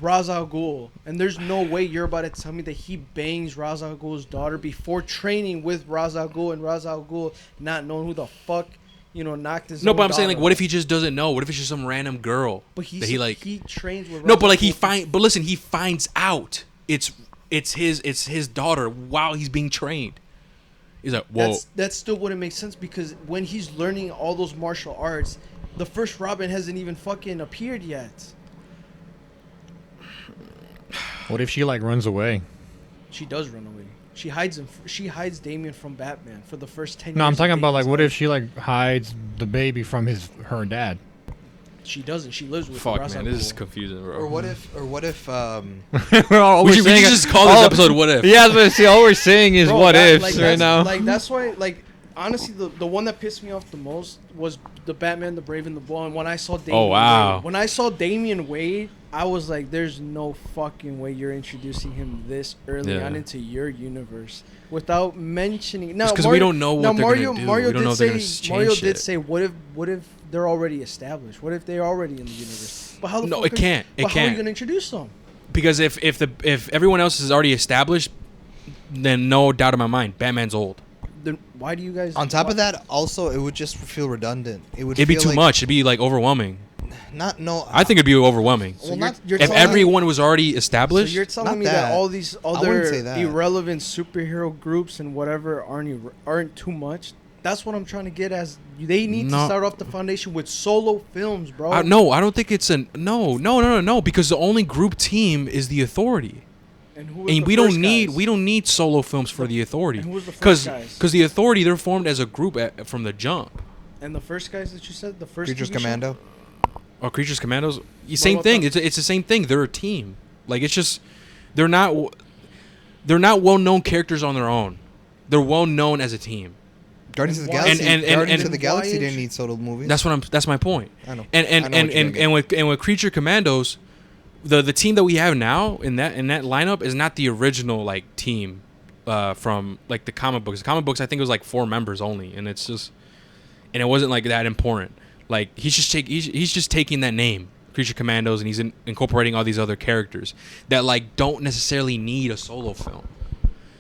Ra's al Ghul. And there's no way you're about to tell me that he bangs Ra's al Ghul's daughter before training with Ra's al Ghul and Ra's al Ghul not knowing who the fuck, you know, knocked his. No, but I'm saying, like, what if he just doesn't know? What if it's just some random girl? But he trains with. No, but like he finds out it's his daughter while he's being trained. He's like, whoa. That still wouldn't make sense because when he's learning all those martial arts, the first Robin hasn't even fucking appeared yet. What if she like runs away? She does run away. She hides him. She hides Damian from Batman for the first 10 years. No, I'm talking about like what if she like hides the baby from her dad? She doesn't. She lives with. Fuck, man, this is confusing, bro. Or what if? We should just call this episode "What If"? Yeah, but see, all we're saying is what ifs right now. Like that's why, like honestly, the one that pissed me off the most was the Batman, the Brave and the Bold. And when I saw Damian Wade, I was like, "There's no fucking way you're introducing him this early on into your universe without mentioning." Now, because we don't know what they're gonna do. Mario we don't know if they're gonna change Mario shit. did say, "What if they're already established? What if they're already in the universe?" But how the fuck it can't. How are you gonna introduce them? Because if everyone else is already established, then no doubt in my mind, Batman's old. Then why do you guys? On top of that, also it would just feel redundant. It'd be too much. It'd be like overwhelming. I think it'd be overwhelming. If everyone was already established. So you're telling me that all these other irrelevant superhero groups and whatever aren't too much. That's what I'm trying to get as. They need to start off the foundation with solo films, bro. No, I don't think it's no. Because the only group team is the Authority, and we don't need solo films for the Authority. And who was the first guys? Because the Authority, they're formed as a group from the jump. And the first guys that you said, the first Creatures Commando. Oh, Creatures Commandos. Same thing. It's the same thing. They're a team. Like it's just they're not well-known characters on their own. They're well-known as a team. Guardians of the Galaxy. Guardians of the Galaxy didn't need solo movies. That's my point. I know. And with Creature Commandos, the team that we have now in that lineup is not the original like team from like the comic books. The comic books I think it was like 4 members only, and it wasn't like that important. Like he's just taking that name, Creature Commandos, and he's incorporating all these other characters that like don't necessarily need a solo film.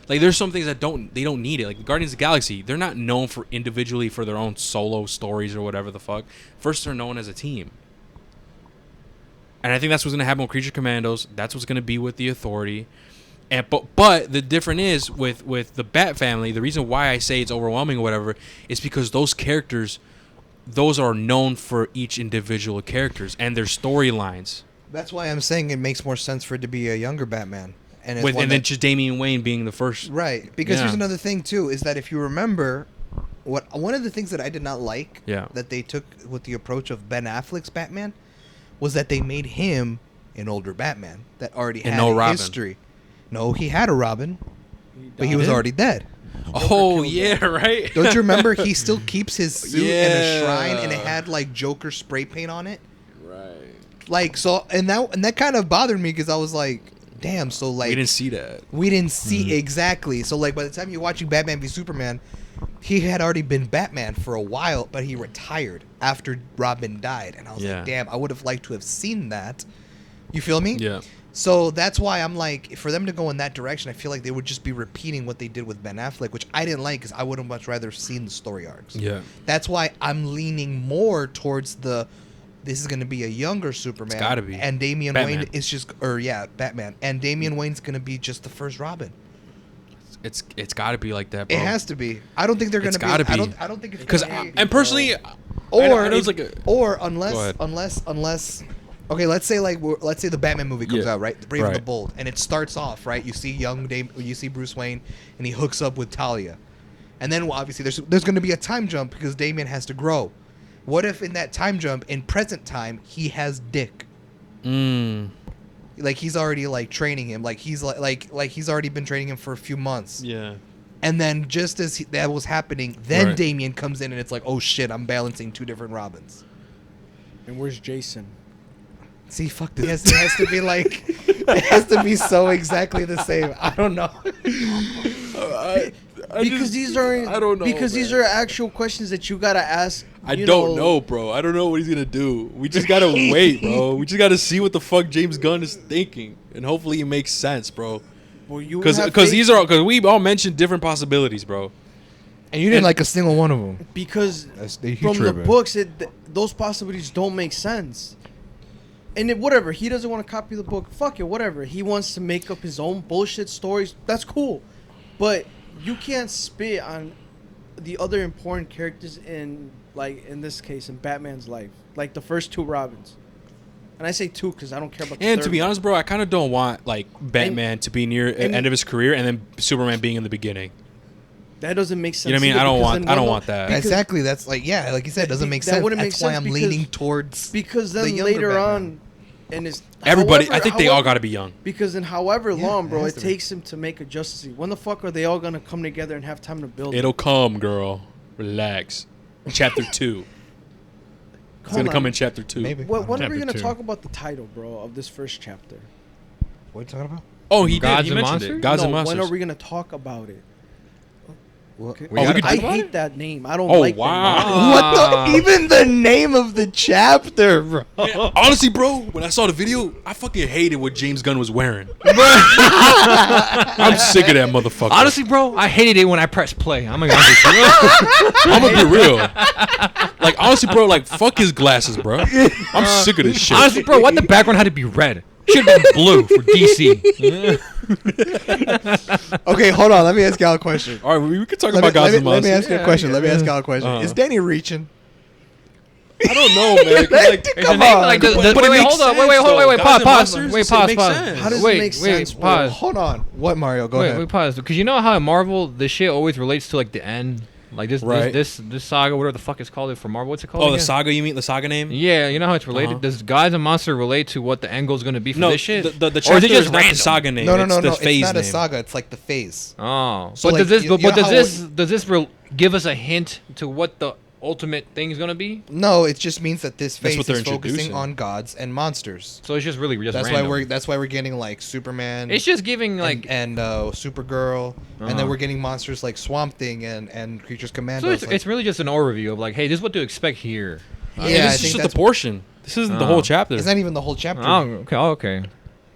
Like there's some things that they don't need it. Like the Guardians of the Galaxy, they're not known for individually for their own solo stories or whatever the fuck. First, they're known as a team. And I think that's what's gonna happen with Creature Commandos. That's what's gonna be with the Authority. And but the difference is with the Bat family. The reason why I say it's overwhelming or whatever is because those characters, those are known for each individual characters and their storylines. That's why I'm saying it makes more sense for it to be a younger Batman. And then just Damian Wayne being the first. Right. Because here's another thing, too, is that if you remember, one of the things that I did not like that they took with the approach of Ben Affleck's Batman was that they made him an older Batman that already had a history. No, he had a Robin, but he was already dead. Oh, yeah, right? Don't you remember? He still keeps his suit in a shrine, and it had, like, Joker spray paint on it. Right. Like, so, and that kind of bothered me because I was like, damn, so like... We didn't see that. We didn't see, exactly. So like by the time you're watching Batman v Superman, he had already been Batman for a while, but he retired after Robin died. And I was like, damn, I would have liked to have seen that. You feel me? Yeah. So that's why I'm like, for them to go in that direction, I feel like they would just be repeating what they did with Ben Affleck, which I didn't like because I would have much rather seen the story arcs. Yeah. That's why I'm leaning more towards this is going to be a younger Superman. It's got to be. And Damian Wayne is just... Batman. And Damian Wayne's going to be just the first Robin. It's got to be like that, bro. It has to be. I don't think they're going to be... It's got to be. I don't think it's because and personally... Unless... Okay, let's say the Batman movie comes out, right? The Brave and the Bold. And it starts off, right? You see Bruce Wayne, and he hooks up with Talia. And then, well, obviously, there's going to be a time jump because Damian has to grow. What if in that time jump, in present time, he has Dick? Like he's already like training him. Like he's like he's already been training him for a few months. Yeah. And then just as that was happening, then Damian comes in and it's like, oh shit, I'm balancing 2 different Robins. And where's Jason? See, fuck this. It has to be like, it has to be so exactly the same. I don't know. These are actual questions that you gotta ask. I don't know, bro. I don't know what he's gonna do. We just gotta wait, bro. We just gotta see what the fuck James Gunn is thinking, and hopefully it makes sense, bro. Well, because we all mentioned different possibilities, bro. And you didn't like a single one of them because from the books, those possibilities don't make sense. And whatever, he doesn't want to copy the book. Fuck it, whatever. He wants to make up his own bullshit stories. That's cool, but you can't spit on the other important characters in this case in Batman's life, like the first 2 Robins. And I say 2 because I don't care about. And to be honest, bro, I kind of don't want like Batman to be near the end of his career and then Superman being in the beginning. That doesn't make sense. You know what I mean? I don't want that. Exactly. That's like like you said, it doesn't make sense. That's why I'm leaning towards because then later on. And it's everybody. I think they all got to be young. Because in however long, bro, it takes him to make a Justice League. When the fuck are they all gonna come together and have time to build? It'll come, girl. Relax. Chapter 2. It's gonna come in chapter 2. Maybe. When are we gonna talk about the title, bro, of this first chapter? What are you talking about? Oh, he mentioned it. Gods and Monsters. When are we gonna talk about it? Okay. I hate that name. I don't like that name. Even the name of the chapter, bro. Yeah, honestly, bro, when I saw the video, I fucking hated what James Gunn was wearing. I'm sick of that motherfucker. Honestly, bro, I hated it when I pressed play. I'm gonna be real. Like, honestly, bro, like, fuck his glasses, bro. I'm sick of this shit. Honestly, bro, what the background had to be red? Should have been blue for DC. Okay, hold on. Let me ask y'all a question. All right, we could talk about gods and Let me monsters. ask you a question. Let me ask y'all a question. Is Danny reaching? I don't know, man. 'cause, like, Come on. Wait, hold on. Wait, pause. How does it make sense? Pause. Hold on. What, Mario? Go ahead. Wait, pause. Because you know how in Marvel, this shit always relates to like the end, like this saga, whatever the fuck it's called for Marvel. What's it called? Oh, again? the saga. You mean the saga name? Yeah, you know how it's related. Does gods and monsters relate to what the end goal is going to be for this shit? The chapter is not the saga name. No. It's the It's phase not a name. saga. It's like the phase. Oh, So, but like, does this give us a hint to what the ultimate thing is going to be? No, it just means that this That's phase what they're is focusing introducing. on gods and monsters. So it's just really just That's random. why we're getting like Superman. It's just giving like and Supergirl, and then we're getting monsters like Swamp Thing and Creatures Commando. So it's really just an overview of like, hey, this is what to expect here. Yeah, this I is think just that's the portion. This isn't the whole chapter. It's not even the whole chapter. Okay.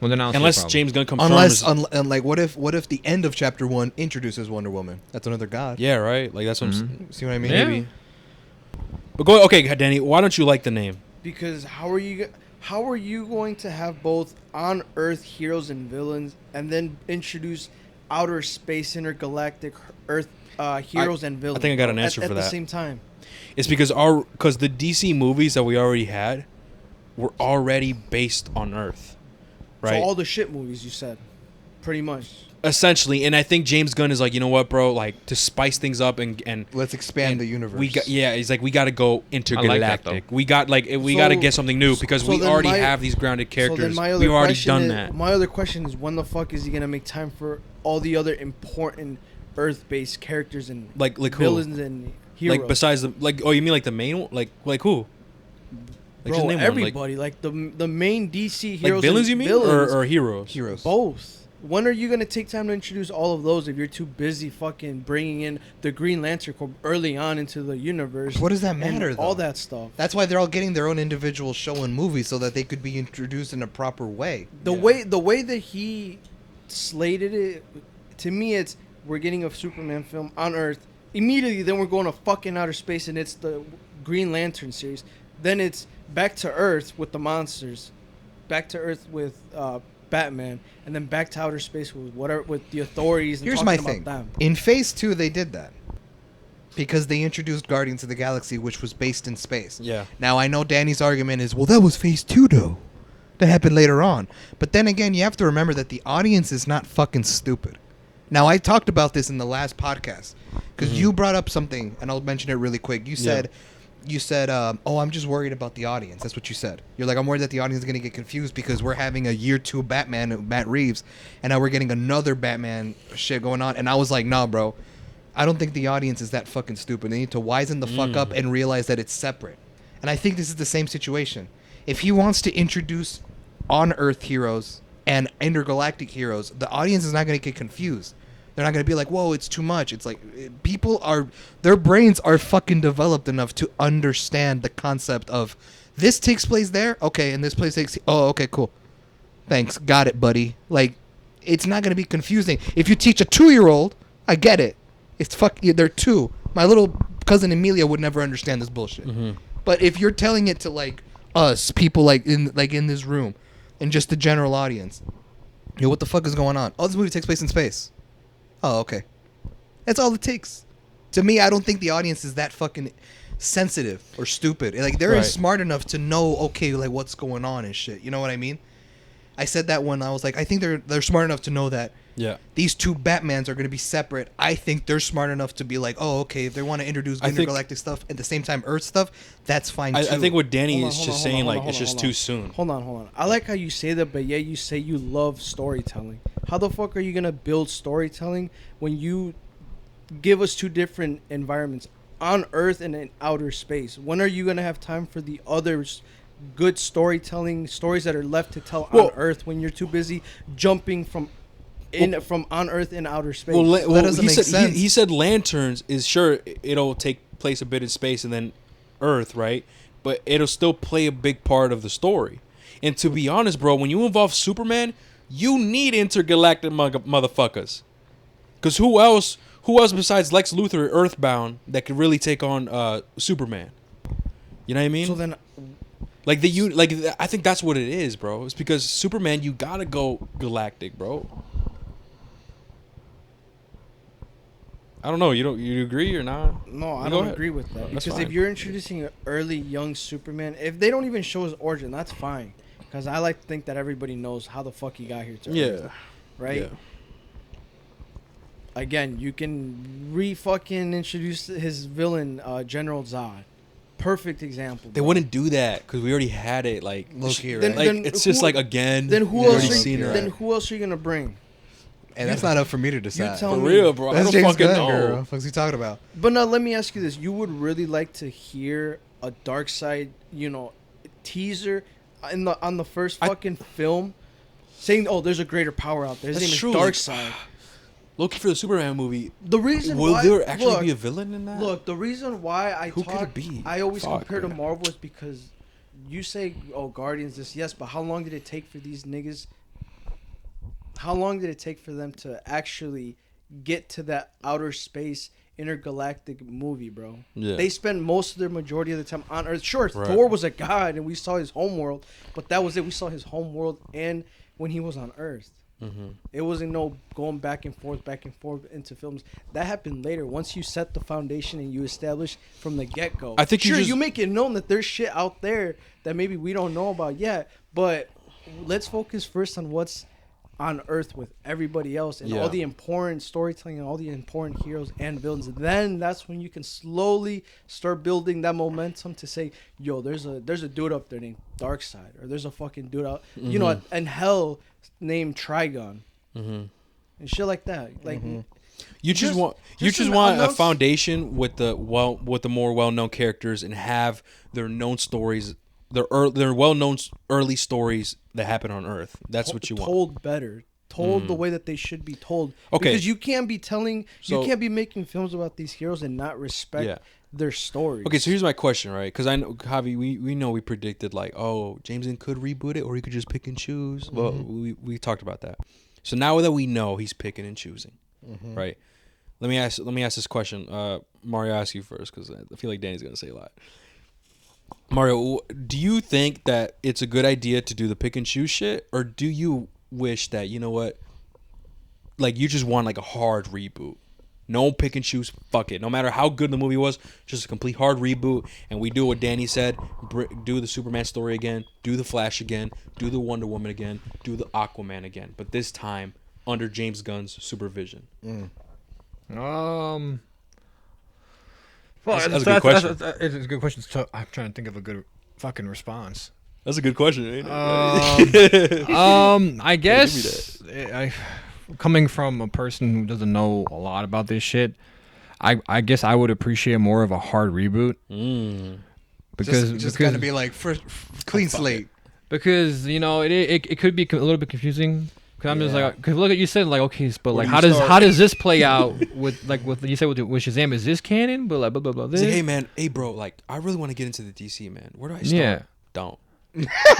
Well, then I'll Unless see James Gunn confirms. And like, what if the end of chapter 1 introduces Wonder Woman? That's another god. Yeah, right. Like that's what I'm saying. See what I mean? Yeah. Maybe. But go. Okay, Danny. Why don't you like the name? Because how are you going to have both on Earth heroes and villains, and then introduce outer space intergalactic Earth heroes and villains? I think I got an answer for at that. the same time. It's because the DC movies that we already had were already based on Earth, right? So all the shit movies you said, pretty much. Essentially, and I think James Gunn is like, you know what, bro? Like to spice things up and Let's expand the universe. He's like, we got to go intergalactic. We got to get something new because we then already have these grounded characters. We've already done that. My other question is, when the fuck is he gonna make time for all the other important Earth-based characters and like villains who? and heroes? Like besides the you mean like the main one? Like who? Like Bro, just name everybody. Like the main DC heroes. like villains, and you mean, villains, or heroes? Heroes. both. When are you gonna take time to introduce all of those if you're too busy fucking bringing in the Green Lantern Corps early on into the universe? What does that matter, and though? all that stuff. That's why they're all getting their own individual show and movie so that they could be introduced in a proper way. The way that he slated it, to me, it's we're getting a Superman film on Earth immediately. Then we're going to fucking outer space, and it's the Green Lantern series. Then it's back to Earth with the monsters, back to Earth with Batman, and then back to outer space with the authorities. And Here's my thing. In Phase 2, they did that because they introduced Guardians of the Galaxy, which was based in space. Yeah. Now, I know Danny's argument is, well, that was Phase 2, though. That happened later on. But then again, you have to remember that the audience is not fucking stupid. Now, I talked about this in the last podcast because you brought up something, and I'll mention it really quick. You said, oh, I'm just worried about the audience. That's what you said. You're like, I'm worried that the audience is going to get confused because we're having a year 2 Batman, Matt Reeves, and now we're getting another Batman shit going on. And I was like, nah, bro. I don't think the audience is that fucking stupid. They need to wisen the fuck up and realize that it's separate. And I think this is the same situation. If he wants to introduce on-Earth heroes and intergalactic heroes, the audience is not going to get confused. They're not going to be like, whoa, it's too much. It's like their brains are fucking developed enough to understand the concept of this takes place there. Okay. And this place okay, cool. Thanks. Got it, buddy. Like, it's not going to be confusing. If you teach a 2-year-old, I get it. They're 2. My little cousin Amelia would never understand this bullshit. Mm-hmm. But if you're telling it to like us, people in this room and just the general audience, yo, what the fuck is going on? Oh, this movie takes place in space. Oh, okay. That's all it takes. To me, I don't think the audience is that fucking sensitive or stupid. Like, they're smart enough to know, okay, like, what's going on and shit. You know what I mean? I said that when I was like, I think they're smart enough to know that these 2 Batmans are going to be separate. I think they're smart enough to be like, oh, okay, if they want to introduce intergalactic stuff at the same time Earth stuff, that's fine, too. I think what Danny is just saying, like, it's just too soon. Hold on. I like how you say that, but yet you say you love storytelling. How the fuck are you going to build storytelling when you give us 2 different environments, on Earth and in outer space? When are you going to have time for the others? Good storytelling, stories that are left to tell on Earth when you're too busy jumping from on Earth in outer space. That doesn't make sense. He said lanterns is sure it'll take place a bit in space and then Earth, right? But it'll still play a big part of the story. And to be honest, bro, when you involve Superman, you need intergalactic motherfuckers. Because who else besides Lex Luthor, Earthbound, that could really take on Superman? You know what I mean? So then, I think that's what it is, bro. It's because Superman, you gotta go galactic, bro. I don't know. You agree or not? No, I don't agree with that. Because if you're introducing an early young Superman, if they don't even show his origin, that's fine. Because I like to think that everybody knows how the fuck he got here to Earth, right? Yeah. Again, you can fucking introduce his villain, General Zod. Perfect example. They wouldn't do that because we already had it. Like, look here, right? Like it's just like again. Then who else? Who else are you gonna bring? And that's not up for me to decide. For real, bro. That's I don't James fucking Gunn, know. girl. What the fuck's he talking about? But now let me ask you this: you would really like to hear a Dark Side, teaser on the first fucking film, saying, "Oh, there's a greater power out there. His name is Dark Side." Looking for the Superman movie. The reason will why, there actually be a villain in that? Look, the reason why Who could it be? I always compare to Marvel is because you say, "Oh, Guardians," this yes, but how long did it take for these niggas? How long did it take for them to actually get to that outer space intergalactic movie, bro? Yeah. They spent most of their majority of the time on Earth. Sure, right. Thor was a god and we saw his homeworld, but that was it. We saw his homeworld and when he was on Earth. Mm-hmm. It wasn't no going back and forth into films. That happened later. Once you set the foundation and you establish from the get-go. I think you make it known that there's shit out there that maybe we don't know about yet, but let's focus first on what's on Earth with everybody else and all the important storytelling and all the important heroes and villains. Then that's when you can slowly start building that momentum to say, yo, there's a dude up there named Darkseid, or there's a fucking dude out, in hell named Trigon, and shit like that. Like you just want a foundation with the more well-known characters and have their known stories. Their well-known early stories that happen on Earth. That's what you want. Told better. Told the way that they should be told. Okay. Because you can't be making films about these heroes and not respect their stories. Okay, so here's my question, right? Because I know, Javi, we know we predicted, like, oh, James Gunn could reboot it or he could just pick and choose. Mm-hmm. Well, we talked about that. So now that we know he's picking and choosing, right? Let me ask this question. Mario, I'll ask you first because I feel like Danny's going to say a lot. Mario, do you think that it's a good idea to do the pick and choose shit, or do you wish that, you know what, like you just want like a hard reboot? No pick and choose, fuck it. No matter how good the movie was, just a complete hard reboot, and we do what Danny said, do the Superman story again, do the Flash again, do the Wonder Woman again, do the Aquaman again, but this time under James Gunn's supervision. Well, that's a good question. It's a good question. I'm trying to think of a good fucking response. That's a good question, ain't it? I guess coming from a person who doesn't know a lot about this shit, I guess I would appreciate more of a hard reboot. Because just gotta be like clean slate. Because it could be a little bit confusing. Cause I'm just like, cause look at you said like, okay, but like, how does this play out with you said with Shazam? Is this canon? But like, blah blah blah. Like, hey man, bro, like, I really want to get into the DC, man. Where do I start? Yeah, don't.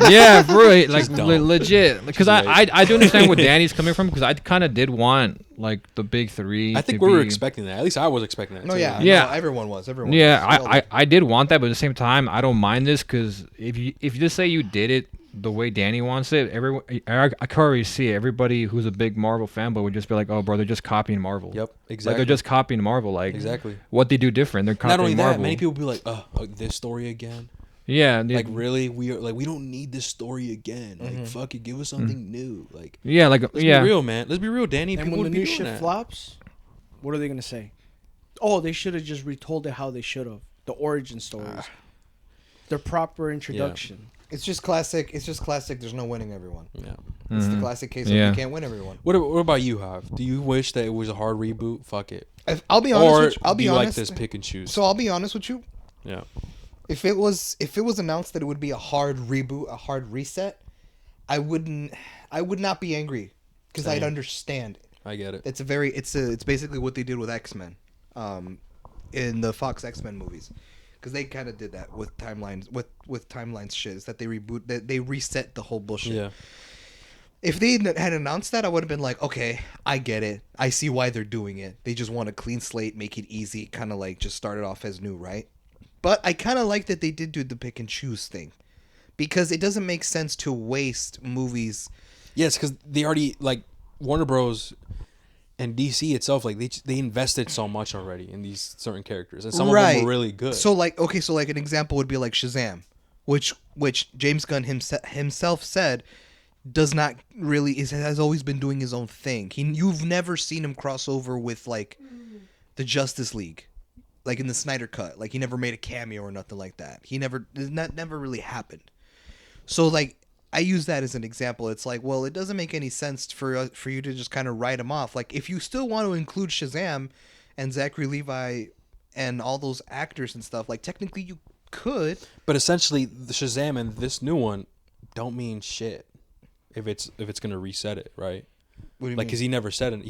Yeah, right. Like legit. Because I do understand where Danny's coming from. Because I kind of did want like the big three. I think we were expecting that. At least I was expecting that. No, too. yeah. No, everyone was. I did want that, but at the same time, I don't mind this because if you just say you did it the way Danny wants it, everyone I can already see it. Everybody who's a big Marvel fanboy would just be like, "Oh, bro, they're just copying Marvel." Yep, exactly. Like they're just copying Marvel. Like exactly what they do different. They're copying Not only Marvel. that, many people be like, this story again." Yeah, like really, we don't need this story again. Like, fuck it, give us something new. Like, let's be real, man. Let's be real, Danny. And when the new shit flops, what are they gonna say? Oh, they should have just retold it how they should have. The origin stories, the proper introduction. Yeah. It's just classic. There's no winning everyone. Yeah, it's the classic case of you can't win everyone. What about you, Hav? Do you wish that it was a hard reboot? Fuck it. I'll be honest. Or do you like this pick and choose? So I'll be honest with you. Yeah. If it was announced that it would be a hard reboot, a hard reset, I would not be angry because I'd understand. I get it. It's basically what they did with X-Men, in the Fox X-Men movies, because they kind of did that with timelines with timelines shit. Is that they reset the whole bullshit. Yeah. If they had announced that, I would have been like, okay, I get it. I see why they're doing it. They just want a clean slate, make it easy, kind of like just start it off as new, right? But I kind of like that they did do the pick and choose thing, because it doesn't make sense to waste movies. Yes, because they already, like, Warner Bros. And DC itself, like they invested so much already in these certain characters, and some of them were really good. So like, okay, so like an example would be like Shazam, which James Gunn himself said does not really has always been doing his own thing. You've never seen him cross over with like the Justice League, like in the Snyder Cut. Like he never made a cameo or nothing like that. Never really happened. So like, I use that as an example. It's like, well, it doesn't make any sense for you to just kind of write him off. Like, if you still want to include Shazam and Zachary Levi and all those actors and stuff, like, technically you could. But essentially, the Shazam and this new one don't mean shit if it's gonna reset it, right? What do you like, mean? because he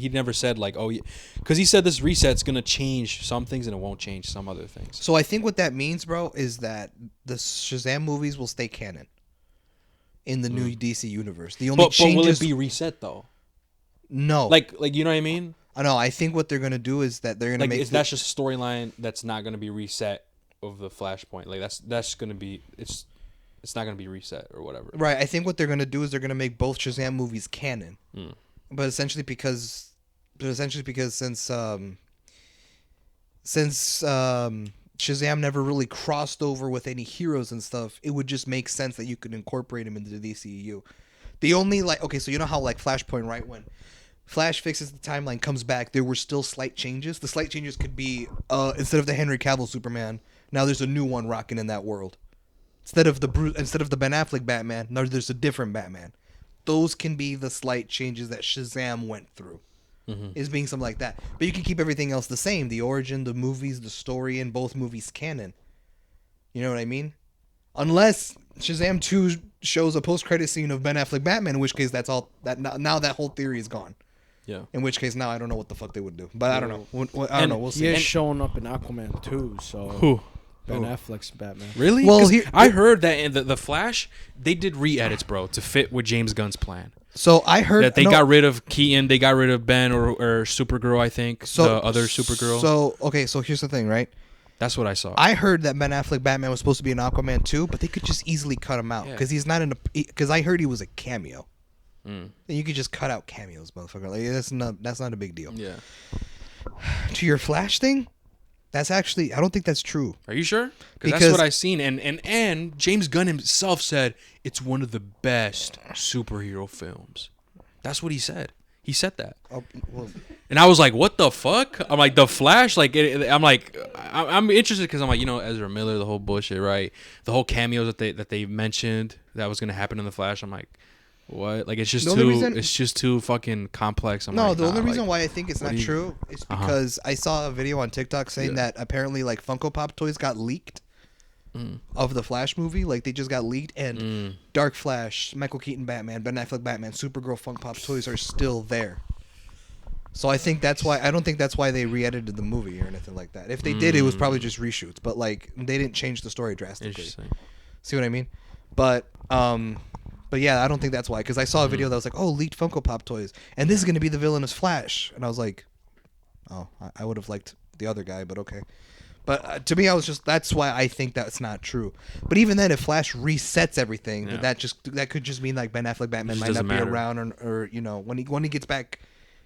never said like, oh, because he said this reset's gonna change some things and it won't change some other things. So I think what that means, bro, is that the Shazam movies will stay canon in the new DC universe. The only change will it be reset though? No. Like you know what I mean? I know. I think what they're gonna do is that they're gonna make that's just a storyline that's not gonna be reset of the Flashpoint. Like that's gonna be it's not gonna be reset or whatever. Right. I think what they're gonna do is they're gonna make both Shazam movies canon. But essentially because since Shazam never really crossed over with any heroes and stuff, it would just make sense that you could incorporate him into the DCU. The only so you know how like Flashpoint, right, when Flash fixes the timeline, comes back, there were still slight changes. The slight changes could be instead of the Henry Cavill Superman, now there's a new one rocking in that world. Instead of the Ben Affleck Batman, now there's a different Batman. Those can be the slight changes that Shazam went through. Is being something like that. But you can keep everything else the same. The origin, the movies, the story in both movies canon. You know what I mean? Unless Shazam 2 shows a post-credit scene of Ben Affleck Batman, in which case that's all that now that whole theory is gone. Yeah. In which case now I don't know what the fuck they would do. But I don't know. I don't know. We'll see. He is showing up in Aquaman 2, so who? Ben Affleck's Batman. Really? Well, I heard that in the Flash, they did re-edits, bro, to fit with James Gunn's plan. So I heard that they got rid of Keaton, they got rid of Ben or Supergirl, I think. So, the other Supergirl. So okay, so here's the thing, right? That's what I saw. I heard that Ben Affleck Batman was supposed to be in Aquaman 2, but they could just easily cut him out because he's not in a. Because I heard he was a cameo. And you could just cut out cameos, motherfucker. Like that's not a big deal. Yeah. To your Flash thing, that's actually I don't think that's true. Are you sure? Because that's what I've seen, and James Gunn himself said it's one of the best superhero films. That's what he said. He said that. Oh, well. And I was like, what the fuck? I'm like, The Flash? Like, I'm interested because I'm like, Ezra Miller, the whole bullshit, right? The whole cameos that they mentioned that was going to happen in The Flash. I'm like, what? Like, it's just too fucking complex. The only reason why I think it's not true is because I saw a video on TikTok saying that apparently, like, Funko Pop toys got leaked of the Flash movie. Like, they just got leaked, and Dark Flash, Michael Keaton Batman, Ben Affleck Batman, Supergirl Funko Pop toys are still there. So I think that's why I don't think that's why they re-edited the movie or anything like that. If they did, it was probably just reshoots. But like, they didn't change the story drastically. See what I mean? But yeah, I don't think that's why. Because I saw a video that was like, oh, leaked Funko Pop toys, and this is going to be the villainous Flash, and I was like, oh, I would have liked the other guy, but okay. But to me, that's why I think that's not true. But even then, if Flash resets everything, that could just mean like Ben Affleck Batman might not be around, or when he gets back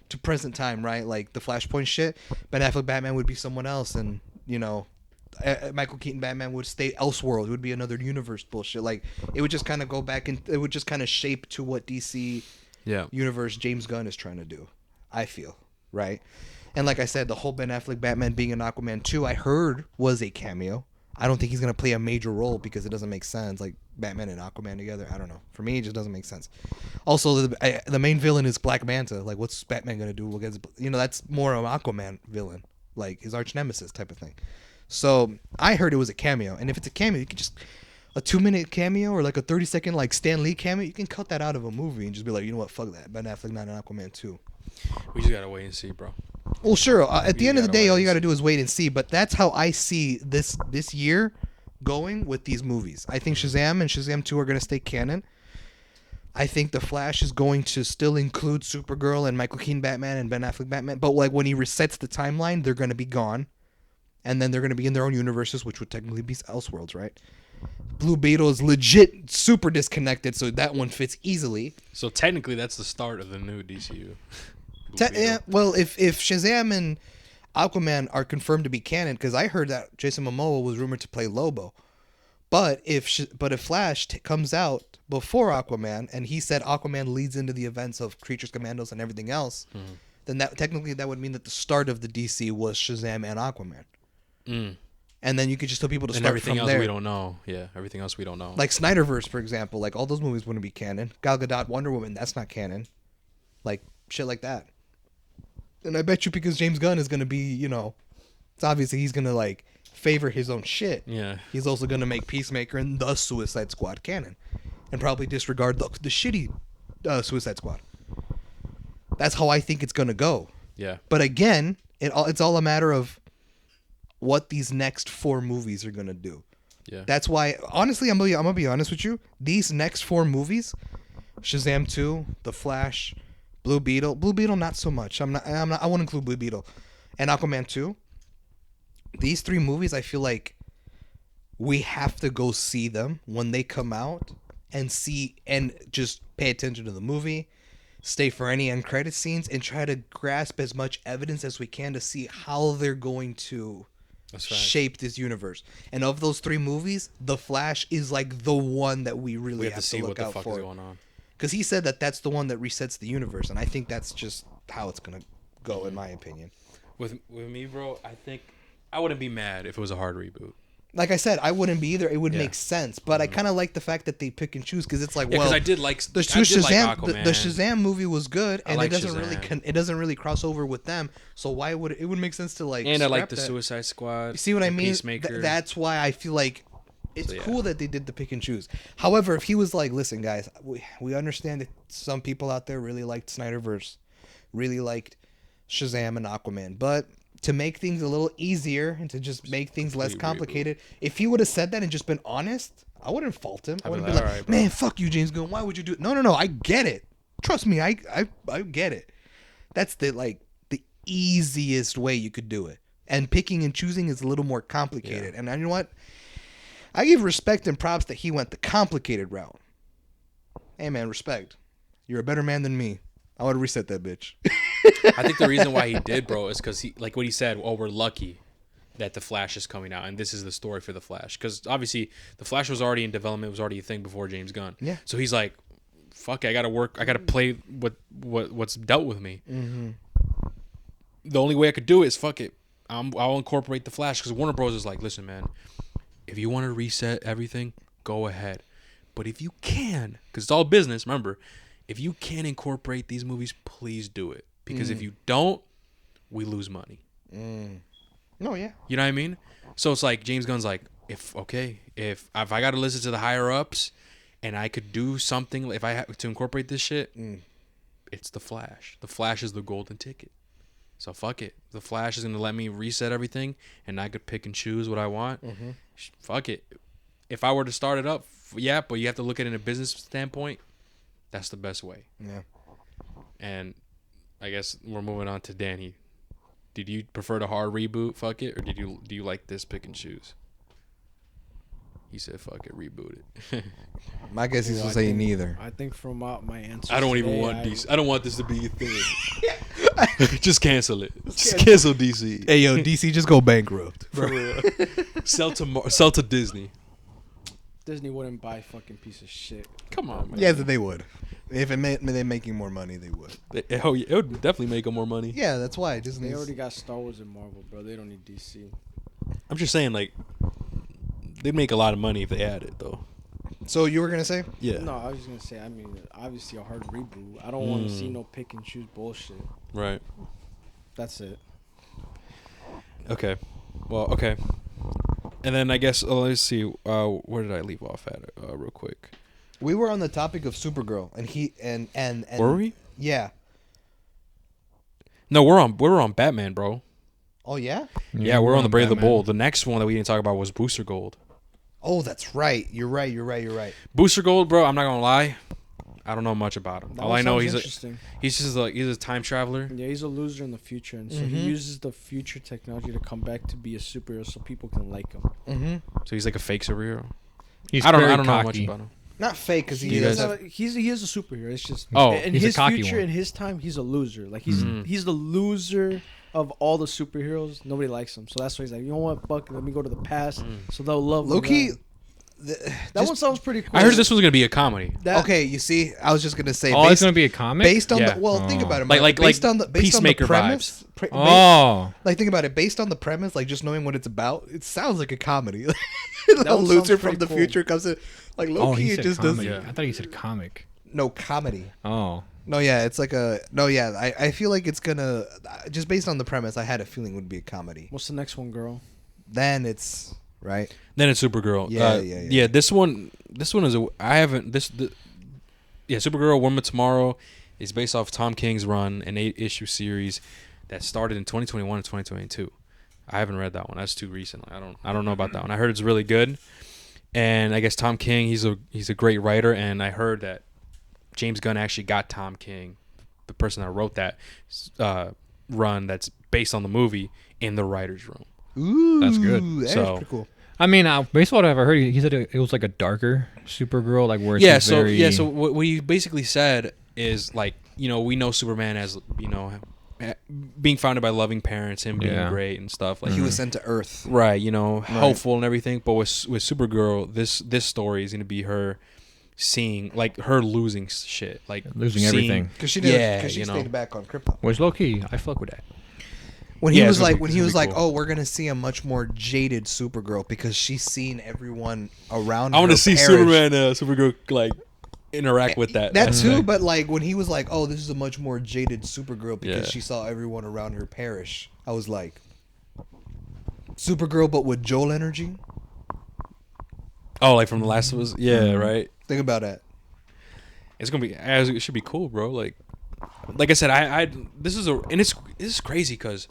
to present time, right? Like the Flashpoint shit, Ben Affleck Batman would be someone else, and Michael Keaton Batman would stay Elseworld. It would be another universe bullshit. Like it would just kind of go back and it would just kind of shape to what DC universe James Gunn is trying to do. I feel right. And like I said, the whole Ben Affleck Batman being in Aquaman 2, I heard was a cameo. I don't think he's going to play a major role because it doesn't make sense. Like Batman and Aquaman together, I don't know. For me, it just doesn't make sense. Also, the main villain is Black Manta. Like, what's Batman going to do against, that's more of an Aquaman villain. Like his arch nemesis type of thing. So I heard it was a cameo. And if it's a cameo, you could just, a 2-minute cameo or like a 30-second like Stan Lee cameo, you can cut that out of a movie and just be like, you know what, fuck that. Ben Affleck not in Aquaman 2. We just got to wait and see, bro. Well, sure. At the end of the day, all you got to do is wait and see. But that's how I see this year going with these movies. I think Shazam and Shazam 2 are going to stay canon. I think The Flash is going to still include Supergirl and Michael Keaton Batman and Ben Affleck Batman. But like when he resets the timeline, they're going to be gone. And then they're going to be in their own universes, which would technically be Elseworlds, right? Blue Beetle is legit super disconnected, so that one fits easily. So technically, that's the start of the new DCU. Yeah, well, if Shazam and Aquaman are confirmed to be canon, because I heard that Jason Momoa was rumored to play Lobo, but if Flash comes out before Aquaman, and he said Aquaman leads into the events of Creatures Commandos and everything else, then that technically that would mean that the start of the DC was Shazam and Aquaman. And then you could just tell people to start everything from else there. we don't know. Yeah, everything else we don't know. Like Snyderverse, for example, like all those movies wouldn't be canon. Gal Gadot, Wonder Woman, that's not canon. Like shit like that. And I bet you because James Gunn is gonna be, it's obviously he's gonna like favor his own shit. Yeah. He's also gonna make Peacemaker and the Suicide Squad canon, and probably disregard the shitty Suicide Squad. That's how I think it's gonna go. Yeah. But again, it's all a matter of what these next 4 movies are gonna do. Yeah. That's why, honestly, I'm gonna be honest with you. These next 4 movies, Shazam 2, The Flash, Blue Beetle, not so much. I won't include Blue Beetle, and Aquaman 2. These 3 movies, I feel like we have to go see them when they come out and see and just pay attention to the movie, stay for any end credit scenes, and try to grasp as much evidence as we can to see how they're going to shape this universe. And of those 3 movies, The Flash is like the one that we really have to see look out for. Is going on. Because he said that that's the one that resets the universe, and I think that's just how it's gonna go, in my opinion. With me, bro, I think I wouldn't be mad if it was a hard reboot. Like I said, I wouldn't be either. It would make sense, but I kind of like the fact that they pick and choose, because it's like, because I did like the Shazam movie was good, and it doesn't Shazam. really really cross over with them. So why would it would make sense to like? And I like the that. Suicide Squad. You see what I mean? Peacemaker. That's why I feel like it's cool that they did the pick and choose. However, if he was like, listen, guys, we understand that some people out there really liked Snyderverse, really liked Shazam and Aquaman, but to make things a little easier and to just make things less complicated, if he would have said that and just been honest, I wouldn't fault him. I wouldn't be like, right, man, fuck you, James Gunn. Why would you do it? No. I get it. Trust me, I get it. That's the easiest way you could do it. And picking and choosing is a little more complicated. Yeah. And you know what? I give respect and props that he went the complicated route. Hey, man, respect. You're a better man than me. I would reset that bitch. I think the reason why he did, bro, is because he, like what he said, we're lucky that The Flash is coming out, and this is the story for The Flash. Because obviously, The Flash was already in development, was already a thing before James Gunn. Yeah. So he's like, fuck it, I gotta play what's dealt with me. Mm-hmm. The only way I could do it is fuck it. I'll incorporate The Flash, because Warner Bros. Is like, listen, man, if you want to reset everything, go ahead. But if you can, because it's all business, remember, if you can incorporate these movies, please do it. Because if you don't, we lose money. No, yeah. You know what I mean? So it's like James Gunn's like, if I got to listen to the higher ups, and I could do something, if I have to incorporate this shit, it's The Flash. The Flash is the golden ticket. So fuck it. The Flash is gonna let me reset everything, and I could pick and choose what I want. Mm-hmm. Fuck it. If I were to start it up, yeah, but you have to look at it in a business standpoint. That's the best way. Yeah. And I guess we're moving on to Danny. Did you prefer the hard reboot, fuck it, or do you like this pick and choose? He said, "Fuck it, reboot it." My guess he's gonna say neither. I think from my answer, I don't even want DC. I don't want this to be a thing. Just cancel it. Just cancel DC. Hey yo, DC, just go bankrupt. For real. Sell to Disney. Disney wouldn't buy a fucking piece of shit. Come on, man. Yeah, they would. If it meant they're making more money, they would. It would definitely make them more money. Yeah, that's why Disney. They already got Star Wars and Marvel, bro. They don't need DC. I'm just saying, like, they'd make a lot of money if they had it, though. So you were gonna say? Yeah. No, I was just gonna say. I mean, obviously a hard reboot. I don't want to see no pick and choose bullshit. Right. That's it. Okay. Well, okay. And then I guess let's see. Where did I leave off at? Real quick. We were on the topic of Supergirl, and he and were we? Yeah. No, we're on Batman, bro. Oh yeah. Yeah, we're on the Brave of the Bold. The next one that we didn't talk about was Booster Gold. Oh, that's right. You're right. Booster Gold, bro. I'm not gonna lie. I don't know much about him. All I know he's just a time traveler. Yeah, he's a loser in the future, and so he uses the future technology to come back to be a superhero, so people can like him. Mm-hmm. So he's like a fake superhero. He's I don't very know much cocky. about him. Not fake, because he You does guys- have... he is a superhero. It's just in he's a his cocky future, one. in his time, he's a loser. Like he's the loser of all the superheroes. Nobody likes him, so that's why he's like, you know what, fuck, let me go to the past, so they'll love me. Low-key... That one sounds pretty cool. I heard this was gonna be a comedy. Okay, you see, I was just gonna say... Oh, it's gonna be a comic. Based on Yeah. the... Well, think about it. Like based on the Peacemaker premise... Oh, Like, think about it. Based on the premise, like, just knowing what it's about, it sounds like a comedy. That A one loser sounds from pretty the cool. future comes in... Like, oh, low-key, he it said just comedy. doesn't... I thought he said comic. No, comedy. Oh, No, yeah, it's like a... No, yeah, I feel like it's gonna... Just based on the premise, I had a feeling it would be a comedy. What's the next one, girl? Then it's... Right? Then it's Supergirl. Yeah. This one is Supergirl Woman Tomorrow is based off Tom King's run, an 8-issue series that started in 2021 and 2022. I haven't read that one. That's too recent. I don't know about that one. I heard it's really good, and I guess Tom King, he's a great writer, and I heard that James Gunn actually got Tom King, the person that wrote that run that's based on the movie, in the writer's room. Ooh, That's good. That's So- pretty cool. I mean, based on what I've heard, he said it was like a darker Supergirl, like where Yeah, she's very... so what he basically said is, like, you know, we know Superman as, you know, being founded by loving parents, him being Yeah. great and stuff, like He was sent to Earth. right, you know, hopeful and everything. But with Supergirl, this story is gonna be her seeing, like, her losing shit, like Losing seeing- everything. Because she did. Yeah, Because she you know. stayed back on Krypton. Which low key, I fuck with that. When he Yeah, was it's gonna like, be- when it's he gonna was be like, cool. oh, we're gonna see a much more jaded Supergirl because she's seen everyone around. I want her to see perish. Superman, Supergirl, like, interact with that. That too, aspect. but like when he was like, "Oh, this is a much more jaded Supergirl because Yeah. she saw everyone around her perish," I was like, "Supergirl, but with Joel energy." Oh, like from The Last of Us. Yeah, right. Think about that. It's gonna be. It should be cool, bro. Like I said, this is crazy because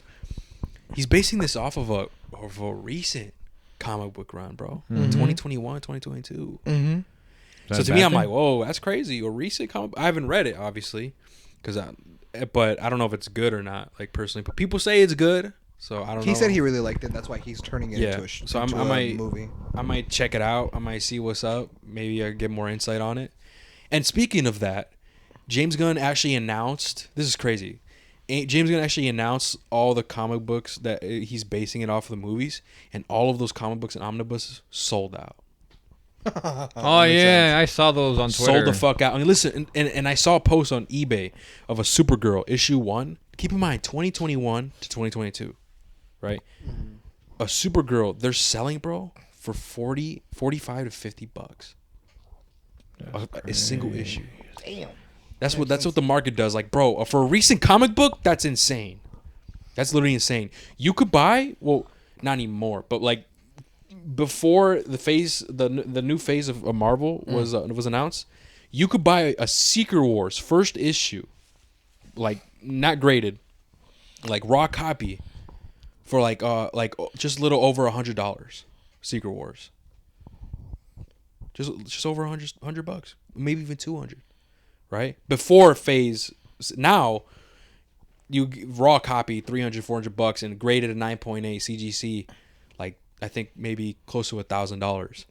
he's basing this off of a recent comic book run, bro. 2021, 2022. Mm-hmm. So to me, I'm like, whoa, that's crazy. A recent comic. I haven't read it, obviously, but I don't know if it's good or not. Like personally, but people say it's good, so I don't know. He said he really liked it. That's why he's turning it into a, So into I a might movie. I might check it out. I might see what's up. Maybe I get more insight on it. And speaking of that, James Gunn actually announced. This is crazy. James Gunn actually announced all the comic books that he's basing it off of the movies, and all of those comic books and omnibuses sold out. Oh yeah, I saw those on Twitter. Sold the fuck out. I mean, listen, and I saw a post on eBay of a Supergirl issue 1. Keep in mind, 2021 to 2022, right? A Supergirl, they're selling, bro, for 45 to $50. A single issue. Damn. That's what the market does. Like, bro, for a recent comic book, that's insane. That's literally insane. You could buy, well, not anymore, but like before the new phase of Marvel was announced, you could buy a Secret Wars first issue, like not graded, like raw copy, for like just a little over $100. Secret Wars. Just over $100, maybe even $200, right? Before phase, now you raw copy $300-$400 and graded a 9.8 CGC, like I think maybe close to $1,000, because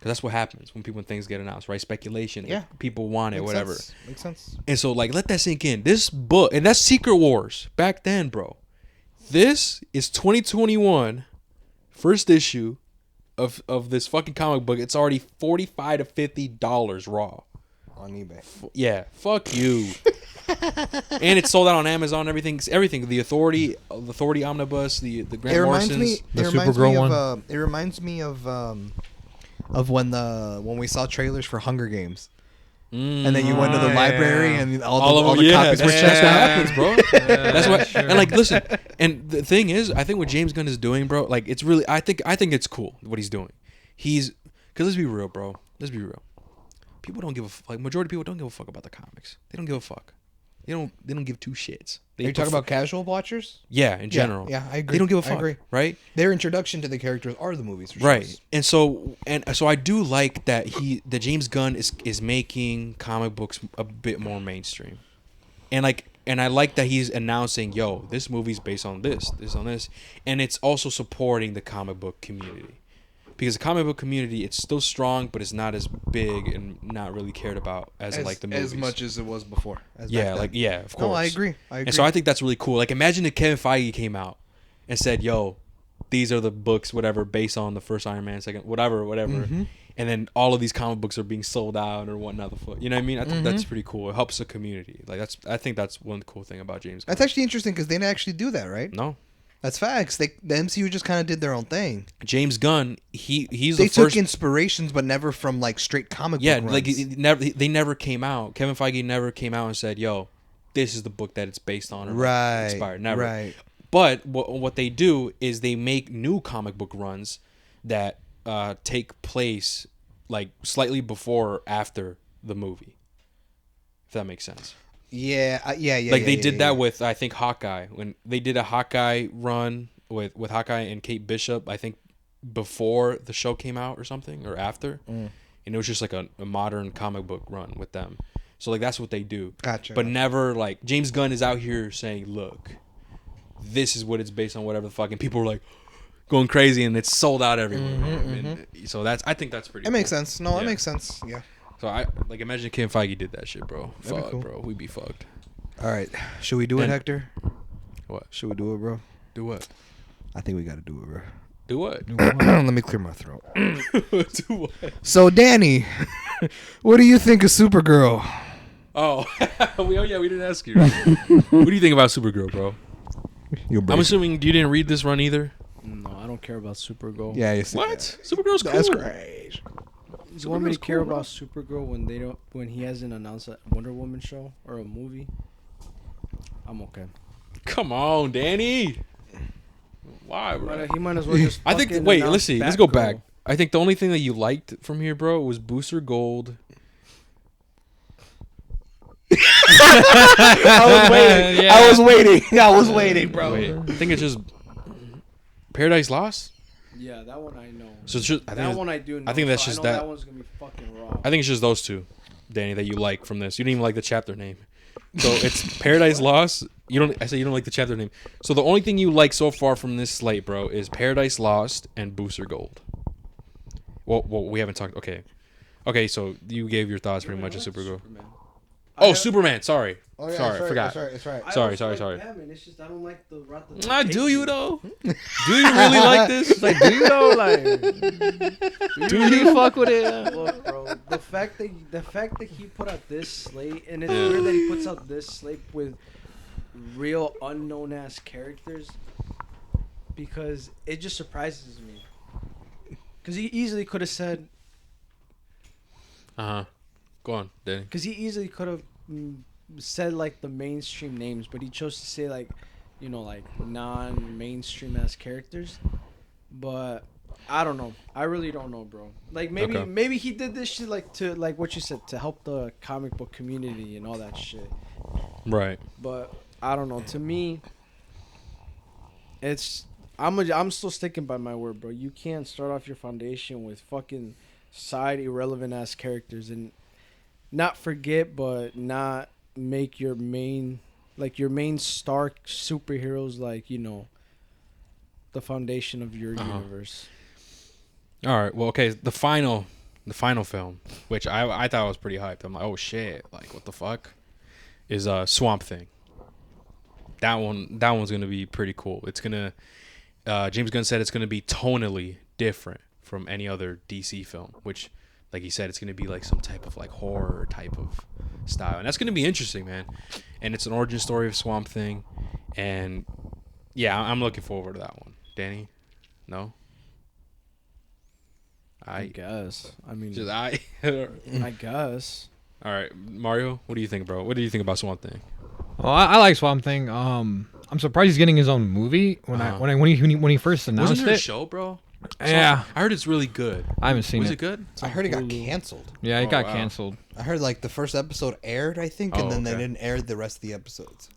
that's what happens when things get announced, right? Speculation, Yeah. people want it, whatever. Makes sense. And so, like, let that sink in. This book, and that's Secret Wars back then, bro. This is 2021, first issue of this fucking comic book. It's already $45 to $50 raw On eBay. Yeah, fuck you. And it's sold out on Amazon. Everything. The Authority omnibus, the Grant It reminds Morrison's. me. The It reminds Supergirl me one? of. It reminds me of when we saw trailers for Hunger Games, and then you went to the yeah. library and all All the of copies were that's checked what out. happens, bro. That's what. And like, listen. And the thing is, I think what James Gunn is doing, bro, like it's really. I think it's cool what he's doing. Because let's be real, bro. Let's be real. People don't give a majority of people don't give a fuck about the comics. They don't give a fuck. They don't give two shits. Are you talking about casual watchers? Yeah, in general. Yeah, I agree. They don't give a I fuck, agree. right? Their introduction to the characters are the movies, for Right. sure. And so I do like that James Gunn is making comic books a bit more mainstream. And I like that he's announcing, yo, this movie's based on this on this, and it's also supporting the comic book community. because the comic book community, it's still strong, but it's not as big and not really cared about as like the movies. As much as it was before. Of course. No, I agree. And so I think that's really cool. Like, imagine if Kevin Feige came out and said, "Yo, these are the books, whatever, based on the first Iron Man, second, whatever." Mm-hmm. And then all of these comic books are being sold out or whatnot. You know what I mean? I think that's pretty cool. It helps the community. Like, I think that's one cool thing about James Gunn. That's actually interesting because they didn't actually do that, right? No. That's facts. The MCU just kind of did their own thing. James Gunn, he's they the first. Took inspirations, but never from like straight comic book runs. Like they never came out. Kevin Feige never came out and said, "Yo, this is the book that it's based on." Or inspired. Never. Right. But what they do is they make new comic book runs that take place like slightly before or after the movie. If that makes sense. Yeah. Like they did that with, I think, Hawkeye. When they did a Hawkeye run with Hawkeye and Kate Bishop, I think before the show came out or something, or after. And it was just like a modern comic book run with them. So like that's what they do. Gotcha. But never like James Gunn is out here saying, "Look, this is what it's based on," whatever the fuck, and people are like going crazy and it's sold out everywhere. And so I think that's pretty. It makes sense. No, it makes sense. Yeah. So I like imagine Kevin Feige did that shit, bro. That'd Fuck, be cool. bro. We'd be fucked. All right. Should we do it, Hector? What? Should we do it, bro? Do what? I think we got to do it, bro. Do what? Let me clear my throat. Do what? So, Danny, what do you think of Supergirl? Oh, we didn't ask you. What do you think about Supergirl, bro? I'm assuming you didn't read this run either. No, I don't care about Supergirl. Yeah, what? Supergirl's cool. That's great. You want me to care about Supergirl when he hasn't announced a Wonder Woman show or a movie? I'm okay. Come on, Danny. Why, bro? He might as well just. I think. Wait, let's see. Let's go back. I think the only thing that you liked from here, bro, was Booster Gold. I was waiting, bro. Wait, I think it's just Paradise Lost. Yeah, that one I know. So it's just, that one I do know. I think that's just that one's gonna be fucking raw. I think it's just those two, Danny, that you like from this. You didn't even like the chapter name. So it's Paradise Lost. I said you don't like the chapter name. So the only thing you like so far from this slate, bro, is Paradise Lost and Booster Gold. Well, we haven't talked. Okay. So you gave your thoughts pretty much on Supergirl. Superman. Sorry. Oh, yeah, sorry, I forgot. That's right. Sorry. Batman, it's just I don't like the route that Nah, do you though? Do you really like this? Like, do you though? Like, do you fuck with it? Look, bro, the fact that he put out this slate, and it's weird that he puts out this slate with real unknown ass characters, because it just surprises me. Because he easily could have said. Go on, Danny. Because he easily could have said like the mainstream names, but he chose to say like, like non-mainstream ass characters. But I don't know. I really don't know, bro. Like maybe he did this shit like to like what you said to help the comic book community and all that shit. Right. But I don't know. To me, I'm still sticking by my word, bro. You can't start off your foundation with fucking side irrelevant ass characters and not forget, but not make your main star superheroes like the foundation of your universe. All right. Well, okay. The final film, which I thought was pretty hyped. I'm like, oh shit! Like, what the fuck? Is Swamp Thing. That one's gonna be pretty cool. It's gonna. James Gunn said it's gonna be tonally different from any other DC film, which, like he said, it's gonna be like some type of like horror type of style, and that's gonna be interesting, man. And it's an origin story of Swamp Thing, and yeah, I'm looking forward to that one. Danny, no. I guess. I mean, just I guess. All right, Mario, what do you think, bro? What do you think about Swamp Thing? Well, I like Swamp Thing. I'm surprised he's getting his own movie. When he first announced Wasn't there it. a show, bro? Yeah, I heard it's really good. I haven't seen it. Was it good? I heard it got canceled. Yeah, it got canceled. I heard like the first episode aired, I think, and then they didn't air the rest of the episodes.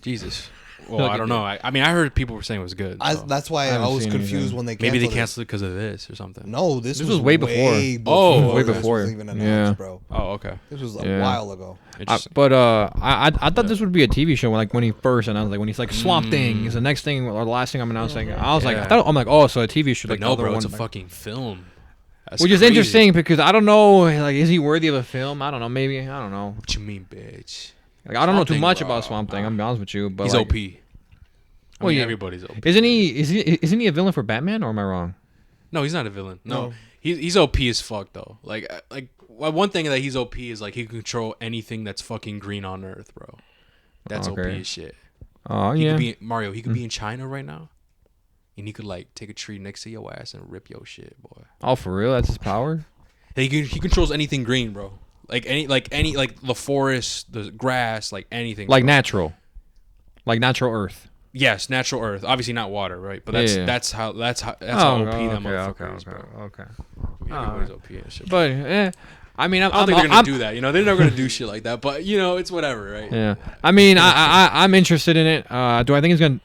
Jesus. Well, I don't know. I mean, I heard people were saying it was good. So. That's why I was confused when they canceled maybe they canceled it because of this or something. No, this was way before. Way before this was even announced, bro. Oh, okay. This was a while ago. I thought this would be a TV show like when he first announced, like when he's like Swamp Thing is the next thing or the last thing I'm announcing. I was like, I'm like, oh, so a TV show. Like, no, bro, it's a fucking film. That's which is interesting because I don't know, like, is he worthy of a film? I don't know, maybe. I don't know. What you mean, bitch? Like, I don't know too much about Swamp Thing. I'm be honest with you, but he's like, OP. Well, yeah, everybody's OP. Isn't he a villain for Batman, or am I wrong? No, he's not a villain. No. He's OP as fuck though. Like one thing that he's OP is like he can control anything that's fucking green on Earth, bro. That's OP as shit. Oh he yeah. Could be, Mario, he could be in China right now. And he could like take a tree next to your ass and rip your shit, boy. Oh, for real? That's his power? He controls anything green, bro. Like any the forest, the grass, like anything. Like natural Earth. Yes, natural Earth. Obviously not water, right? But that's how OP them motherfuckers, bro. Okay. Everybody's OP and shit. But I mean, I don't think they're gonna do that. You know, they're not gonna do shit like that. But you know, it's whatever, right? Yeah. I mean, I'm interested in it. Do I think it's gonna?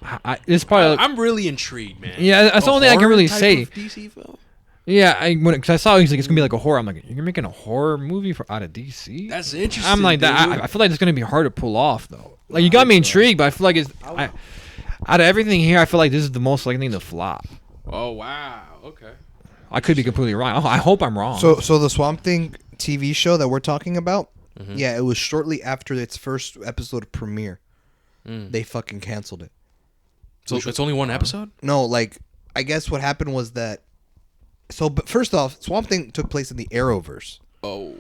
It's probably. I'm really intrigued, man. Yeah, that's the only thing I can really say. DC film? Yeah, because I saw he's like it's gonna be like a horror. I'm like, you're making a horror movie out of DC? That's interesting. I'm like that. I feel like it's gonna be hard to pull off though. Like you got me intrigued, but I feel like out of everything here, I feel like this is the most likely to flop. Oh wow. Okay. I could be completely wrong. I hope I'm wrong. So the Swamp Thing TV show that we're talking about, yeah, it was shortly after its first episode premiere. They fucking canceled it. So it's only one episode? No, like I guess what happened was that. So, but first off, Swamp Thing took place in the Arrowverse. Oh,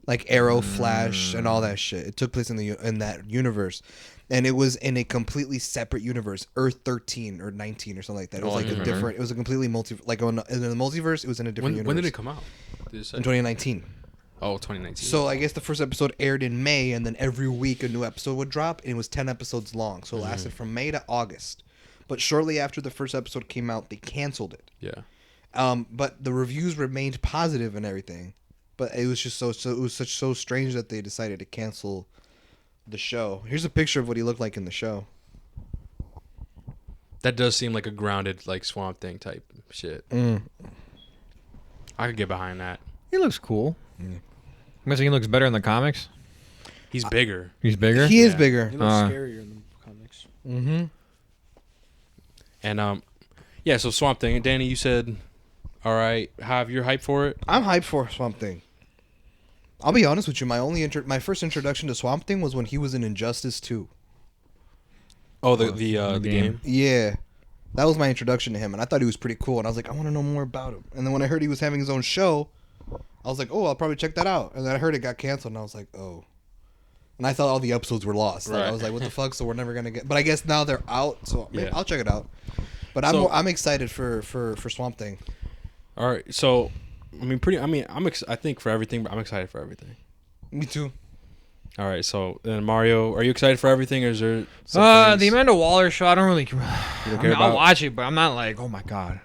like Arrow, Flash, and all that shit. It took place in that universe, and it was in a completely separate universe, Earth 13 or 19 or something like that. It was like a different. It was a completely in the multiverse. It was in a different universe. When did it come out? In 2019. Oh, 2019. So I guess the first episode aired in May, and then every week a new episode would drop, and it was 10 episodes long. So it lasted from May to August. But shortly after the first episode came out, they canceled it. Yeah. But the reviews remained positive and everything. But it was just so strange that they decided to cancel the show. Here's a picture of what he looked like in the show. That does seem like a grounded, like Swamp Thing type shit. I could get behind that. He looks cool. I'm guessing he looks better in the comics. He's bigger. He's bigger? He is bigger. He looks scarier in the comics. Mm-hmm. And yeah. So Swamp Thing. And Danny, you said, all right, have your hype for it? I'm hyped for Swamp Thing. I'll be honest with you. My first introduction to Swamp Thing was when he was in Injustice 2. Oh, the game. Yeah, that was my introduction to him, and I thought he was pretty cool. And I was like, I want to know more about him. And then when I heard he was having his own show, I was like, oh, I'll probably check that out. And then I heard it got canceled, and I was like, oh. And I thought all the episodes were lost. Like, I was like, what the fuck? So we're never gonna get. But I guess now they're out, so maybe I'll check it out. But I'm excited for Swamp Thing. All right, so I think for everything, but I'm excited for everything. Me too. All right, so then Mario, are you excited for everything, or is there? The Amanda Waller show, I don't really. I'll watch it, but I'm not like, oh my god,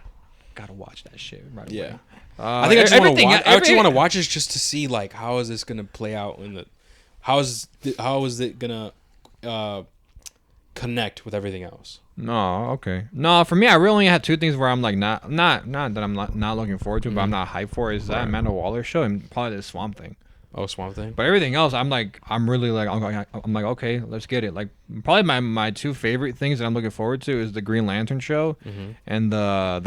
gotta watch that shit right away. Yeah. I think I just want to watch. I actually want to watch it just to see like how is this gonna play out in the, how is it gonna connect with everything else. No, okay. No, for me, I really only had two things where I'm like not that I'm not looking forward to, but I'm not hyped for is that Amanda Waller show and probably the Swamp Thing. Oh, Swamp Thing. But everything else, I'm like, okay, let's get it. Like probably my two favorite things that I'm looking forward to is the Green Lantern show and the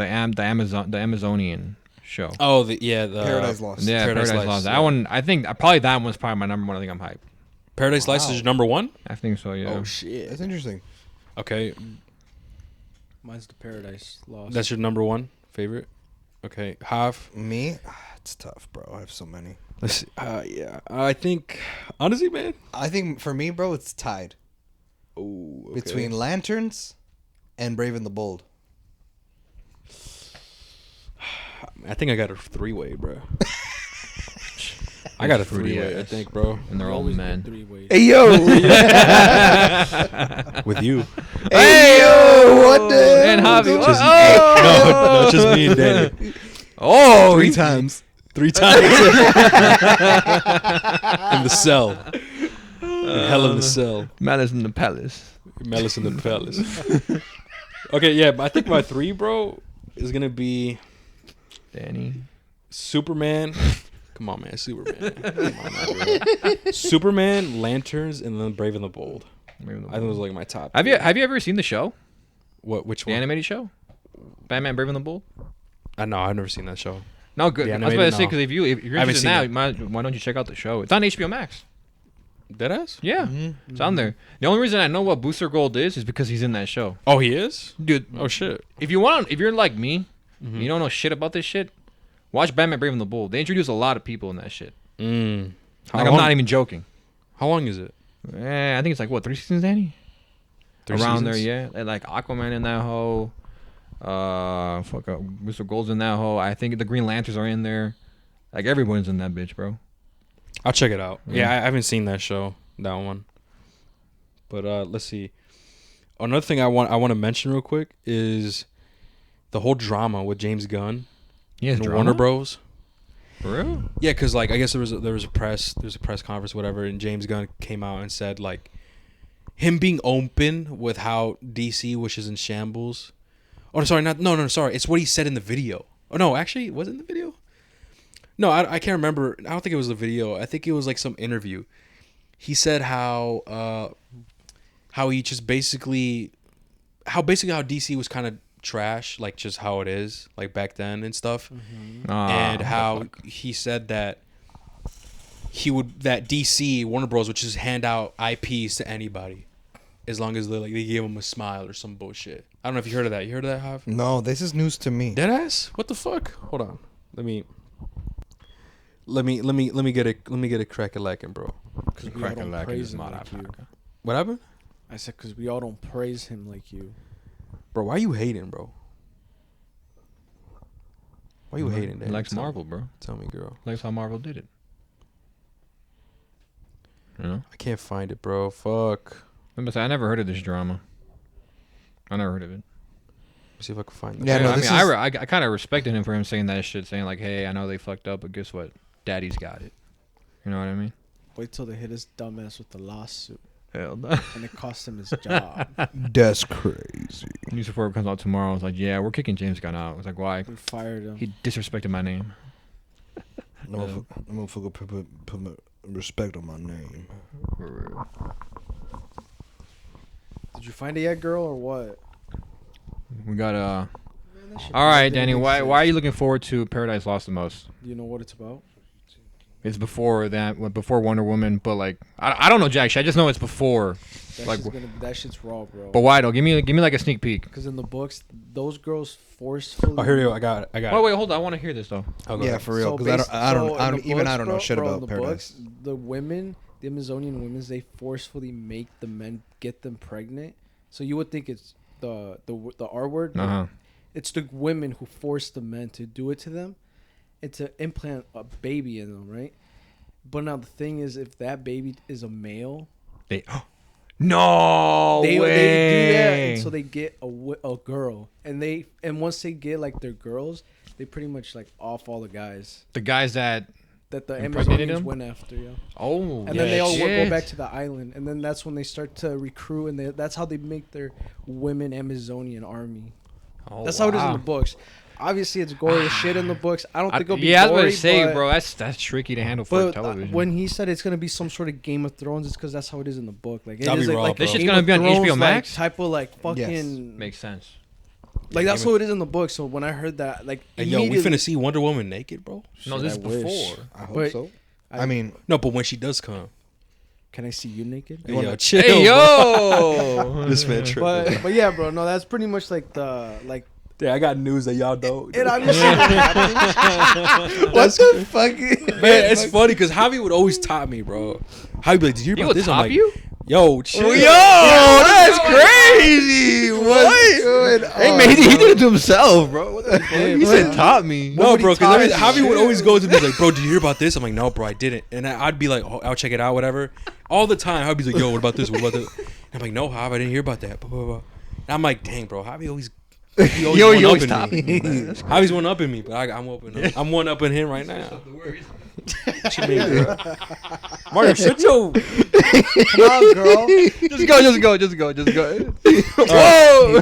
Amazonian show. Oh, the Paradise Lost. Yeah, Paradise Lost. That one, I think probably that one's probably my number one. I think I'm hyped. Paradise Lost is your number one? I think so. Yeah. Oh shit, that's interesting. Okay. Mine's the Paradise Lost. That's your number one favorite? Okay. Half? Me? It's tough, bro. I have so many. Let's see. Yeah. I think, honestly, man. I think for me, bro, it's tied. Oh, okay. Between Lanterns and Brave and the Bold. I think I got a three-way, bro. I got a three-way, I think, bro. And they're all men. Hey, yo! With you. Hey, yo! What the? And Javi. No, just me and Danny. Oh! 3 times. 3 times. In the cell. Hell in the Cell. Malice in the Palace. Malice in the Palace. Okay, yeah, but I think my 3, bro, is gonna be Danny. Superman. Come on, man, Superman. Come on, man, Superman, Lanterns, and then Brave and the Bold. I think those are like my top. Have you ever seen the show? Which the one? animated show? Batman Brave and the Bold? No, I've never seen that show. No, good. I was about to say, because if you're interested now, it. why don't you check out the show? It's on HBO Max. Deadass? Yeah, it's on there. The only reason I know what Booster Gold is because he's in that show. Oh, he is? Dude. Oh, shit. If you're like me, and you don't know shit about this shit, watch Batman Brave and the Bold. They introduce a lot of people in that shit. I'm not even joking. How long is it? I think it's like, what, 3 seasons, Danny? 3 Around seasons? there, yeah. And like Aquaman in that hoe. Mr. Gold's in that hoe. I think the Green Lanterns are in there. Like, everyone's in that bitch, bro. I'll check it out. Yeah, I haven't seen that show, that one. But let's see. Another thing I want to mention real quick is the whole drama with James Gunn and Warner Bros. For real? Yeah, because like I guess there was a press conference, whatever, and James Gunn came out and said like him being open with how DC wishes in shambles. Oh, sorry, sorry. It's what he said in the video. Oh no, actually, was it in the video? No, I can't remember. I don't think it was the video. I think it was like some interview. He said how he just basically how DC was kind of trash, like just how it is, like back then and stuff. And how he said that that DC Warner Bros. Would just hand out IPs to anybody as long as they gave him a smile or some bullshit. I don't know if you heard of that. You heard of that, Hav? No, this is news to me. Deadass? What the fuck? Hold on. Let me get a crack a lacking, bro. Because we all don't praise him like you. What happened? I said because we all don't praise him like you. Bro, why are you hating, bro? Why are you hating, Dad? Likes Marvel, bro. Tell me, girl. Likes how Marvel did it. You know? I can't find it, bro. Fuck. I never heard of this drama. I never heard of it. Let's see if I can find it. Yeah, no, I kind of respected him for him saying that shit, saying like, hey, I know they fucked up, but guess what? Daddy's got it. You know what I mean? Wait till they hit his dumbass with the lawsuit. Hell no. And it cost him his job. That's crazy. News report comes out tomorrow. I was like, yeah, we're kicking James Gunn out. I was like, why? We fired him. He disrespected my name. I'm gonna put respect on my name. Did you find it yet, girl, or what? We got all right, Danny. Why are you looking forward to Paradise Lost the most? Do you know what it's about? It's before Wonder Woman, but like I don't know jack shit. I just know it's before. That shit's raw, bro. But why though? Give me like a sneak peek. Because in the books, those girls forcefully. Oh, here you go. I got it. Wait, hold on. I want to hear this though. Yeah, for real. Because I don't know shit about Paradise. The women, the Amazonian women, they forcefully make the men get them pregnant. So you would think it's the R word. Uh-huh. It's the women who force the men to do it to them and to implant a baby in them, right? But now the thing is, if that baby is a male, they way. They do that, and so they get a girl, and once they get like their girls, they pretty much like off all the guys. The guys that the Amazonians went after, yeah. Oh, and then they all go back to the island, and then that's when they start to recruit, and that's how they make their women Amazonian army. Oh, that's how it is in the books. Obviously, it's gory as shit in the books. I don't think it'll be gory. Yeah, I was going to say, bro, that's tricky to handle for television. When he said it's going to be some sort of Game of Thrones, it's because that's how it is in the book. Like, it is like this shit's going to be on HBO Max? Type of like fucking... Yes. Makes sense. Like, that's how it is in the book. So when I heard that, like, hey, yo, we finna see Wonder Woman naked, bro? No, this is before. I hope so. I mean... No, but when she does come. Can I see you naked? Hey, yo, chill. Hey, yo! This man tripping. But yeah, bro, no, that's pretty much like the... like. Yeah, I got news that y'all don't. And I'm just saying, what the fuck? Man, it's funny because Javi would always top me, bro. Javi be like, did you hear about this? I'm like, yo, chill. Oh, yo, that's crazy. What? Hey, man, he did it to himself, bro. What the fuck? He said top me. No, bro, because Javi would always go to me like, bro, did you hear about this? I'm like, no, bro, I didn't. And I'd be like, oh, I'll check it out, whatever. All the time, Javi's like, yo, what about this? What about this? And I'm like, no, Javi, I didn't hear about that. Blah, blah, blah. And I'm like, dang, bro, Javi always... You always top me. Javi's one up in me, but I'm one up in him right now. What you mean, bro? Mario, shut your. Come on, girl. Just go. Whoa.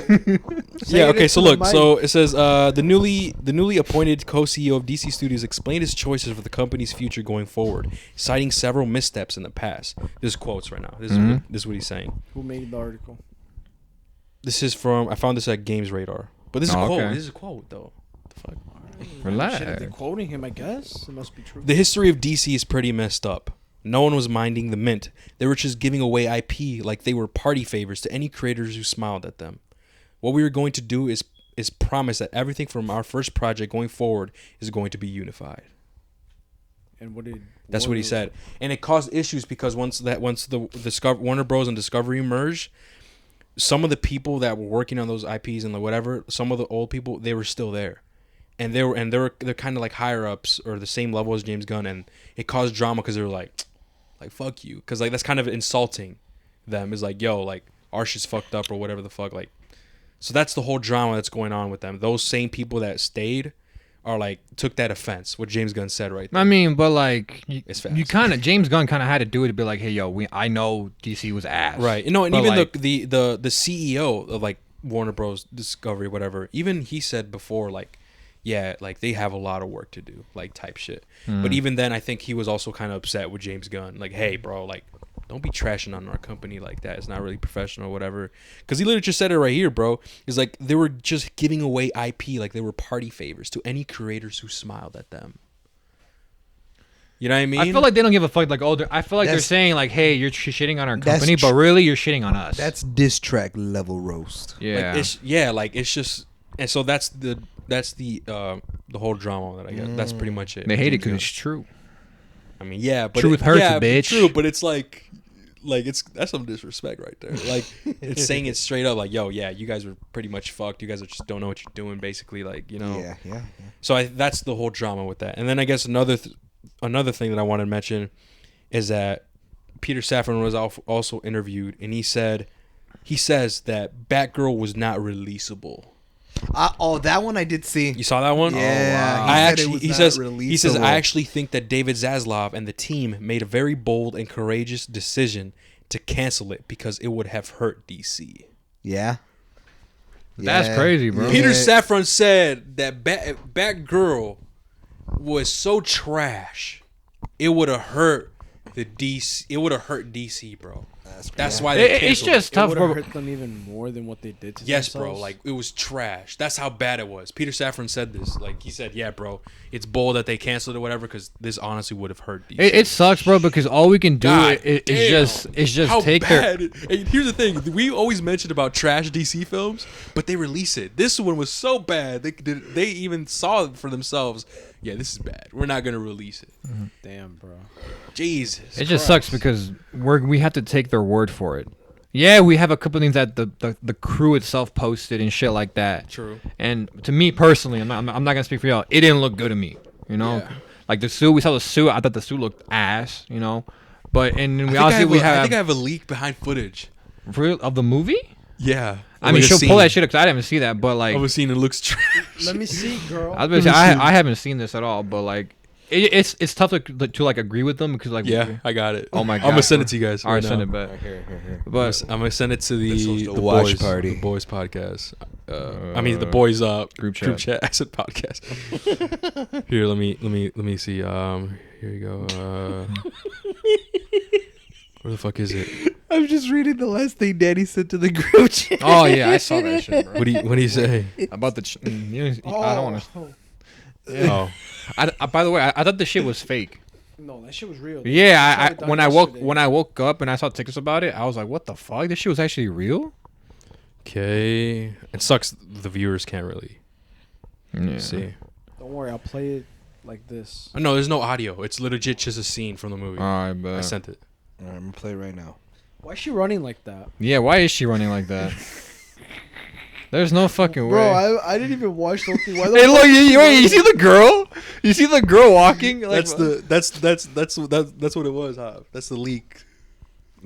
Yeah. it Okay. So into the look. mic. So it says the newly appointed co-CEO of DC Studios explained his choices for the company's future going forward, citing several missteps in the past. This is quotes right now. This is what he's saying. Who made the article? This is from. I found this at Games Radar. But this is a quote. okay. This is a quote though. The fuck. Relax. Shit, if they're quoting him, I guess it must be true. The history of DC is pretty messed up. No one was minding the mint. They were just giving away IP like they were party favors to any creators who smiled at them. What we are going to do is promise that everything from our first project going forward is going to be unified. And what did? That's what he said. And it caused issues because once the Warner Bros. And Discovery merged, some of the people that were working on those IPs and like whatever, some of the old people, they were still there. And they're kind of like higher ups or the same level as James Gunn, and it caused drama because they were like fuck you, because like that's kind of insulting them. Is like, yo, like our shit's fucked up or whatever the fuck, like. So that's the whole drama that's going on with them. Those same people that stayed are like took that offense. What James Gunn said right there. I mean, but like It's fast. you kind of James Gunn kind of had to do it to be like, hey, yo, I know DC was ass, Right. No, and But, even like, the CEO of like Warner Bros. Discovery, whatever, even he said before, like, yeah, like they have a lot of work to do, like type shit. But even then, I think he was also kind of upset with James Gunn. Like, hey, bro, like, don't be trashing on our company like that. It's not really professional or whatever. Because he literally just said it right here, bro. It's like they were just giving away IP like they were party favors to any creators who smiled at them. You know what I mean? I feel like they don't give a fuck. Like, I feel like they're That's- saying like, hey, you're shitting on our That's company, but really you're shitting on us. That's diss track level roast. yeah. Like it's just, and so that's the whole drama that I get. That's pretty much it. They hate it because James it's true. Gunn. I mean, yeah, but Truth hurts, yeah, bitch. True, but it's like that's some disrespect right there. Like it's saying it straight up, like, yo, yeah, you guys were pretty much fucked. You guys are just don't know what you're doing, basically. Like, you know. Yeah. So that's the whole drama with that. And then I guess another thing that I want to mention is that Peter Safran was also interviewed, and he says that Batgirl was not releasable. That one I did see. You saw that one? Yeah. He says I actually think that David Zaslav and the team made a very bold and courageous decision to cancel it because it would have hurt DC. Yeah. That's crazy, bro. Peter Safran said that Batgirl was so trash, it would have hurt DC. It would have hurt DC, bro. That's why they It's canceled just It tough, would bro. have hurt them even more than what they did to Yes, themselves. bro. Like, it was trash. That's how bad it was. Peter Safran said this. Like, he said, yeah, bro, it's bold that they canceled it or whatever because this honestly would have hurt DC. It sucks, bro, because all we can do God is just how take bad. their. And here's the thing: we always mentioned about trash DC films, but they release it. This one was so bad they even saw it for themselves. Yeah, this is bad. We're not gonna release it. Damn, bro. Jesus. It just sucks because we have to take their word for it. Yeah, we have a couple things that the crew itself posted and shit like that. True. And to me personally, I'm not gonna speak for y'all. It didn't look good to me. You know, Yeah. like the suit. We saw the suit. I thought the suit looked ass. You know, but and then I we think I have have a leak behind footage. of the movie. Yeah. I mean, she'll pull that shit because I didn't see that. But like, I was seeing it looks trash. Let me see, girl. I was gonna say, I haven't seen this at all. But like, it's tough to like agree with them because like Yeah, I got it. Oh my I'm gonna God, send it to you guys. All right, right send now. it back. Here. But I'm gonna send it to This was the the watch boys party. the boys podcast. I mean the boys Group group chat. chat. I said podcast. Here, let me see. Here you go. Where the fuck is it? I'm just reading the last thing Danny sent to the group chat. oh yeah, I saw that shit, bro. What do you say? About the. I don't want to. Oh, By the way, I thought the shit was fake. No, that shit was real. Yeah, Shut it down when yesterday. I woke up and I saw TikToks about it, I was like, what the fuck? This shit was actually real? okay. It sucks. The viewers can't really see. Don't worry, I'll play it like this. Oh, no, there's no audio. It's legit just a scene from the movie. Alright, I but sent it. All right, I'm gonna play it right now. Why is she running like that? yeah, why is she running like that? There's no fucking way. Bro, I didn't even watch the thing. Why the Hey, fuck look! is she You see the girl? You see the girl walking? Like, That's what it was, huh? That's the leak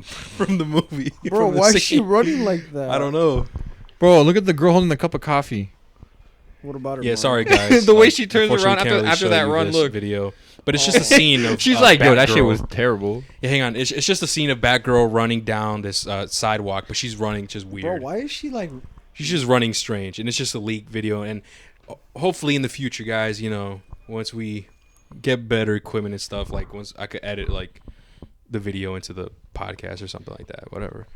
from the movie. Bro, from the why is she scene. running like that? I don't know. bro, look at the girl holding the cup of coffee. What about her? Yeah, mom? sorry guys. The way she turns unfortunately around can't after show that you run, this look. video, but it's just a scene of. She's like, yo, that Batgirl. shit was terrible. Yeah, hang on. It's just a scene of Batgirl running down this sidewalk, but she's running just weird. Bro, why is she like? She's just running strange, and it's just a leaked video. And hopefully in the future, guys, once we get better equipment and stuff, like once I could edit like the video into the podcast or something like that, whatever.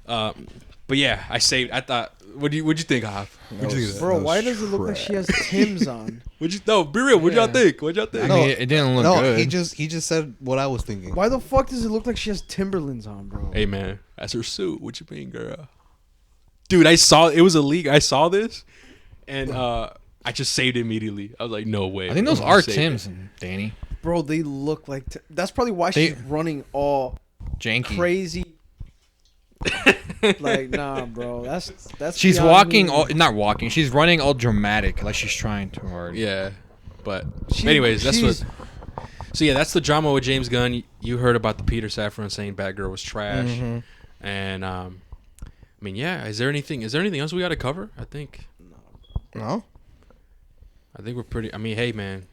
But yeah, I thought, what'd you think, Hoff? What'd you think of that? Bro, why does it look like she has Tim's on? No, be real. What'd y'all think? What'd y'all think? I mean, it didn't look good. he just said what I was thinking. Why the fuck does it look like she has Timberlands on, bro? Hey man, that's her suit. What you mean, girl? Dude, it was a leak. I saw this, and I just saved it immediately. I was like, no way. I think those are Tim's, Danny. Bro, they look like. That's probably why she's running all Janky. crazy. Like, nah, bro. That's. She's walking, not walking. She's running all dramatic, like she's trying too hard. Yeah, but anyways, that's what. So yeah, that's the drama with James Gunn. You heard about the Peter Safran saying Batgirl was trash, and I mean, yeah. Is there anything else we got to cover? I think. No. I think we're pretty. I mean, hey man,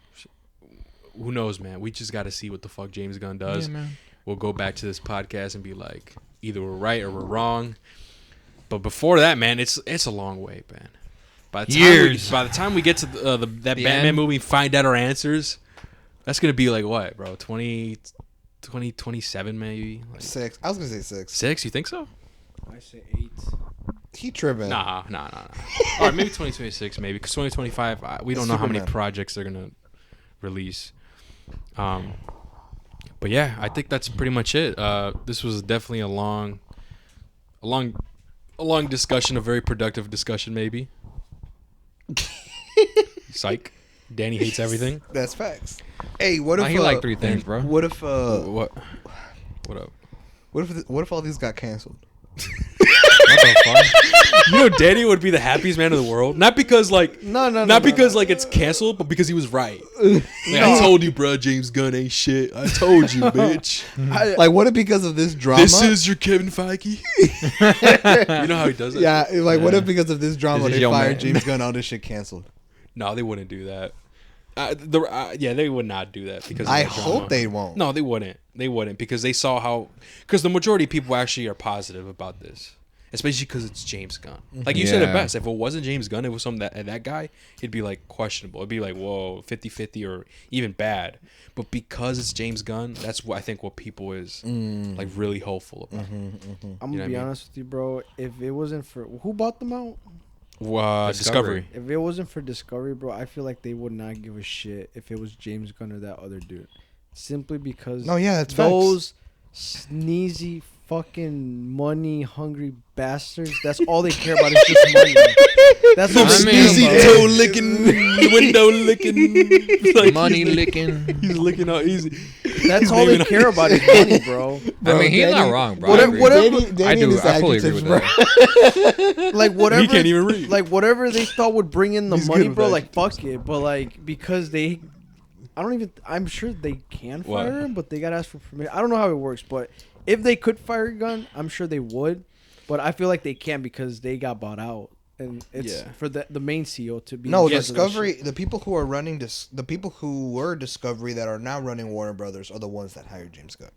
who knows, man? We just got to see what the fuck James Gunn does. Yeah, man. We'll go back to this podcast and be like, either we're right or we're wrong. But before that, man, it's a long way, man. By the time we get to that Batman end? movie, and find out our answers, that's gonna be like what, bro? 2027 maybe. Like 6. I was gonna say 6. 6? You think so? I say 8. He tripping. Nah. All right, maybe 2026, maybe because 2025, we don't know how many projects they're gonna release. But yeah, I think that's pretty much it. This was definitely a long discussion, a very productive discussion, maybe. Psych. Danny hates everything. That's facts. Hey, what if he like 3 things, bro? What if What up? What if all these got canceled? What the fuck? Danny would be the happiest man in the world. Not because like No, because like it's canceled, but because he was right. I told you, bro, James Gunn ain't shit. I told you, bitch. Like, what if because of this drama? This is your Kevin Feige. You know how he does it? Yeah, like what if because of this drama This is they your fired man. James Gunn, all this shit canceled? No, they wouldn't do that. They would not do that because of I that drama. hope they won't. No, they wouldn't. They wouldn't because they saw how. Because the majority of people actually are positive about this, especially because it's James Gunn. Like you said it Yeah. best. If it wasn't James Gunn, it was something that guy, it'd be like questionable. It'd be like, whoa, 50-50 or even bad. But because it's James Gunn, that's what I think what people is like really hopeful about. I'm gonna be honest with you, bro. If it wasn't for who bought them out, Discovery. if it wasn't for Discovery, bro, I feel like they would not give a shit if it was James Gunn or that other dude. Simply because No, yeah, that's those sneezy fucking money hungry bastards. That's all they care about is just money. That's all I they mean, care Easy about. toe licking, window licking, like Money licking. He's licking out easy. That's all they care about is money, bro. I mean, he's Danny- not wrong, bro. whatever- I agree. whatever- Danny I and do. his I fully agree adjectives, with bro. that. Like whatever He can't even read. Like whatever they thought would bring in the He's money, good with bro. that. Like fuck it, but like because I'm sure they can What? fire him, but they gotta ask for permission. I don't know how it works, but if they could fire Gunn, I'm sure they would. But I feel like they can't because they got bought out, and it's for the main CEO to be. No, in charge of that Discovery. shit. The people who are running the people who were Discovery that are now running Warner Brothers are the ones that hired James Gunn.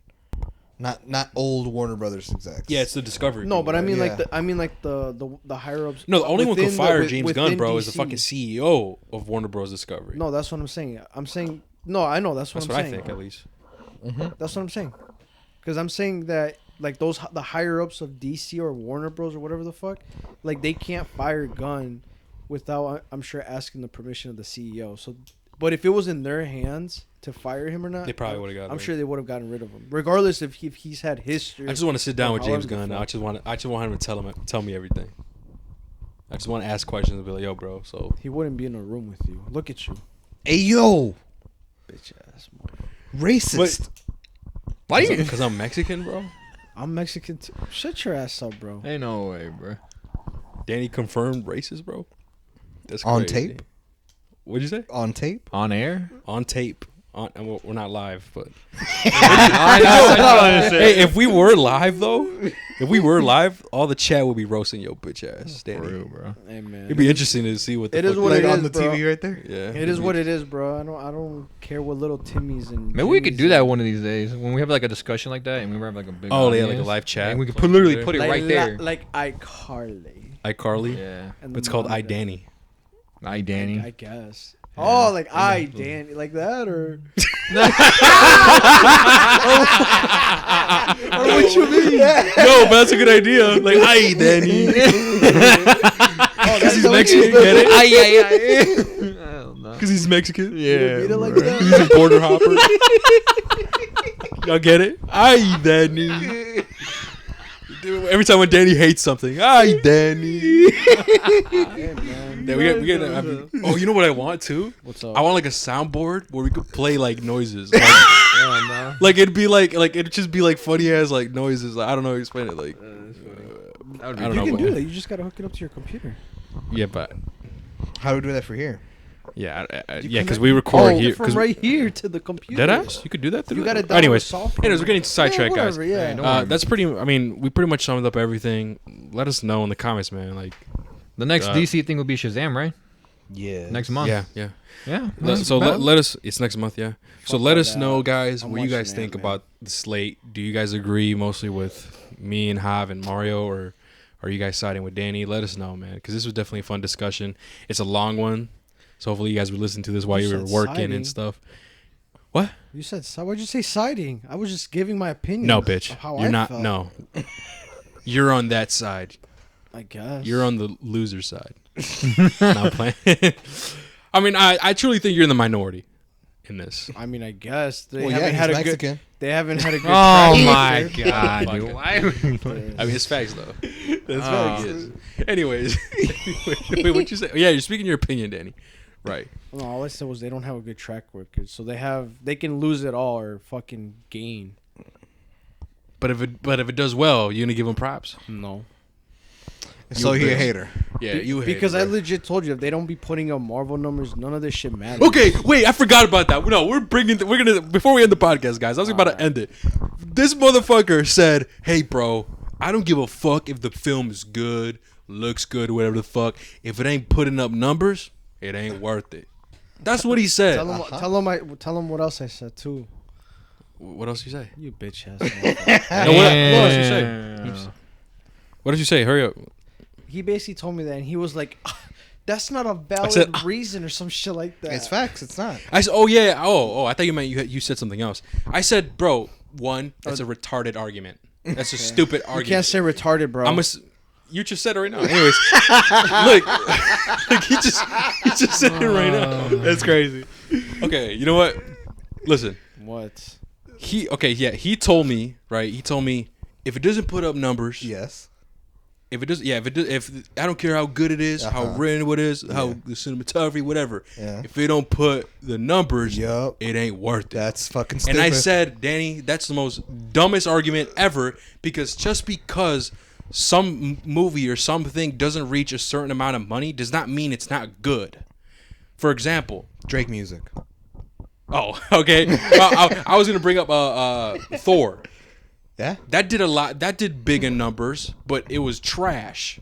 Not old Warner Brothers execs. Yeah, it's the Discovery. No, people, but I mean Yeah. like the higher ups. no, the only one who can within fire with- James Gunn, within bro, is the DC. fucking CEO of Warner Bros. Discovery. No, that's what I'm saying. I'm saying no. I know that's what that's I'm what I saying. think at least. That's what I'm saying. Because I'm saying that like the higher ups of DC or Warner Bros or whatever the fuck, like they can't fire Gunn without I'm sure asking the permission of the CEO. So, but if it was in their hands to fire him or not, They probably would've gotten I'm rid sure they would have gotten rid of him, regardless if he's had history. I just want to sit down with However James the Gunn. fuck. I just want him to tell me everything. I just want to ask questions and be like, yo, bro. So He wouldn't be in a room with you. Look at you, Hey yo, bitch ass. racist. Why do you? because I'm Mexican, bro. I'm Mexican too. Shut your ass up, bro. Ain't no way, bro. Danny confirmed racist, bro. That's On crazy. tape? What'd you say? On tape? On air? On tape. We're not live, but I hey, if we were live though, all the chat would be roasting your bitch ass, Danny. For real, bro. Hey man, It'd be interesting to see what the It is fuck what Like it on is, the bro. TV right there. Yeah, It is what it is, bro. I don't care what little Timmys and. Maybe we could do Jimmys that and- one of these days when we have like a discussion like that, and we have like a big. Oh yeah, like a audience, live chat. and we could Like, literally put it like, right there. Like iCarly. iCarly. Yeah, And It's the called monitor. iDanny. I Danny. I guess. Oh, like Danny, like that, or What you mean? No, but that's a good idea. Like, aye, Danny. Because he's Mexican, get it? Because he's Mexican. Yeah. Beat it like He's that. a border hopper. Y'all get it? Aye, Danny. Dude, every time when Danny hates something, aye, Danny. Hey, man. Yeah, we get oh, you know what I want too? What's up? I want like a soundboard where we could play like noises. Like, Oh, no. like it'd be like it'd just be like funny ass like noises. Like, I don't know how to explain it. Like That would be I don't You know. can but- do that. You just gotta hook it up to your computer. Yeah, but How do we do that for here? yeah, You yeah, because connect- we record here. from 'cause right here to the computer. dead ass, you could do that. Through You gotta. the- anyways, software. anyways, we're getting sidetracked, guys. whatever, Yeah. Hey, no That's pretty. I mean, we pretty much summed up everything. Let us know in the comments, man. Like, The next Uh, DC thing will be Shazam, right? Yeah. Next month. yeah. Yeah. So let us. It's next month, yeah. So Fuck let all us that. know, guys, I'm what you guys watching think Ant-Man. about the slate. Do you guys agree mostly with me and Hav and Mario, or are you guys siding with Danny? Let us know, man, because this was definitely a fun discussion. It's a long one, so hopefully you guys would listen to this while You you were said working siding. and stuff. You said. Why'd you say siding? I was just giving my opinion. No, bitch, of how you're I not. felt. No, you're on that side. I guess You're on the loser side. Not playing. I mean, I truly think you're in the minority in this. I mean, I guess they Well, haven't yeah, had he's a good. Mexican. They haven't had a good. Oh track my record. god, Fuck dude! it. Why? I mean, it's facts though. That's Oh. facts. Anyways, wait, what you say? Yeah, you're speaking your opinion, Danny. Right. No, all I said was they don't have a good track record, so they can lose it all or fucking gain. But if it does well, you gonna give them props? No, So he a bitch. hater. Yeah, you hate because it, I bro. legit told you if they don't be putting up Marvel numbers, none of this shit matters. Okay, wait, I forgot about that. No, we're gonna before we end the podcast, guys. I was about to end it. This motherfucker said, "Hey, bro, I don't give a fuck if the film is good, looks good, whatever the fuck. If it ain't putting up numbers, it ain't worth it." That's what he said. Tell him what else I said too. What else you say? You bitch ass. No, what else you say? Damn. What did you say? Hurry up. He basically told me that, and he was like, "That's not a valid said, reason or some shit like that." It's facts. It's not. I said, "Oh yeah, oh, I thought you meant you said something else." I said, "Bro, one, that's a retarded argument. That's a stupid You argument." can't say retarded, bro. You just said it right now. Anyways, look, he just said it right now. That's crazy. Okay, you know what? Listen, What? he told me, right? He told me if it doesn't put up numbers, Yes. if I don't care how good it is, how written it is, how the cinematography, whatever. Yeah. If it don't put the numbers, Yup. it ain't worth it. That's fucking stupid. And I said, Danny, that's the most dumbest argument ever, because just because some movie or something doesn't reach a certain amount of money does not mean it's not good. For example, Drake music. oh, okay. I was gonna bring up Thor. Yeah. That did a lot. That did big in numbers, but it was trash.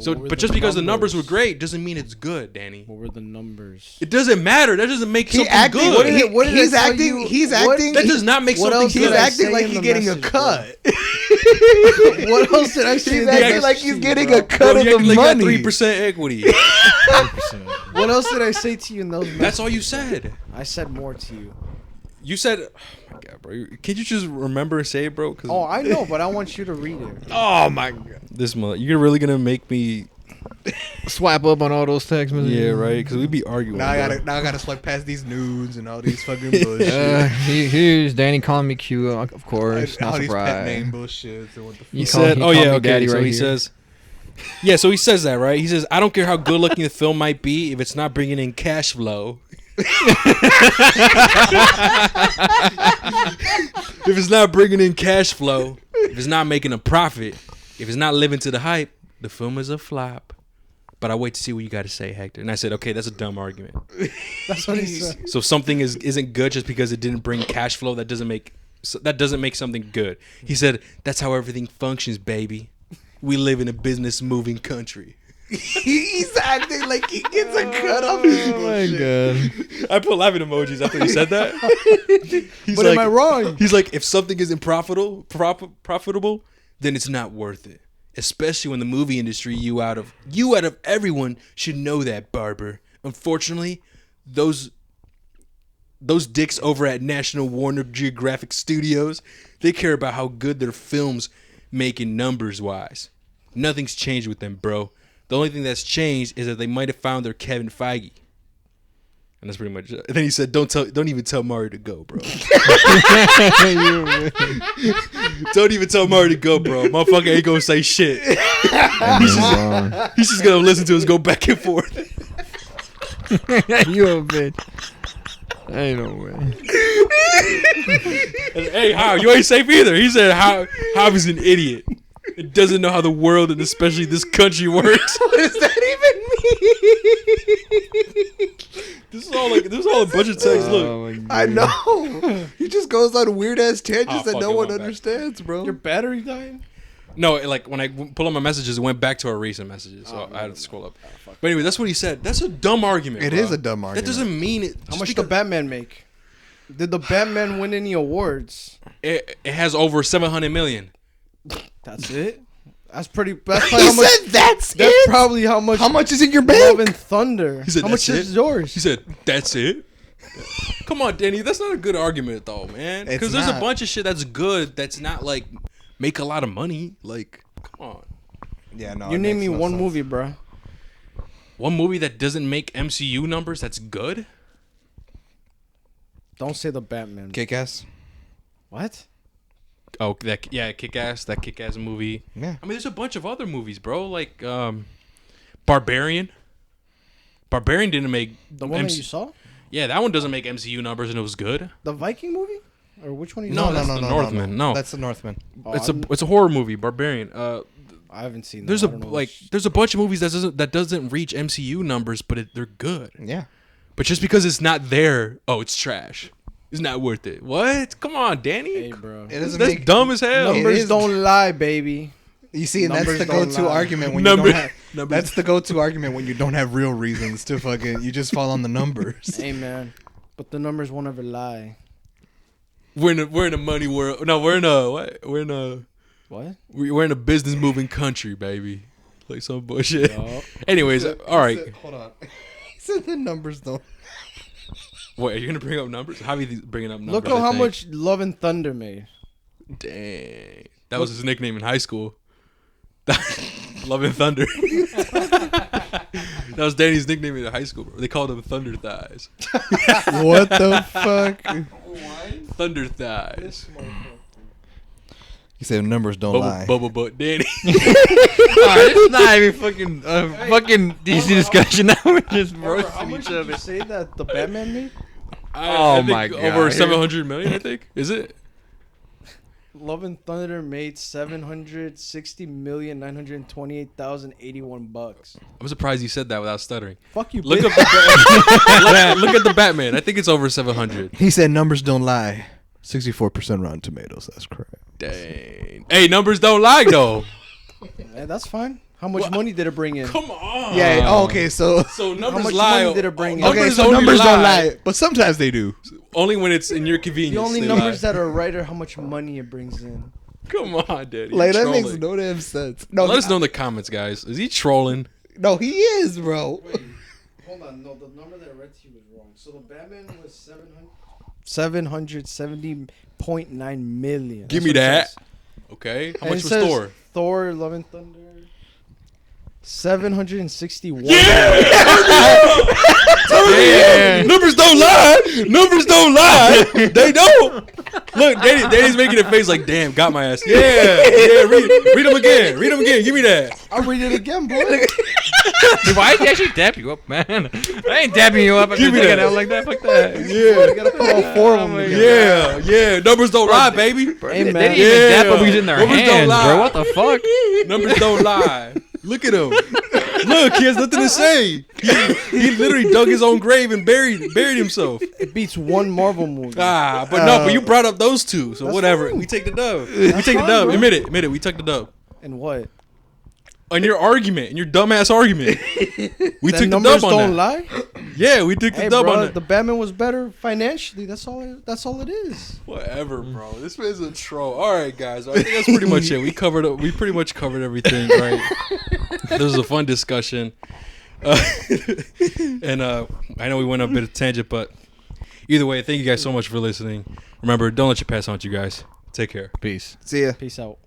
So, what were but the just because the numbers were numbers? great doesn't mean it's good, Danny. What were the numbers? It doesn't matter. That doesn't make something acting. good. What did he's I tell acting. you? He's What- acting. That does not make What something else He's did good. I acting say like in he's the getting a message, cut. What else did I say? He's in the acting message like to he's you, getting bro? a cut of you the acting like you got money. 3% equity. What else did I say to you in those messages? That's all you said. I said more to you. You said, oh my god, bro. Can't you just remember and say it, bro? Cause Oh, I know, but I want you to read it. Oh my god! this mother, you're really gonna make me. Swipe up on all those text messages. Yeah, right. Because we be arguing. Now bro. I gotta swipe past these nudes and all these fucking bullshit. Here's Danny calling me cute, of course. all Not these pet name surprised. bullshits and what the He He fuck. called- said, he "Oh called yeah, me okay." daddy So right he here. says, "Yeah." So he says that, right? He says, "I don't care how good looking the film might be if it's not bringing in cash flow." If it's not bringing in cash flow, if it's not making a profit, if it's not living to the hype, the film is a flop. but I wait to see what you got to say, Hector. And I said, okay, that's a dumb argument. That's what he said. So something isn't good just because it didn't bring cash flow. That doesn't make something good. He said, that's how everything functions, baby. We live in a business moving country. He's acting like he gets a cut off his God. I put laughing emojis after he said that. He's But like, am I wrong? He's like, if something isn't profitable, then it's not worth it. Especially when the movie industry, you out of everyone should know that, Barber. Unfortunately, those dicks over at National Warner Geographic Studios, they care about how good their films make in numbers wise. Nothing's changed with them, bro. The only thing that's changed is that they might have found their Kevin Feige. And that's pretty much it. And then he said, don't even tell Mario to go, bro. Don't even tell Mario to go, bro. Motherfucker ain't gonna say shit. He's just gonna listen to us go back and forth. You a bitch. Ain't no way. Hey, how? You ain't safe either. He said how is an idiot. It doesn't know how the world and especially this country works. What does that even mean? This is all a bunch of text. Look. I know. He just goes on weird ass tangents that fuck no it, one my bad. understands, bro. Your battery died? No, like when I pull up my messages, it went back to our recent messages, so I had to scroll up. But anyway, that's what he said. That's a dumb argument. It bro. is a dumb argument. That doesn't mean it. How much did the Batman make? Did the Batman win any awards? It has over 700 million. That's it? That's probably He how much. said that's That's it? probably how much. How much is in your Love bank? and Thunder. He said, how much "That's is it?" yours? He said, "That's it." Come on, Danny. That's not a good argument, though, man. It's Because there's a not. bunch of shit that's good that's not like make a lot of money. Like, come on. Yeah, no. You it name makes me no one sense. movie, bro. One movie that doesn't make MCU numbers that's good. Don't say the Batman. Kick-Ass. What? Oh, Kick-Ass. That Kick-Ass movie. Yeah. I mean, there's a bunch of other movies, bro. Like Barbarian. Barbarian didn't make The one that you saw? Yeah, that one doesn't make MCU numbers, and it was good. The Viking movie? Or which one? No, that's the Northman. No. That's the Northman. Oh, It's a horror movie, Barbarian. I haven't seen. There's that. I don't know. there's a bunch of movies that doesn't reach MCU numbers, but they're good. Yeah. But just because it's not there, it's trash. It's not worth it. What? Come on, Danny. Hey, bro. It doesn't That's make dumb as hell. It Numbers is- don't lie, baby. You see, and that's Numbers the don't go-to lie. argument when Number- you don't have. numbers. That's the go-to argument when you don't have real reasons to fucking. You just fall on the numbers. Hey, man. But the numbers won't ever lie. We're in a money world. No, we're in a what? We're in a business moving country, baby. Like some bullshit. Yup. Anyways, all right. Hold on. He said the numbers don't. What, are you gonna bring up numbers? How are you bringing up numbers? Look at how much Love and Thunder made. Dang. That was his nickname in high school. Love and Thunder. That was Danny's nickname in high school, bro. They called him Thunder Thighs. What the fuck? Thunder Thighs. He said numbers don't lie. Bubble butt Danny. Alright, it's not even fucking DC discussion. Now we're just How roasting much each did you other. say that the Batman made? Oh I think my God. Over 700 million, I think. Is it? Love and Thunder made $760,928,081. I'm surprised you said that without stuttering. Fuck you, Look bitch. up look at the Batman. I think it's over 700. He said numbers don't lie. 64% Rotten Tomatoes. That's correct. Dang. Hey, numbers don't lie though. Hey, that's fine. How much money did it bring in? Come on. Yeah. Oh, okay. So. So How numbers much lie. money did it bring in? Okay. So only numbers don't lie, but sometimes they do. Only when it's in your convenience. The only they numbers lie. that are right are how much money it brings in. Come on, Daddy. Like You're that makes trolling. no damn sense. No, Let us know in the comments, guys. Is he trolling? No, he is, bro. Hold on, no, the number that I read to you was wrong. So the Batman was 770.9 million. Give That's me what it that. says. Okay. How And much it was says Thor? Thor: Love and Thunder. 761. Yeah. Numbers don't lie. Numbers don't lie. They don't. Look, Danny's making a face like, damn, got my ass. Yeah. Read them again. Read them again. Give me that. I'll read it again, boy. Why did you actually dap you up, man? I ain't dapping you up. I'm Give just me looking that. out like that. Fuck that. You gotta put all four of them my together. Yeah. Numbers don't lie, baby. Hey, They man. didn't even Yeah. dap up using their Numbers don't hands, lie. bro. What the fuck? Numbers don't lie. Look at him. Look, he has nothing to say. He literally dug his own grave and buried himself. It beats one Marvel movie. But you brought up those two, so whatever. Fine. We take the dub. Bro. Admit it. We took the dub. And what? On your argument, in your dumbass argument, we took the dub numbers on don't that. lie. Yeah, we took the dub on that. The Batman was better financially. That's all it is. Whatever, bro. This man's a troll. All right, guys. I think that's pretty much it. We pretty much covered everything, right? This was a fun discussion, and I know we went on a bit of tangent, but either way, thank you guys so much for listening. Remember, don't let your past haunt you guys. Take care. Peace. See ya. Peace out.